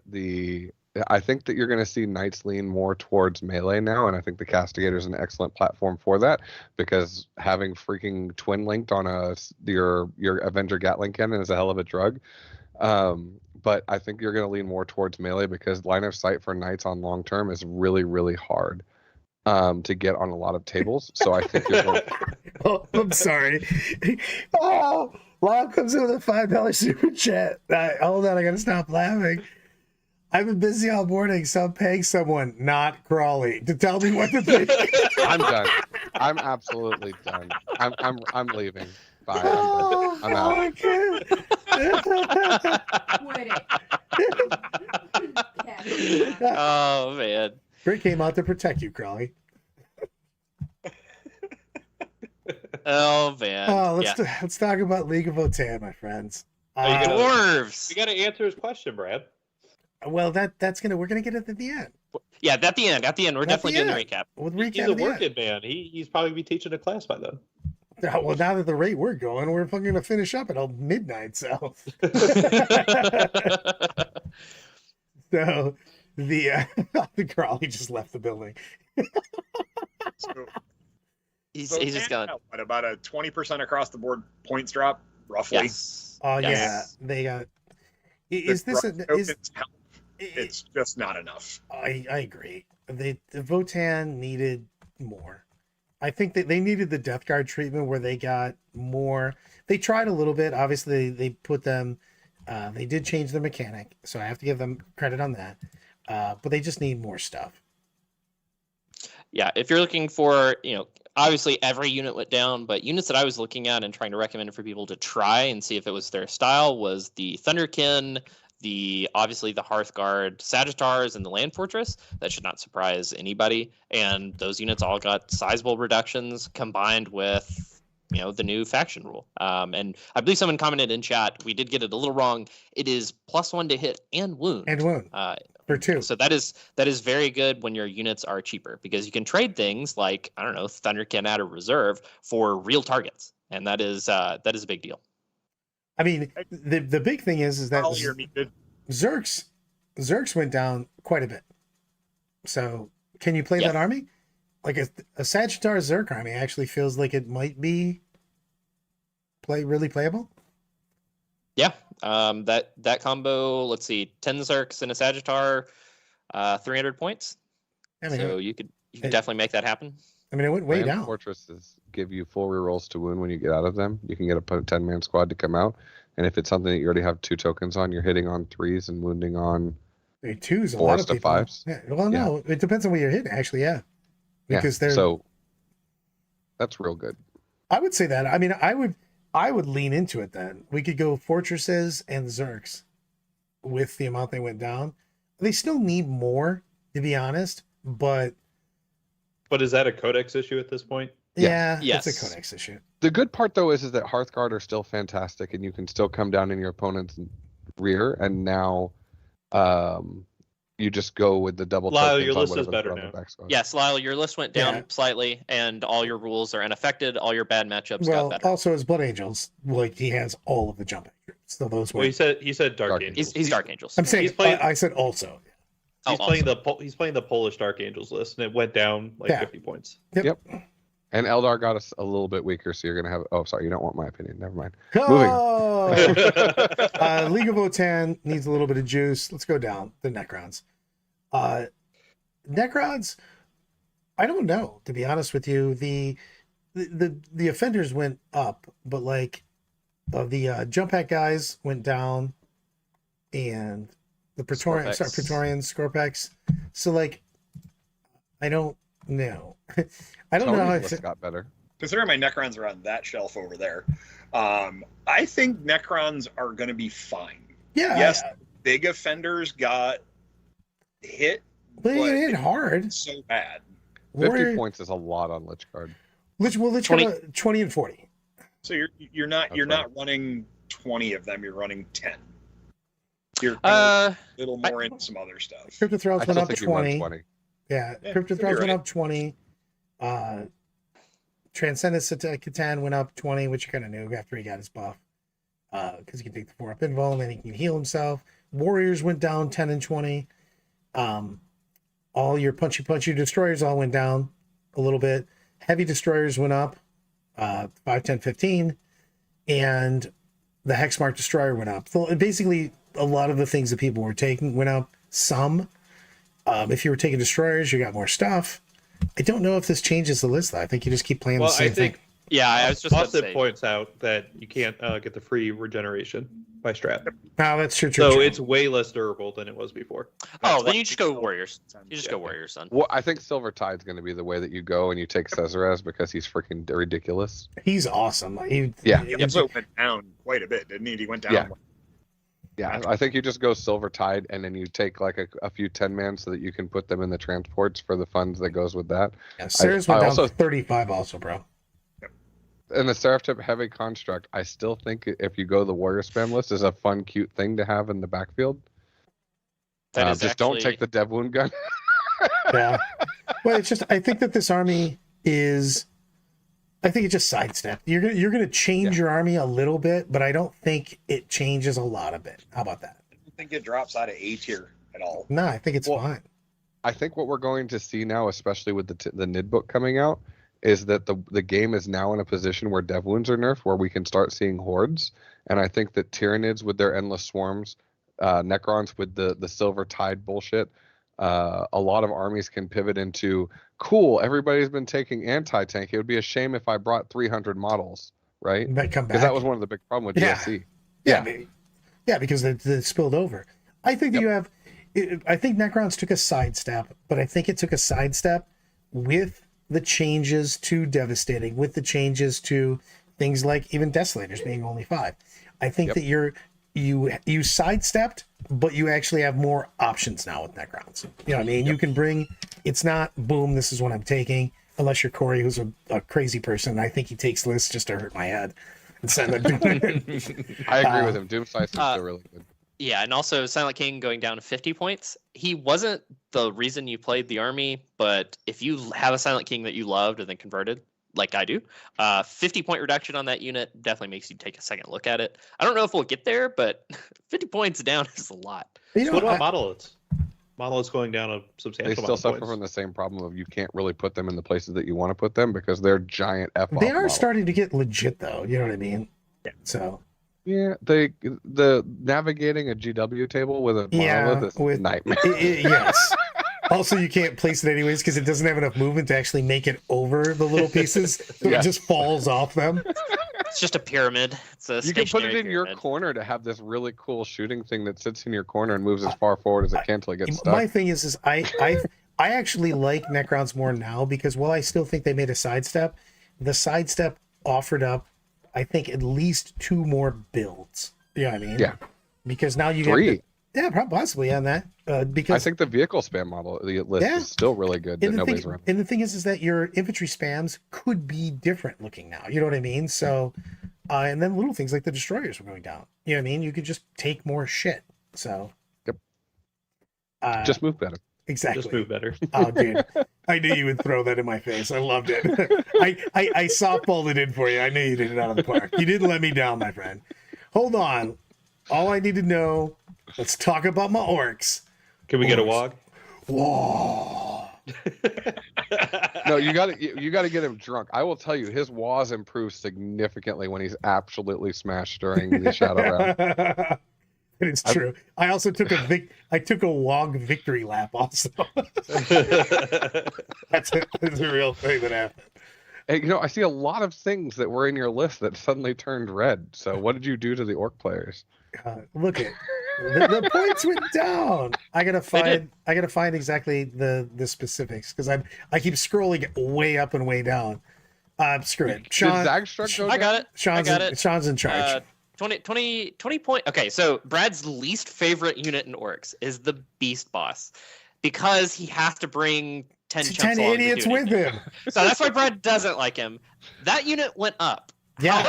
I think that you're going to see Knights lean more towards melee now, and I think the Castigator is an excellent platform for that, because having freaking twin linked on your Avenger Gatling cannon is a hell of a drug. But I think you're going to lean more towards melee, because line of sight for Knights on long term is really, really hard to get on a lot of tables. So I think you're going Oh, I'm sorry. Oh, Lyle comes in with a $5 super chat. Hold on, I gotta stop laughing. I've been busy all morning, so I'm paying someone, not Crawley, to tell me what to think. I'm done. I'm absolutely done. I'm leaving. Bye. I'm out. Okay. Oh man. Rick came out to protect you, Crawley. Oh man. Oh, let's talk about League of Votaan, my friends. you gonna- Dwarves. You got to answer his question, Brad. Well, we're gonna get it at the end. Yeah, at the end. We're definitely doing the recap. We'll He's recap a at the end. working man. He's probably be teaching a class by then. Well, now that the rate we're going, we're fucking gonna finish up at midnight. So, so the Crawley just left the building. So, he's so just gone. what, about a 20% across the board points drop, roughly? Yes. Oh Yes. yeah, they got. The Is this drop tokens help. It's just not enough. I agree. The Votaan needed more. I think that they needed the Death Guard treatment where they got more. They tried a little bit. Obviously, they put them. They did change their mechanic, so I have to give them credit on that. But they just need more stuff. Yeah, if you're looking for, obviously every unit went down, but units that I was looking at and trying to recommend for people to try and see if it was their style was the Thunderkin, obviously the Hearthguard Sagittars, and the Land Fortress. That should not surprise anybody. And those units all got sizable reductions combined with the new faction rule. And I believe someone commented in chat, we did get it a little wrong. It is +1 to hit and wound. And wound for 2. So that is very good when your units are cheaper, because you can trade things like, I don't know, Thunderkin out of reserve for real targets, and that is a big deal. I mean, the big thing is that Zerks went down quite a bit. So can you play that army? Like a Sagittarius Zerk army actually feels like it might be really playable. Yeah, that combo. Let's see, 10 Zerks and a Sagittar, 300 points. I mean, so you could definitely make that happen. I mean, it went way Land down. Fortresses give you full rerolls to wound when you get out of them. You can get a 10-man squad to come out, and if it's something that you already have 2 tokens on, you're hitting on 3s and wounding on 2s. A 4s lot of to people. 5s. Yeah. Well, no, it depends on what you're hitting. Actually, yeah, because they're. So that's real good. I would say that. I mean, I would lean into it. Then we could go Fortresses and Zerks with the amount they went down. They still need more, to be honest, but. But is that a codex issue at this point? Yeah, Yes. it's a codex issue. The good part, though, is that Hearthguard are still fantastic, and you can still come down in your opponent's rear. And now, you just go with the double Lyle, tokens your on list is whatever's better on the now. back squad. Yes, Lyle, your list went down Yeah. slightly, and all your rules are unaffected. All your bad matchups Well, got better. also his Blood Angels, like he has all of the jumping troops. So those Well, were. he said Dark Dark Angels. He's Dark Angels. I'm saying he's playing- I said also. Oh, He's playing the Polish Dark Angels list, and it went down like Yeah. 50 points. Yep. And Eldar got us a little bit weaker, so you're gonna have. Oh, sorry, you don't want my opinion. Never mind. Oh! League of Votaan needs a little bit of juice. Let's go down the Necrons. Necrons, I don't know, to be honest with you. The offenders went up, but like the jump pack guys went down, and the Praetorians, Scorpex. So like, I don't know. I don't know how Tony's list got better. Considering my Necrons are on that shelf over there, I think Necrons are going to be fine. Yeah. Yes, big offenders got hit, But it hit hard. so bad. 50 points is a lot on Lich Guard. Lich 20. 20 and 40. So you're not That's right. running 20 of them. You're running 10. You're Uh, a little more into some other stuff. Crypto Thralls I went still up think you run 20. 20. Yeah, Yeah, Crypto you're Thralls went right. up 20. Transcendence Catan went up 20, which you kind of knew after he got his buff. Because he can take the 4-up invul and then he can heal himself. Warriors went down 10 and 20. All your punchy destroyers all went down a little bit. Heavy destroyers went up 5, 10, 15. And the Hexmark destroyer went up. So basically, a lot of the things that people were taking went up. Some. If you were taking destroyers, you got more stuff. I don't know if this changes the list, though. I think you just keep playing Well, the same I think thing. yeah, I was just about to Austin say. points out that you can't get the free regeneration by strat. No, that's true. So it's way less durable than it was before. Oh, then you just go Warriors. You just go Warriors, son. Well, I think Silver Tide's going to be the way that you go, and you take Cesarez because he's freaking ridiculous. He's awesome. Yeah. He also went down quite a bit, didn't he? He went down. Yeah. Yeah, I think you just go Silver Tide, and then you take like a few 10-man so that you can put them in the transports for the funds that goes with that. Yeah, Sarah's went I down also- 35 also, bro. And the Seraph Tip Heavy Construct, I still think if you go the Warrior Spam list, is a fun, cute thing to have in the backfield. That is just don't actually- take the Dev Wound Gun. Yeah. Well, it's just, I think that this army is, I think it just sidestepped. You're gonna change your army a little bit, but I don't think it changes a lot of it. How about that? I don't think it drops out of A tier at all. No, I think it's Well, fine. I think what we're going to see now, especially with the NID book coming out, is that the game is now in a position where Dev Wounds are nerfed, where we can start seeing hordes. And I think that Tyranids with their endless swarms, Necrons with the Silver Tide bullshit, a lot of armies can pivot into, cool, everybody's been taking anti-tank. It would be a shame if I brought 300 models, right? You might come back. Because that was one of the big problems with Yeah. GSC. Yeah, yeah, because it spilled over. I think that you have. I think Necrons took a sidestep, but I think it took a sidestep with the changes to Devastating, with the changes to things like even Desolators being only 5. I think that you sidestepped, but you actually have more options now with Necrons. You know what I mean? You can bring. It's not boom. This is what I'm taking. Unless you're Corey, who's a crazy person. I think he takes lists just to hurt my head. And send them. I agree with him. Doomsday is still really good. Yeah, and also Silent King going down to 50 points. He wasn't the reason you played the army, but if you have a Silent King that you loved and then converted, like I do, 50-point reduction on that unit definitely makes you take a second look at it. I don't know if we'll get there, but 50 points down is a lot. You So know, what about monoliths? Monoliths going down a substantial They still amount of suffer points. from the same problem of you can't really put them in the places that you want to put them because they're giant F. they are starting to get legit, though. You know what I mean? Yeah. So Yeah, the navigating a GW table with a monolith is a with nightmare. Yes. Also, you can't place it anyways because it doesn't have enough movement to actually make it over the little pieces, so Yeah. it just falls off them. It's just a pyramid. It's a You can put it stationary in your pyramid. corner to have this really cool shooting thing that sits in your corner and moves as far forward as it can till it gets My stuck. thing is I actually like Necrons more now because while I still think they made a sidestep, the sidestep offered up, I think, at least 2 more builds. You know what I mean? Yeah. Because now you 3. get possibly on that. Because I think the vehicle spam model the list Yeah. is still really good that and the, nobody's thing, running. and the thing is that your infantry spams could be different looking now. You know what I mean? So, and then little things like the destroyers were going down. You know what I mean? You could just take more shit. So, Yep. Just move better. Exactly. Just move better. Oh, dude. I knew you would throw that in my face. I loved it. I softballed it in for you. I knew you did it out of the park. You didn't let me down, my friend. Hold on. All I need to know, let's talk about my orcs. Can we get a wog? Whoa. No, you got to get him drunk. I will tell you, his was improves significantly when he's absolutely smashed during the shadow round. It's true. I also took a wog victory lap also. That's a real thing that happened. Hey, I see a lot of things that were in your list that suddenly turned red. So what did you do to the orc players? Look at the points went down. I gotta find exactly the specifics because I keep scrolling way up and way down. Screw it. Sean, did Zagstruck go I got it. Sean's in charge. 20 point. Okay, so Brad's least favorite unit in orcs is the beast boss because he has to bring 10 chumps along idiots to do with anything. him. So that's why Brad doesn't like him. That unit went up. Yeah.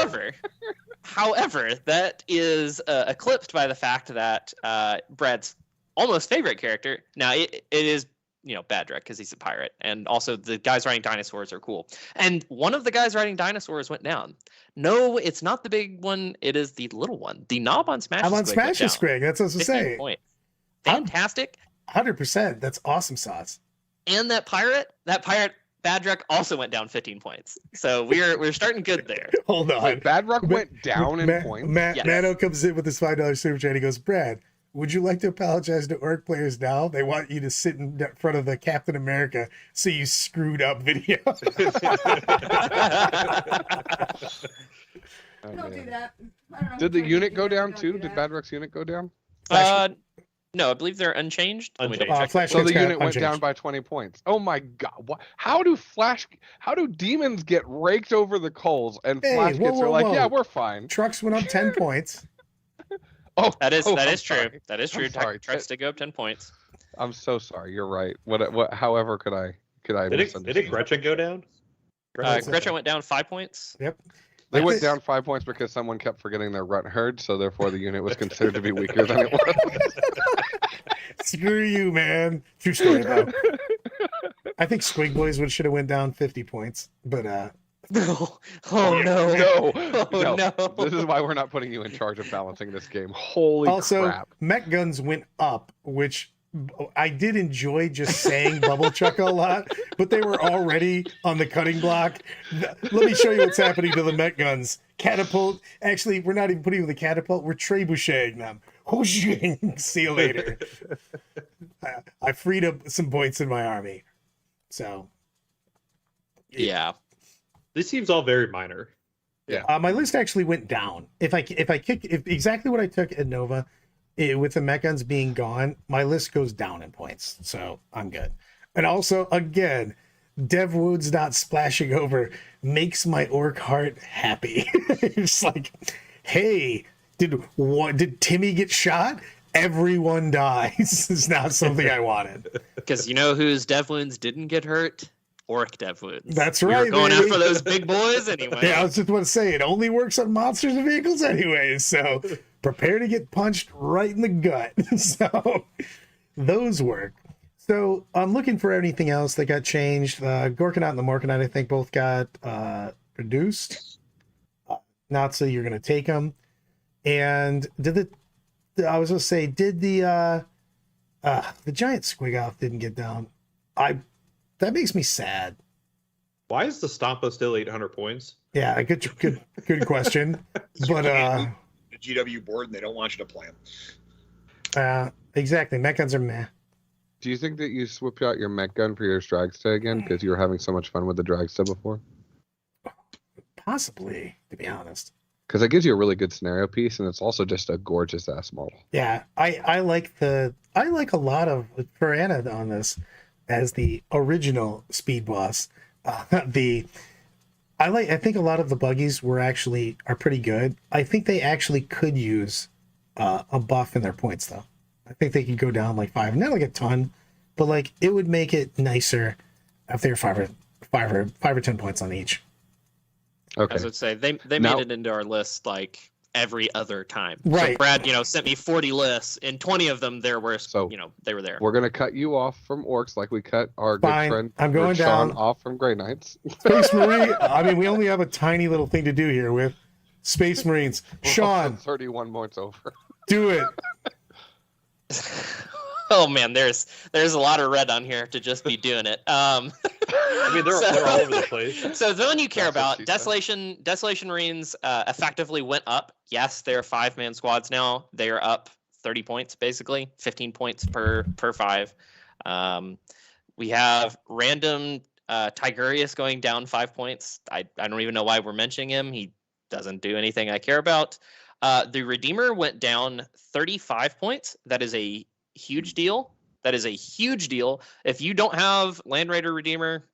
However, that is eclipsed by the fact that Brad's almost favorite character. Now it is Badrek because he's a pirate, and also the guys riding dinosaurs are cool. And one of the guys riding dinosaurs went down. No, it's not the big one. It is the little one. The knob on Smash. I'm on Smash Squig. That's what I was to say. Fantastic. 100%. That's awesome sauce. And that pirate Badrek also went down 15 points. So we're starting good there. Hold on. Wait, Badrek went down in points. Yes. Mano comes in with his $5 super chat. He goes, Brad, would you like to apologize to orc players now? They want you to sit in front of the Captain America so you screwed up video. Don't do that. I don't know Did the who's unit go trying to down do too? that. Did Badrek's unit go down? No, I believe they're unchanged. Let me Unchanged. double check. Flash So Kit's the got unit went unchanged. down by 20 points. Oh my god! How do demons get raked over the coals and Hey, flash kits whoa, are like, whoa. yeah, we're fine. Trucks went up 10 points. Oh, That is I'm true. sorry. That is true. I'm sorry. Trucks to go up 10 points. I'm so sorry. You're right. What? However, could I Did misunderstand? it Gretchen go down? Gretchen went down 5 points. Yep. They went down 5 points because someone kept forgetting their runt herd, so therefore the unit was considered to be weaker than it was. Screw you, man. True story, though. I think Squig Boys should have went down 50 points, but No. Oh no. No, Oh, no. This is why we're not putting you in charge of balancing this game. Holy also crap! mech guns went up, which I did enjoy just saying bubble chuck a lot, but they were already on the cutting block. Let me show you what's happening to the mech guns. Catapult. Actually, we're not even putting with the catapult. We're trebucheting them. Whooshing. See you later. I freed up some points in my army. So Yeah. This seems all very minor. my list actually went down. If exactly what I took at Nova, with the mech guns being gone, my list goes down in points. So I'm good. And also, again, Dev Woods not splashing over makes my orc heart happy. It's like, hey, did Timmy get shot? Everyone dies. It's not something I wanted. Because you know whose dev wounds didn't get hurt? Orc dev wounds. That's We were right, going baby. after those big boys anyway. Yeah, I was just want to say it only works on monsters and vehicles anyway. So prepare to get punched right in the gut. So those work. So I'm looking for anything else that got changed. Gorkanaut and the Morkanaut, I think, both got reduced. Nazi, you're going to take them. And I was going to say, did the giant squig off didn't get down? That makes me sad. Why is the Stampa still 800 points? Yeah, good question. But the GW board, and they don't want you to play them. exactly, mech guns are meh. Do you think that you switch out your mech gun for your dragsta again because you were having so much fun with the dragsta before? Possibly, to be honest. Because it gives you a really good scenario piece, and it's also just a gorgeous ass model. Yeah, I like a lot of for Anna on this as the original speed boss. I think a lot of the buggies are pretty good. I think they actually could use a buff in their points though. I think they could go down like 5, not like a ton, but like it would make it nicer if they're 5 or 10 points on each. Okay. As I would say, they Now- made it into our list like every other time. Right. So Brad, sent me 40 lists, and 20 of them they were there. We're gonna cut you off from orcs like we cut our Fine. good friend I'm going Sean down. off from Grey Knights. Space Marine. I mean, we only have a tiny little thing to do here with Space Marines. Sean, 31 points over. do it. Oh man, there's a lot of red on here to just be doing it. I mean, they're all over the place. So the one you care That's what about, she said. Desolation Marines, effectively went up. Yes, they're 5-man squads now. They are up 30 points, basically 15 points per 5. We have random Tigurius going down 5 points. I don't even know why we're mentioning him. He doesn't do anything I care about. The Redeemer went down 35 points. That is a huge deal. If you don't have Land Raider Redeemer,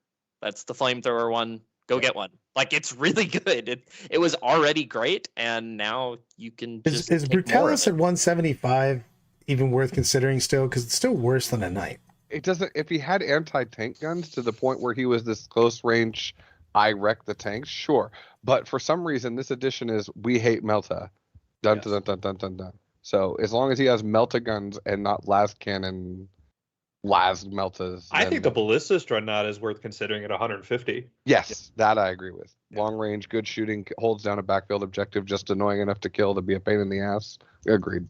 that's the flamethrower one. Go get one. Like, it's really good. It was already great, and now you can just Is take more of Brutalis it. at 175 even worth considering still? Because it's still worse than a knight. It doesn't. If he had anti-tank guns to the point where he was this close range, I wreck the tanks, sure. But for some reason, this edition is we hate Melta. Dun, Yes. dun, dun, dun, dun, dun. So as long as he has Melta guns and not las cannon, las Meltas. I then- think the Ballistas Dreadnought is worth considering at 150. Yes, that I agree with. Yeah. Long range, good shooting, holds down a backfield objective, just annoying enough to kill to be a pain in the ass. Agreed.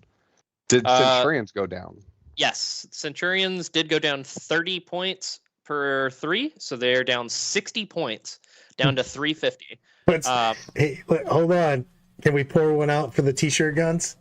Did Centurions go down? Yes, Centurions did go down 30 points per 3, so they're down 60 points, down to 350. But hey, hold on. Can we pour one out for the t-shirt guns?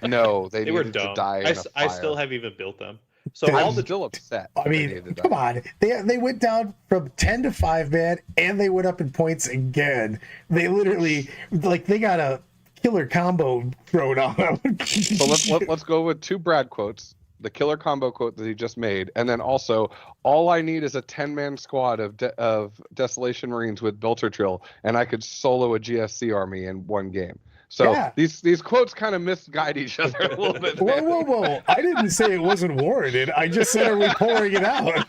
No, they were needed dumb. to die in I a fire. I still haven't even built them. So Dude, all I'm the still upset. I they mean, needed to come die. on. They went down from 10 to 5-man, and they went up in points again. They literally, they got a killer combo thrown on them. So let's go with 2 Brad quotes. The killer combo quote that he just made, and then also, all I need is a 10-man squad of Desolation Marines with Belter Trill, and I could solo a GSC army in one game. So Yeah. these quotes kind of misguide each other a little bit. Whoa. I didn't say it wasn't warranted. I just said, are we pouring it out?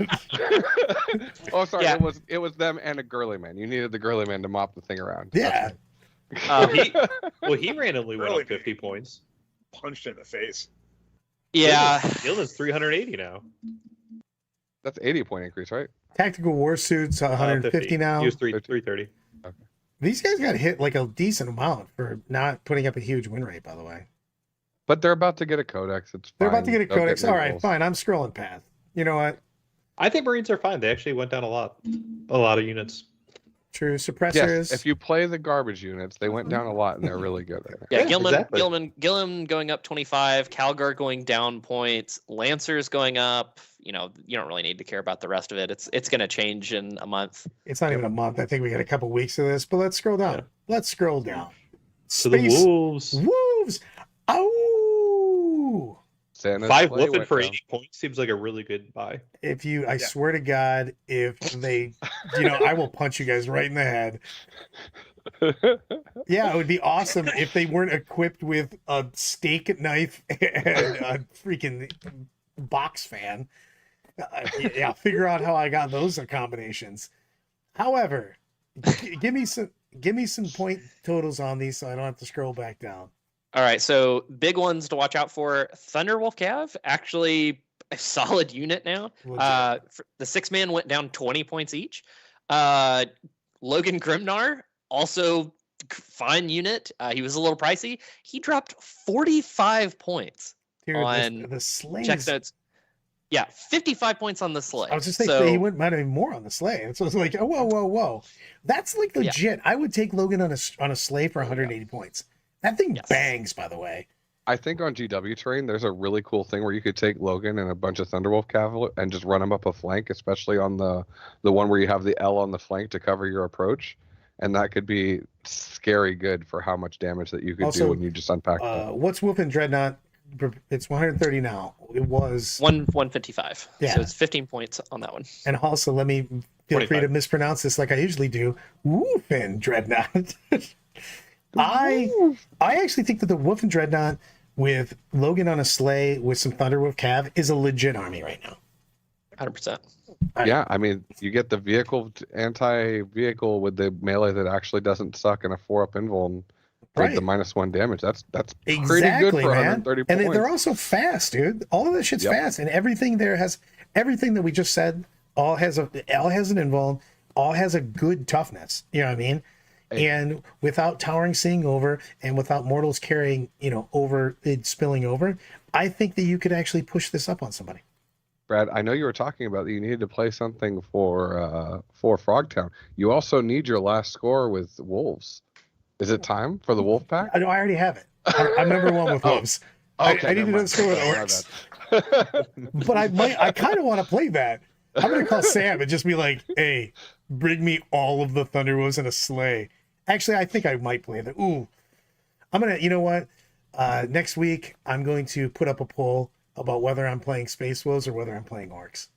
Oh, sorry. Yeah. It was them and a girly man. You needed the girly man to mop the thing around. Yeah. he randomly went Really? up 50 points. Punched in the face. Yeah, Gillen's 380 now. That's 80-point increase, right? Tactical war suits, 150 now. He was 330. These guys got hit like a decent amount for not putting up a huge win rate, by the way. But they're about to get a codex. It's They're fine. about to get a They'll codex. new All right, rules. fine. I'm scrolling past. You know what? I think Marines are fine. They actually went down a lot of units. True. Suppressors. Yes, if you play the garbage units, they went down a lot, and they're really good right now. yeah. Yeah, Gilman, exactly. Gilman going up 25. Calgar going down points. Lancers going up. You don't really need to care about the rest of it. It's going to change in a month. It's not even a month. I think we got a couple weeks of this, but let's scroll down. Yeah. Let's scroll down. So the Wolves. Wolves. Oh. Santa's 5 play Wolfen went for down. 80 points seems like a really good buy. I swear to God, if they, I will punch you guys right in the head. Yeah, it would be awesome if they weren't equipped with a steak knife and a freaking box fan. Yeah, figure out how I got those combinations. However, give me some point totals on these so I don't have to scroll back down. All right, so big ones to watch out for. Thunderwolf Cav, actually a solid unit now. The 6-man went down 20 points each. Logan Grimnar, also fine unit. He was a little pricey. He dropped 45 points Dude, on the slays. check notes. Yeah, 55 points on the sleigh. I was just thinking So- he might have been more on the sleigh. So it's like, oh, whoa. That's like legit. I would take Logan on a sleigh for 180 points. That thing Yes. bangs, by the way. I think on GW terrain, there's a really cool thing where you could take Logan and a bunch of Thunderwolf cavalry and just run them up a flank, especially on the one where you have the L on the flank to cover your approach, and that could be scary good for how much damage that you could Also, do when you just unpack them. What's Wolfen Dreadnought? It's 130 now. It was 155. Yeah. So it's 15 points on that one. And also, let me feel free 25. to mispronounce this like I usually do. Wolfen Dreadnought. I actually think that the Wolfen Dreadnought with Logan on a sleigh with some Thunderwolf Cav is a legit army right now. 100%. Yeah, I mean, you get the anti-vehicle with the melee that actually doesn't suck and a 4-up invuln for the -1 damage. That's pretty good for 130 and points. they're also fast, dude. All of this shit's fast, and everything there has everything that we just said. All has an invuln. All has a good toughness. You know what I mean? Hey. And without towering seeing over, and without mortals carrying, over it spilling over, I think that you could actually push this up on somebody. Brad, I know you were talking about that you needed to play something for Frogtown. You also need your last score with Wolves. Is it time for the Wolf Pack? I know I already have it. I'm number one with Wolves. Okay, I need another score with Orcs. But I kind of want to play that. I'm going to call Sam and just be like, hey, bring me all of the Thunderwolves in a sleigh. Actually, I think I might play that. Ooh. I'm going to, you know what? Next week, I'm going to put up a poll about whether I'm playing Space Wolves or whether I'm playing Orcs.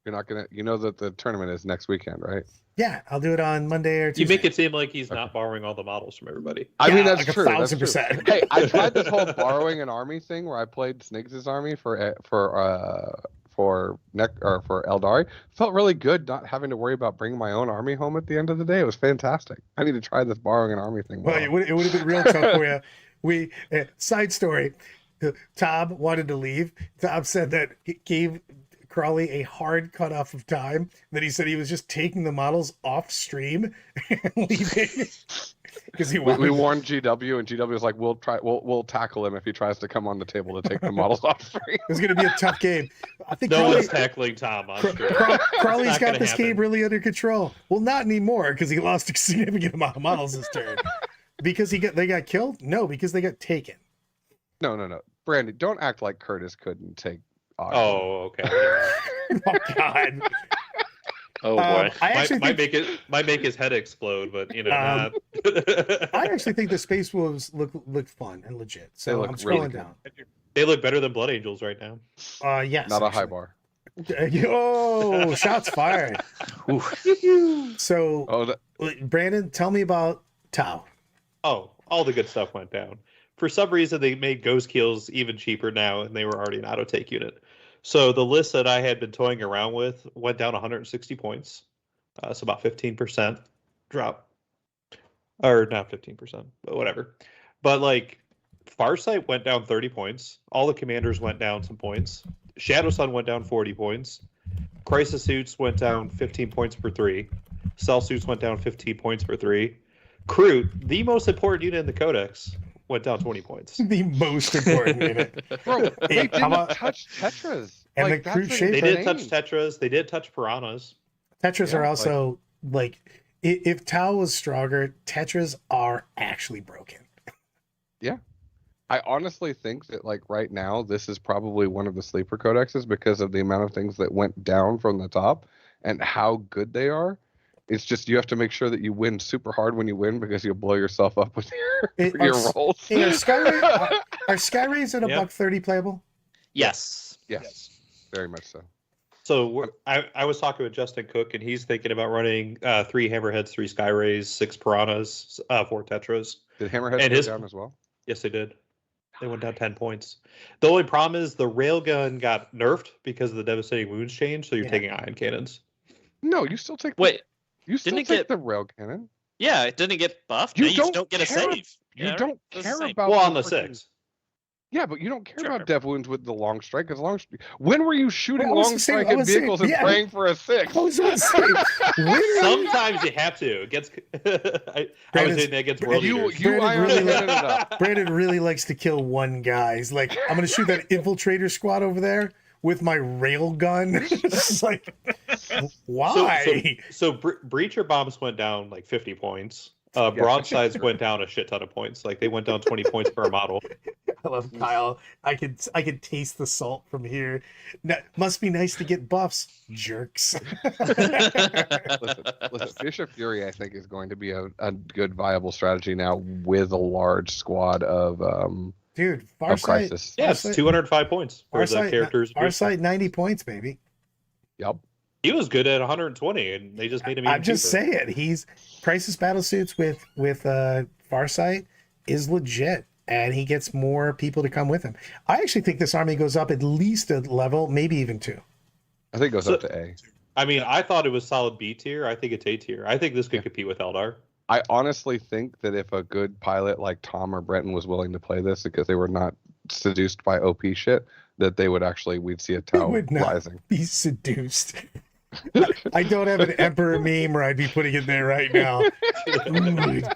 You're not going to, you know that the tournament is next weekend, right? Yeah, I'll do it on Monday or Tuesday. You make it seem like he's not borrowing all the models from everybody. I mean, that's like true. 1,000%. Hey, I tried this whole borrowing an army thing where I played Sniggs' army for Eldar. Felt really good not having to worry about bringing my own army home at the end of the day. It was fantastic. I need to try this borrowing an army thing. Well, it would have been real tough for you. Side story, Tom wanted to leave. Tom said that he gave Crawley a hard cutoff of time, that he said he was just taking the models off stream and leaving. Because we warned GW, and GW was like, we'll tackle him if he tries to come on the table to take the models off stream. It's going to be a tough game. I think no one's tackling Tom on stream. Crawley's got this game really under control. Well, not anymore, because he lost a significant amount of models this turn. Because they got killed? No, because they got taken. No. Brandy, don't act like Curtis couldn't take Ogden. Oh, okay. Oh, God. Oh boy. Might make his head explode, but not. I actually think the Space Wolves look fun and legit. So I'm scrolling really down. They look better than Blood Angels right now. Yes. Not a high bar. Yo, shots fired. So, Brandon, tell me about Tau. Oh, all the good stuff went down. For some reason, they made Ghost Kills even cheaper now, and they were already an auto take unit. So the list that I had been toying around with went down 160 points. So about 15% drop. Or not 15%, but whatever. But like Farsight went down 30 points. All the commanders went down some points. Shadow Sun went down 40 points. Crisis Suits went down 15 points per 3. Cell Suits went down 15 points per 3. Kroot, the most important unit in the Codex, went down 20 points. The most important unit. Bro, they didn't touch Tetras. And like, the Kroot shape. They did touch Tetras. They did touch Piranhas. Tetras are also, if Tau was stronger, Tetras are actually broken. Yeah. I honestly think that, right now, this is probably one of the sleeper codexes because of the amount of things that went down from the top and how good they are. It's just you have to make sure that you win super hard when you win because you'll blow yourself up with your rolls. Hey, are Skyrays at $130 playable? Yes. Yes, very much so. So I was talking with Justin Cook, and he's thinking about running 3 Hammerheads, 3 Skyrays, 6 Piranhas, 4 Tetras. Did Hammerheads go down as well? Yes, they did. They went down 10 points. The only problem is the railgun got nerfed because of the devastating wounds change, so you're taking ion cannons. No, you still take you still take the rail cannon. Yeah, it didn't get buffed. You just don't get a save. You don't care about well on the 6. Yeah, but you don't care about dev wounds with the long strike. Because when were you shooting Well, long strike at vehicles and praying for a 6? Sometimes you have to. It gets. I was saying that against world leaders. Brandon really likes to kill one guy. He's like, I'm going to shoot that infiltrator squad over there with my rail gun. It's like, why? So breacher bombs went down 50 points. Broadsides went down a shit ton of points. They went down 20 points per model. I love Kyle. I could taste the salt from here. Must be nice to get buffs, jerks. listen, Bishop Fury, I think, is going to be a good viable strategy now with a large squad of dude, of Crisis. Yes, 205 points for the characters. Farsight 90 points, baby. Yep. He was good at 120, and they just made him. I'm just saying, he's Crisis battle suits with Farsight is legit, and he gets more people to come with him. I actually think this army goes up at least a level, maybe even 2. I think it goes So- up to A. I mean, I thought it was solid B tier. I think it's A tier. I think this could compete with Eldar. I honestly think that if a good pilot like Tom or Brenton was willing to play this because they were not seduced by OP shit, that they would actually, we'd see a Tau would not. rising. Be seduced. I don't have an Emperor meme where I'd be putting it there right now.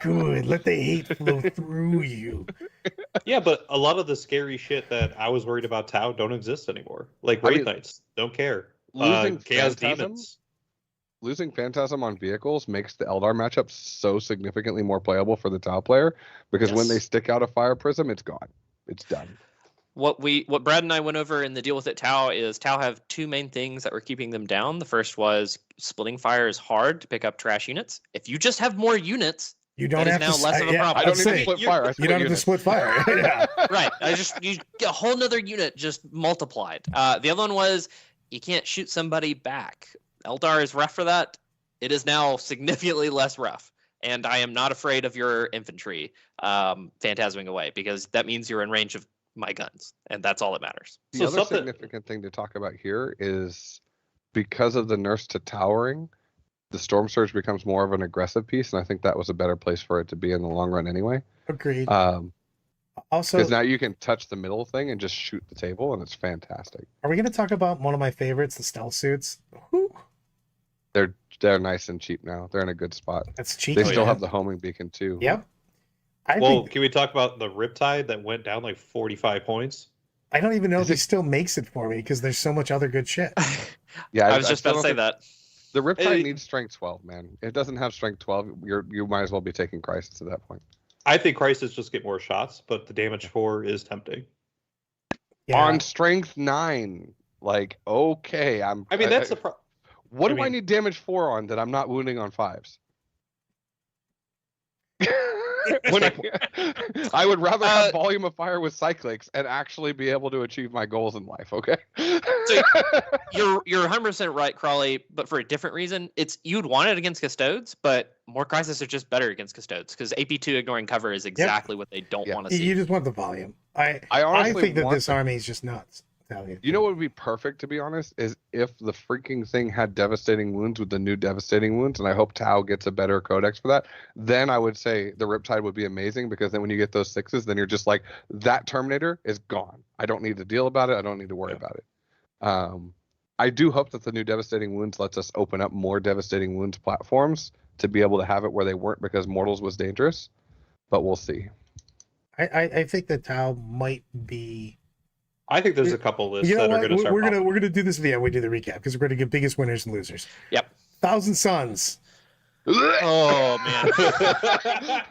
Good. Let the hate flow through you. Yeah, but a lot of the scary shit that I was worried about Tau don't exist anymore. Like I Wraith mean, Knights, don't care. Losing Chaos Phantasm? Demons. Losing Phantasm on vehicles makes the Eldar matchup so significantly more playable for the Tau player because when they Yes. stick out a Fire Prism, it's gone. It's done. What Brad and I went over in the deal with it Tau is Tau have two main things that were keeping them down. The first was splitting fire is hard to pick up trash units. If you just have more units, You don't That is have to now less of a problem. I don't need to say, split you're- fire. I You split don't have to units. split fire. Yeah. right? You get a whole nother unit just multiplied. The other one was you can't shoot somebody back. Eldar is rough for that. It is now significantly less rough, and I am not afraid of your infantry phantasming away because that means you're in range of my guns, and that's all that matters. The So other something- significant thing to talk about here is because of the nerfs to towering, the Storm Surge becomes more of an aggressive piece, and I think that was a better place for it to be in the long run anyway. Agreed. Because Also, now you can touch the middle thing and just shoot the table, and it's fantastic. are we going to talk about one of my favorites, the stealth suits? Whew, They're nice and cheap now. They're in a good spot. that's cheap. They still have the homing beacon too. Yep. I Well, think can we talk about the Riptide that went down like 45 points? I don't even know if Is he it- still makes it for me because there's so much other good shit. Yeah, I was just still about to don't say think- that. The Riptide Hey. needs strength 12, man. It doesn't have strength 12. You might as well be taking Crisis at that point. I think Crisis just get more shots, but the damage 4 is tempting. Yeah. On strength 9, like okay, I mean, that's the problem. What I do I mean- need damage 4 on that I'm not wounding on 5s? When I would rather have volume of fire with cyclics and actually be able to achieve my goals in life. Okay. You're 100% right, Crawley, but for a different reason. It's you'd want it against Custodes, but more Crisis are just better against Custodes because AP2 ignoring cover is exactly what they don't Yeah. want to see. You just want the volume. I honestly think that want this army is just nuts. You know what would be perfect, to be honest, is if the freaking thing had devastating wounds with the new devastating wounds, and I hope Tau gets a better codex for that. Then I would say the Riptide would be amazing because then when you get those 6s, then you're just like that Terminator is gone. I don't need to deal about it. I don't need to worry about it. I do hope that the new devastating wounds lets us open up more devastating wounds platforms to be able to have it where they weren't because Mortals was dangerous, but we'll see. I think that Tau might be. I think there's a couple lists You know that are what? going to start. We're popping. gonna do this at the end. We do the recap because we're gonna get biggest winners and losers. Yep. Thousand Suns. Oh man.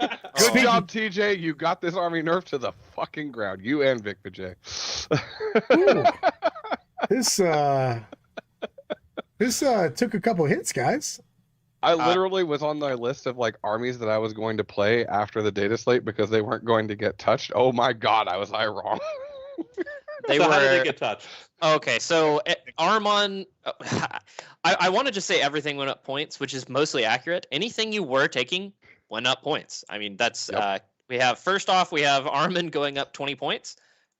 Good Speaking- job, TJ. You got this army nerfed to the fucking ground. You and Vic Vijay. Ooh. This took a couple hits, guys. I literally was on my list of like armies that I was going to play after the data slate because they weren't going to get touched. Oh my god, was I wrong? They So were how did they get touched? okay. So Armon, I want to just say everything went up points, which is mostly accurate. Anything you were taking went up points. I mean, that's we have first off we have Armon going up 20 points.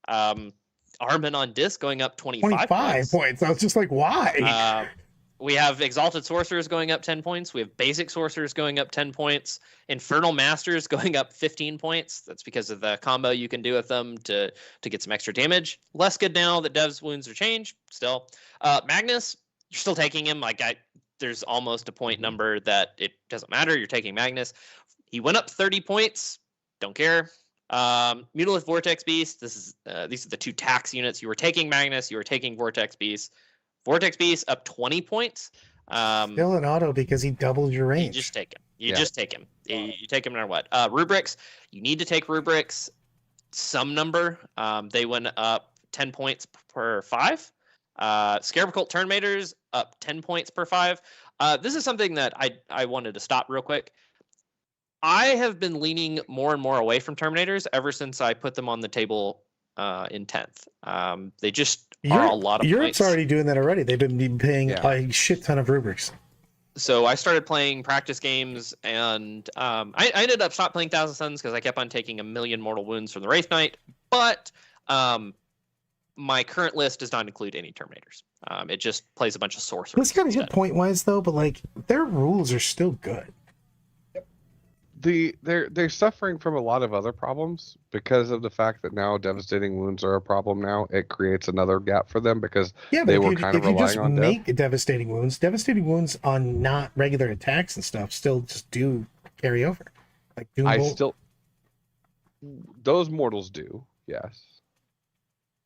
Armon on disc going up 25 points. I was just like, why? We have Exalted Sorcerers going up 10 points. We have Basic Sorcerers going up 10 points. Infernal Masters going up 15 points. That's because of the combo you can do with them to get some extra damage. Less good now that Dev's wounds are changed. Still, Magnus, you're still taking him. There's almost a point number that it doesn't matter. You're taking Magnus. He went up 30 points. Don't care. Mutalith Vortex Beast. These are the two tax units. You were taking Magnus. You were taking Vortex Beast. Vortex Beast up 20 points. Still an auto because he doubled your You range. just take him. You just take him. You take him no matter what. Rubrics. You need to take rubrics some number. They went up 10 points per 5. Scarab Cult Turnmators up 10 points per 5. This is something that I wanted to stop real quick. I have been leaning more and more away from Terminators ever since I put them on the table in 10th. They just are a lot of Europe's points. already doing that already. They've been paying Yeah. a shit ton of rubrics. So I started playing practice games, and I ended up stop playing Thousand Suns because I kept on taking a million mortal wounds from the Wraith Knight. But my current list does not include any Terminators. It just plays a bunch of sorcerers. Let's kind of hit instead. point wise though, but like their rules are still good. They're suffering from a lot of other problems because of the fact that now devastating wounds are a problem. Now it creates another gap for them because Yeah, but they if were you, kind of if you just relying on make devastating wounds on not regular attacks and stuff still just do carry over. Like Doom Bolt. Those mortals do, yes,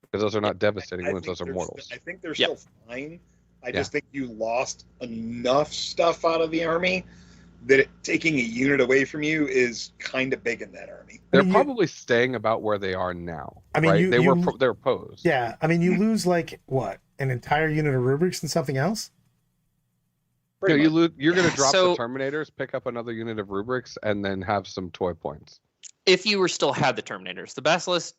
because those are not devastating wounds; those are they're mortals. I think they're still fine. I just think you lost enough stuff out of the army that taking a unit away from you is kind of big in that army. They're I mean, probably staying about where they are now. I mean, right? They're opposed. Yeah, I mean, you lose like what, an entire unit of rubrics and something else. No, Pretty much. you're going to drop So- the Terminators, pick up another unit of rubrics, and then have some toy points. If you were still had the Terminators, the Basilisk,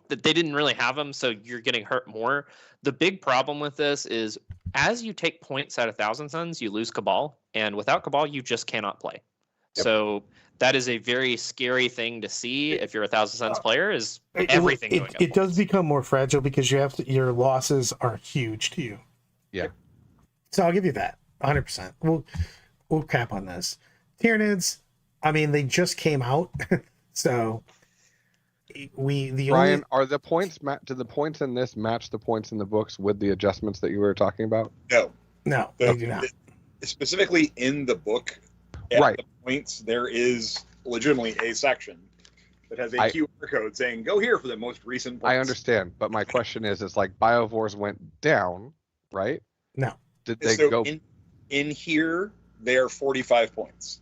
they didn't really have them, so you're getting hurt more. The big problem with this is as you take points out of Thousand Suns, you lose Cabal, and without Cabal, you just cannot play. Yep. So that is a very scary thing to see if you're a Thousand Suns player. Is everything going up it does points. become more fragile because your losses are huge to you. Yeah. So I'll give you that 100%. We'll cap on this. Tyranids, I mean, they just came out, so Ryan, are the points do the points in this match the points in the books with the adjustments that you were talking about? No, they do not. Specifically in the book, at Right. the points, there is legitimately a section that has a QR code saying, go here for the most recent points. I understand, but my question is like Biovores went down, right? No. Did they So go? in here, they are 45 points.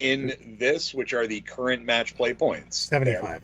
In this, which are the current match play points, 75.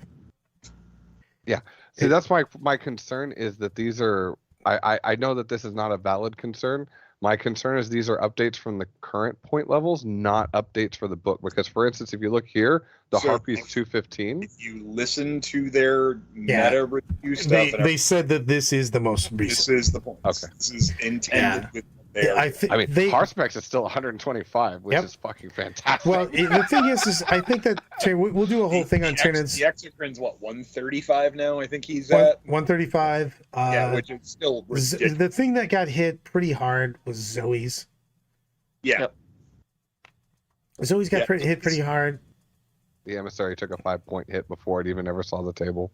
See, that's my concern is that these are. I know that this is not a valid concern. My concern is these are updates from the current point levels, not updates for the book. Because, for instance, if you look here, the So- Harpy's 215. If you listen to their meta review stuff, They said that this is the most this recent. is the point. Okay. This is intended Yeah. with what they are. I I mean, they, Harspex is still 125, which Yep. is fucking fantastic. well, the thing is I think that we'll do a whole thing on Tyranids. The Exocrine's what, 135 now? I think he's at. 135. Yeah, which is still ridiculous. The thing that got hit pretty hard was Zoe's. Yeah. Yep. Zoe's got Yeah. hit pretty hard. The emissary took a 5-point hit before it even ever saw the table.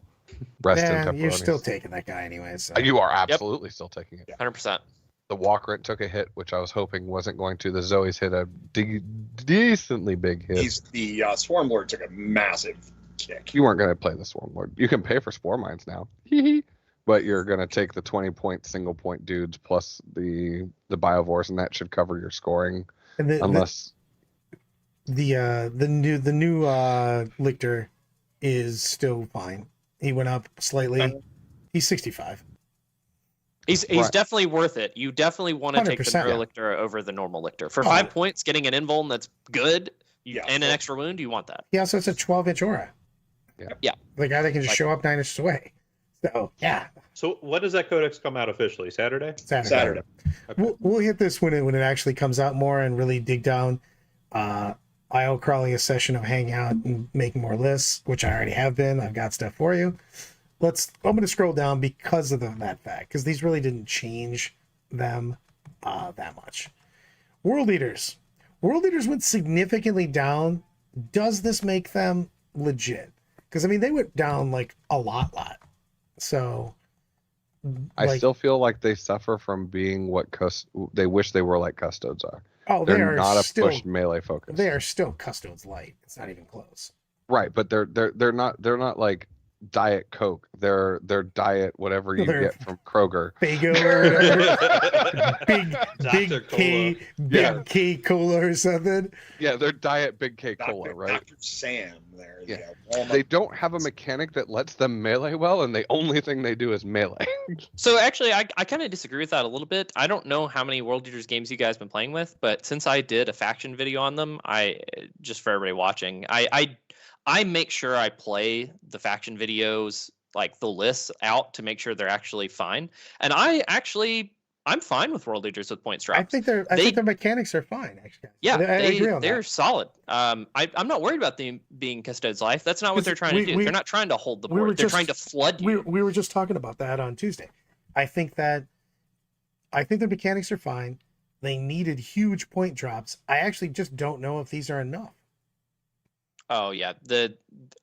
Rest in Yeah, you're pepperonis. still taking that guy anyway. So. You are absolutely still taking it. 100%. The Walkrent took a hit, which I was hoping wasn't going to. The Zoe's hit a decently big hit. He's the Swarm Lord took a massive kick. You weren't going to play the Swarm Lord. You can pay for Spore Mines now. But you're going to take the 20-point single point dudes plus the Biovores, and that should cover your scoring. And Unless the new Lictor is still fine. He went up slightly. He's 65. He's Right. definitely worth it. You definitely want to take the 100%. Neuro Lictor over the normal Lictor. For Oh. 5 points, getting an invuln that's good Yeah. and an extra wound, you want that. Yeah, so it's a 12-inch aura. Yeah. The guy that can just Like- show up 9 inches away. So yeah, So when does that codex come out officially? Saturday? Saturday. Okay. We'll hit this when it actually comes out more and really dig down. I'll crawling a session of hanging out and making more lists, which I already have been. I've got stuff for you. I'm going to scroll down because of that fact, because these really didn't change them that much. World leaders went significantly down. Does this make them legit? Because I mean, they went down like a lot. So I still feel like they suffer from being what they wish they were like Custodes are. oh, they They're are not a still pushed melee focus. they are still Custodes light. It's not even close. Right, but they're not like Diet Coke. They're diet whatever you They're- get from Kroger. Fago or whatever. big Dr. K, big Yeah. K cola or something. Yeah, they're Diet Big K Cola, right? Dr. Sam there. Yeah. Walnut. They don't have a mechanic that lets them melee well, and the only thing they do is melee. So actually, I kind of disagree with that a little bit. I don't know how many World Eaters games you guys been playing with, but since I did a faction video on them, just for everybody watching, I make sure I play the faction videos, like the lists out, to make sure they're actually fine. And I actually I'm fine with world leaders with points I drops. think I think their mechanics are fine, actually. Yeah, I agree on they're that. solid. I'm not worried about them being Custodes life. That's not what they're trying to do. They're not trying to hold the board. They're trying to flood you. We were just talking about that on Tuesday. I think the mechanics are fine. They needed huge point drops. I actually just don't know if these are enough. Oh yeah, the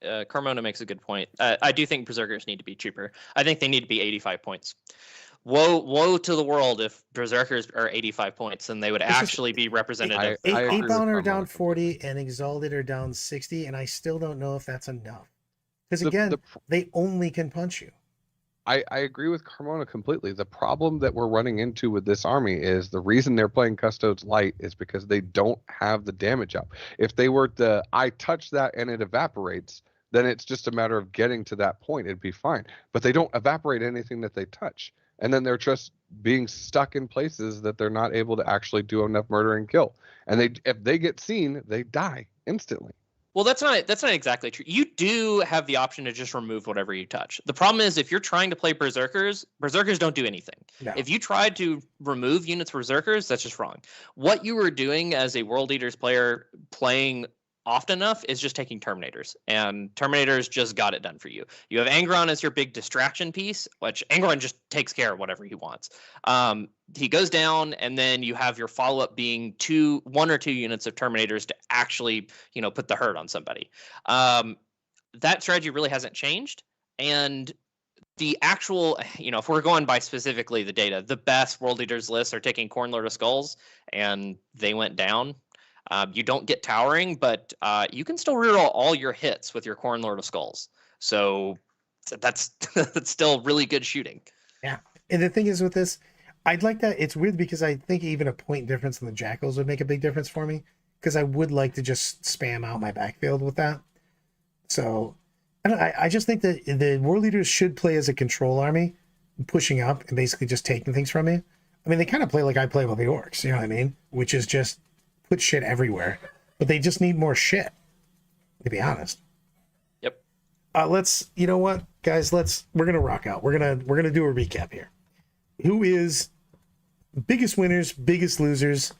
Carmona makes a good point. I do think Berserkers need to be cheaper. I think they need to be 85 points. Woe to the world if Berserkers are 85 points, and they would actually be representative. Eightbound are down 40 and Exalted are down 60, and I still don't know if that's enough. Because again, they only can punch you. I agree with Carmona completely. The problem that we're running into with this army is the reason they're playing Custodes light is because they don't have the damage up. If they were to, I touch that and it evaporates, then it's just a matter of getting to that point. It'd be fine. But they don't evaporate anything that they touch. And then they're just being stuck in places that they're not able to actually do enough murder and kill. And if they get seen, they die instantly. Well, that's not exactly true. You do have the option to just remove whatever you touch. The problem is if you're trying to play Berserkers don't do anything. No. If you tried to remove units Berserkers, that's just wrong. What you were doing as a World Eaters player playing often enough is just taking Terminators, and Terminators just got it done for you. You have Angron as your big distraction piece, which Angron just takes care of whatever he wants. He goes down, and then you have your follow-up being 1 or 2 units of Terminators to actually, put the hurt on somebody. That strategy really hasn't changed, and the actual, if we're going by specifically the data, the best World Eaters lists are taking Khorne Lord of Skulls, and they went down. You don't get towering, but you can still reroll all your hits with your Khorne Lord of Skulls. So that's still really good shooting. Yeah. And the thing is with this, I'd like that. It's weird because I think even a point difference in the Jackals would make a big difference for me, because I would like to just spam out my backfield with that. So I just think that the World Leaders should play as a control army, pushing up and basically just taking things from you. I mean, they kind of play like I play with the Orcs, you know what I mean? Which is just put shit everywhere, but they just need more shit, to be honest. Yep. You know what, guys, we're gonna rock out. We're gonna do a recap here. Who is biggest winners, biggest losers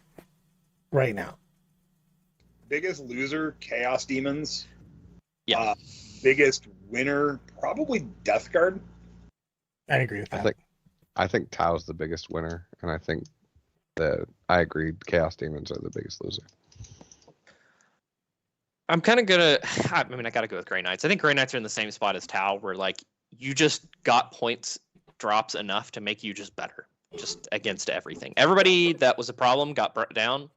right now? Biggest loser, Chaos Demons. Yeah. Biggest winner, probably Death Guard. I agree with that. I think Tao's the biggest winner, and I think that I agree. Chaos Demons are the biggest loser. I'm kind of I gotta go with Grey Knights. I think Grey Knights are in the same spot as Tau, where like you just got points drops enough to make you just better, just against everything. Everybody that was a problem got brought down.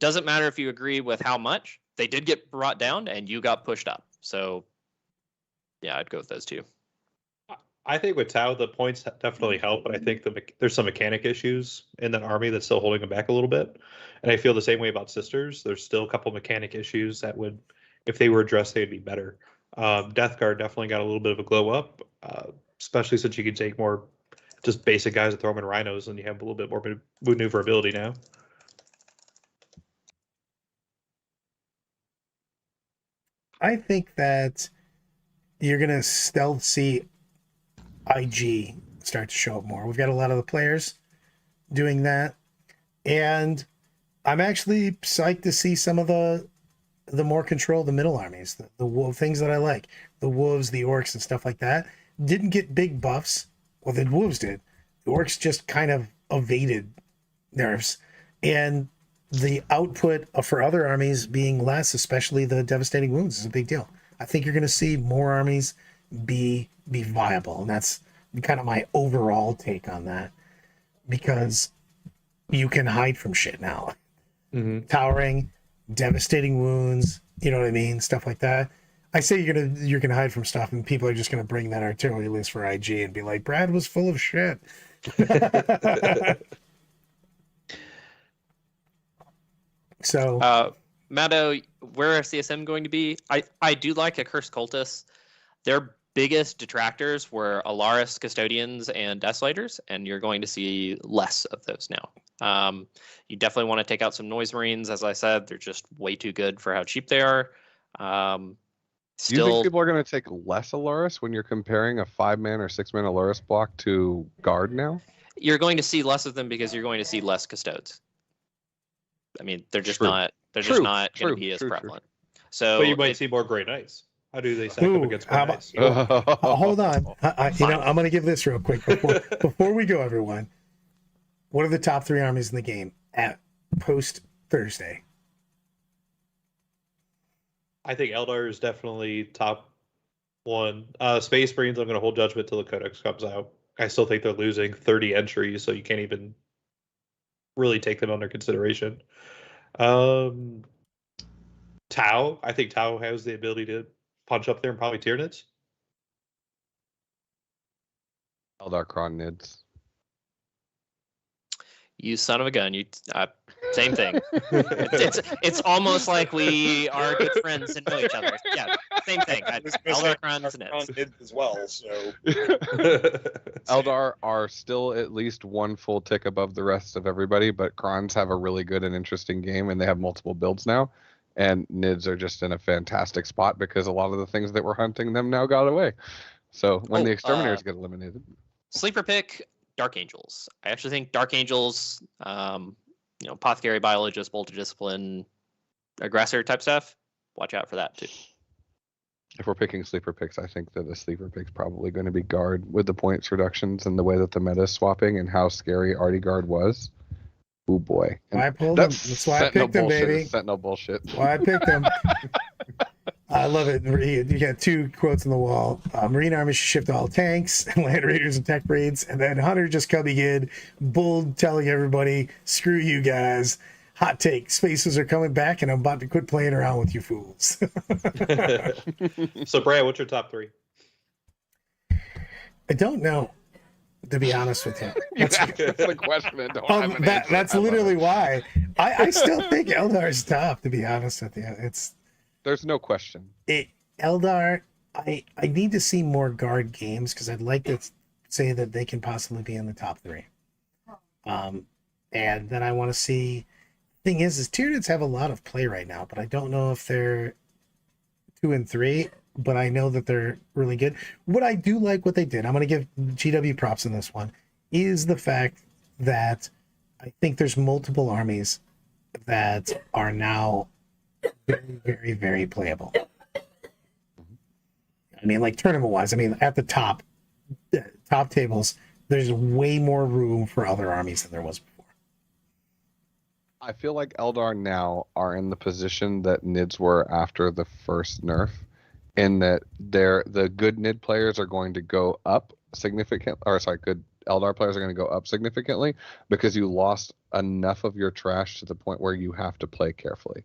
Doesn't matter if you agree with how much, they did get brought down and you got pushed up. So yeah, I'd go with those two. I think with Tau, the points definitely help, but I think there's some mechanic issues in that army that's still holding them back a little bit. And I feel the same way about Sisters. There's still a couple mechanic issues that would, if they were addressed, they'd be better. Death Guard definitely got a little bit of a glow up, especially since you can take more just basic guys that throw them in rhinos, and you have a little bit more maneuverability now. I think that you're gonna stealth see IG start to show up more. We've got a lot of the players doing that, and I'm actually psyched to see some of the more control, the middle armies, the things that I like, the wolves, the orcs, and stuff like that. Didn't get big buffs. Well, the wolves did. The orcs just kind of evaded nerfs, and the output for other armies being less, especially the devastating wounds, is a big deal. I think you're going to see more armies be viable, and that's kind of my overall take on that, because you can hide from shit now. Mm-hmm. Towering, devastating wounds, you know what I mean, stuff like that. I say you're gonna hide from stuff, and people are just gonna bring that artillery list for IG and be like, Brad was full of shit. So Matto, where are CSM going to be? I do like a Cursed Cultist. Their biggest detractors were Alaris, Custodians, and Desolators, and you're going to see less of those now. You definitely want to take out some Noise Marines. As I said, they're just way too good for how cheap they are. Do you think people are going to take less Alaris when you're comparing a 5-man or 6-man Alaris block to Guard now? you're going to see less of them because you're going to see less Custodes. I mean, they're just True. not. They're True, just not going true, to be as true, true. prevalent. So, But you might see more Grey Knights. How do they stack Ooh, up against how Grey about- Knights? Hold on. You know, Fine. I'm going to give this real quick before we go, everyone. What are the top 3 armies in the game at post Thursday? I think Eldar is definitely top 1. Space Marines, I'm going to hold judgment till the Codex comes out. I still think they're losing 30 entries, so you can't even really take them under consideration. Tau, I think Tau has the ability to punch up there and probably Tyranids. Eldar Kron Nids. you son of a gun. Same thing. It's almost like we are good friends and know each other. Yeah, same thing. Eldar Krons and on Nids. it as well. So Eldar are still at least one full tick above the rest of everybody, but Krons have a really good and interesting game, and they have multiple builds now. And Nids are just in a fantastic spot because a lot of the things that were hunting them now got away. So when the exterminators get eliminated, Sleeper pick, Dark Angels. I actually think Dark Angels, Apothecary, Biologist, Bolt of Discipline, Aggressor type stuff. Watch out for that too. if we're picking sleeper picks, I think that the sleeper pick's probably going to be Guard with the points reductions and the way that the meta is swapping and how scary Artie Guard was. Oh boy. And I pulled them. That's why I picked them, bullshit. baby. Sentinel bullshit. Why I picked them. I love it. You got 2 quotes on the wall. Marine Army should shift to all tanks, Land Raiders and Tech Breeds, and then Hunter just coming in, bold, telling everybody, screw you guys. Hot take, spaces are coming back, and I'm about to quit playing around with you fools. So, Brad, what's your top 3? I don't know, to be honest with you. That's the question. And don't have an answer. That's I love literally it. why. I still think Eldar's top, to be honest with you. There's no question. Eldar, I need to see more guard games because I'd like to say that they can possibly be in the top 3. And then I want to see. Thing is Tyranids have a lot of play right now, but I don't know if they're 2 and 3. But I know that they're really good. What I do like what they did, I'm going to give GW props in this one, is the fact that I think there's multiple armies that are now very, very, very playable. I mean, like tournament-wise, I mean, at the top tables, there's way more room for other armies than there was before. I feel like Eldar now are in the position that Nids were after the first nerf, in that the good Nid players are going to go up good Eldar players are going to go up significantly because you lost enough of your trash to the point where you have to play carefully.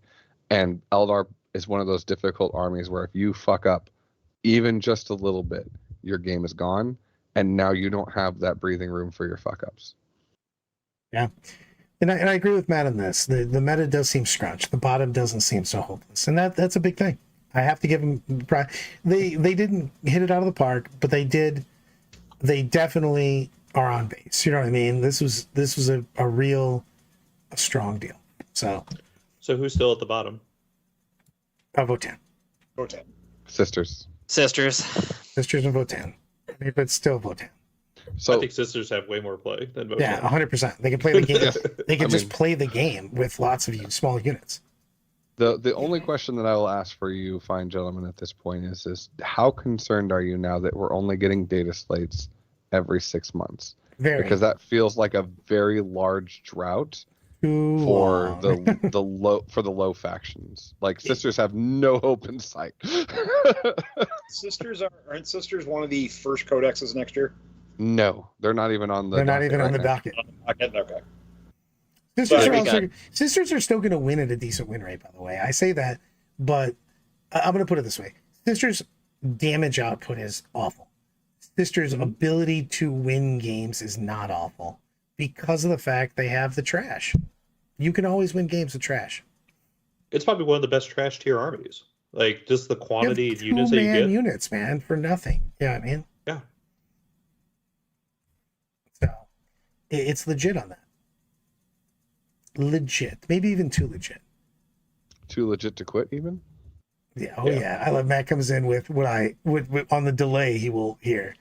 And Eldar is one of those difficult armies where if you fuck up even just a little bit, your game is gone, and now you don't have that breathing room for your fuck ups. Yeah. And I agree with Matt on this. The meta does seem scrunched. The bottom doesn't seem so hopeless. And that's a big thing. I have to give them pride. They didn't hit it out of the park, but they definitely are on base. You know what I mean? This was a strong deal. So who's still at the bottom? Votaan. Sisters. Sisters and Votaan. I mean, but still Votaan. So I think Sisters have way more play than Votaan. Yeah, 100%. They can play the game. They can I just mean- play the game with lots of small units. the only question that I will ask for you, fine gentlemen, at this point is how concerned are you now that we're only getting data slates every 6 months? Very. Because that feels like a very large drought Too for long. the low factions. Like Sisters have no hope in sight. Aren't Sisters one of the first codexes next year? No, they're not even on the. They're not even on the docket. docket. Okay. Sisters Very are, also, good. Sisters are still going to win at a decent win rate, by the way. I say that, but I'm going to put it this way. Sisters' damage output is awful. Sisters' ability to win games is not awful because of the fact they have the trash. You can always win games with trash. It's probably one of the best trash tier armies. Like, just the quantity of units that you two-man get. units, man, for nothing. You know what I mean? Yeah. So, it's legit on that. Legit. Maybe even too legit. Too legit to quit, even. Yeah. Oh yeah. I love Matt comes in with what on the delay he will hear.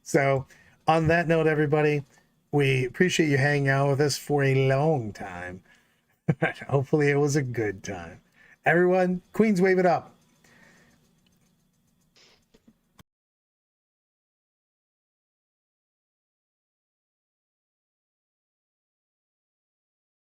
So On that note, everybody, we appreciate you hanging out with us for a long time. Hopefully it was a good time. Everyone, Queens, wave it up.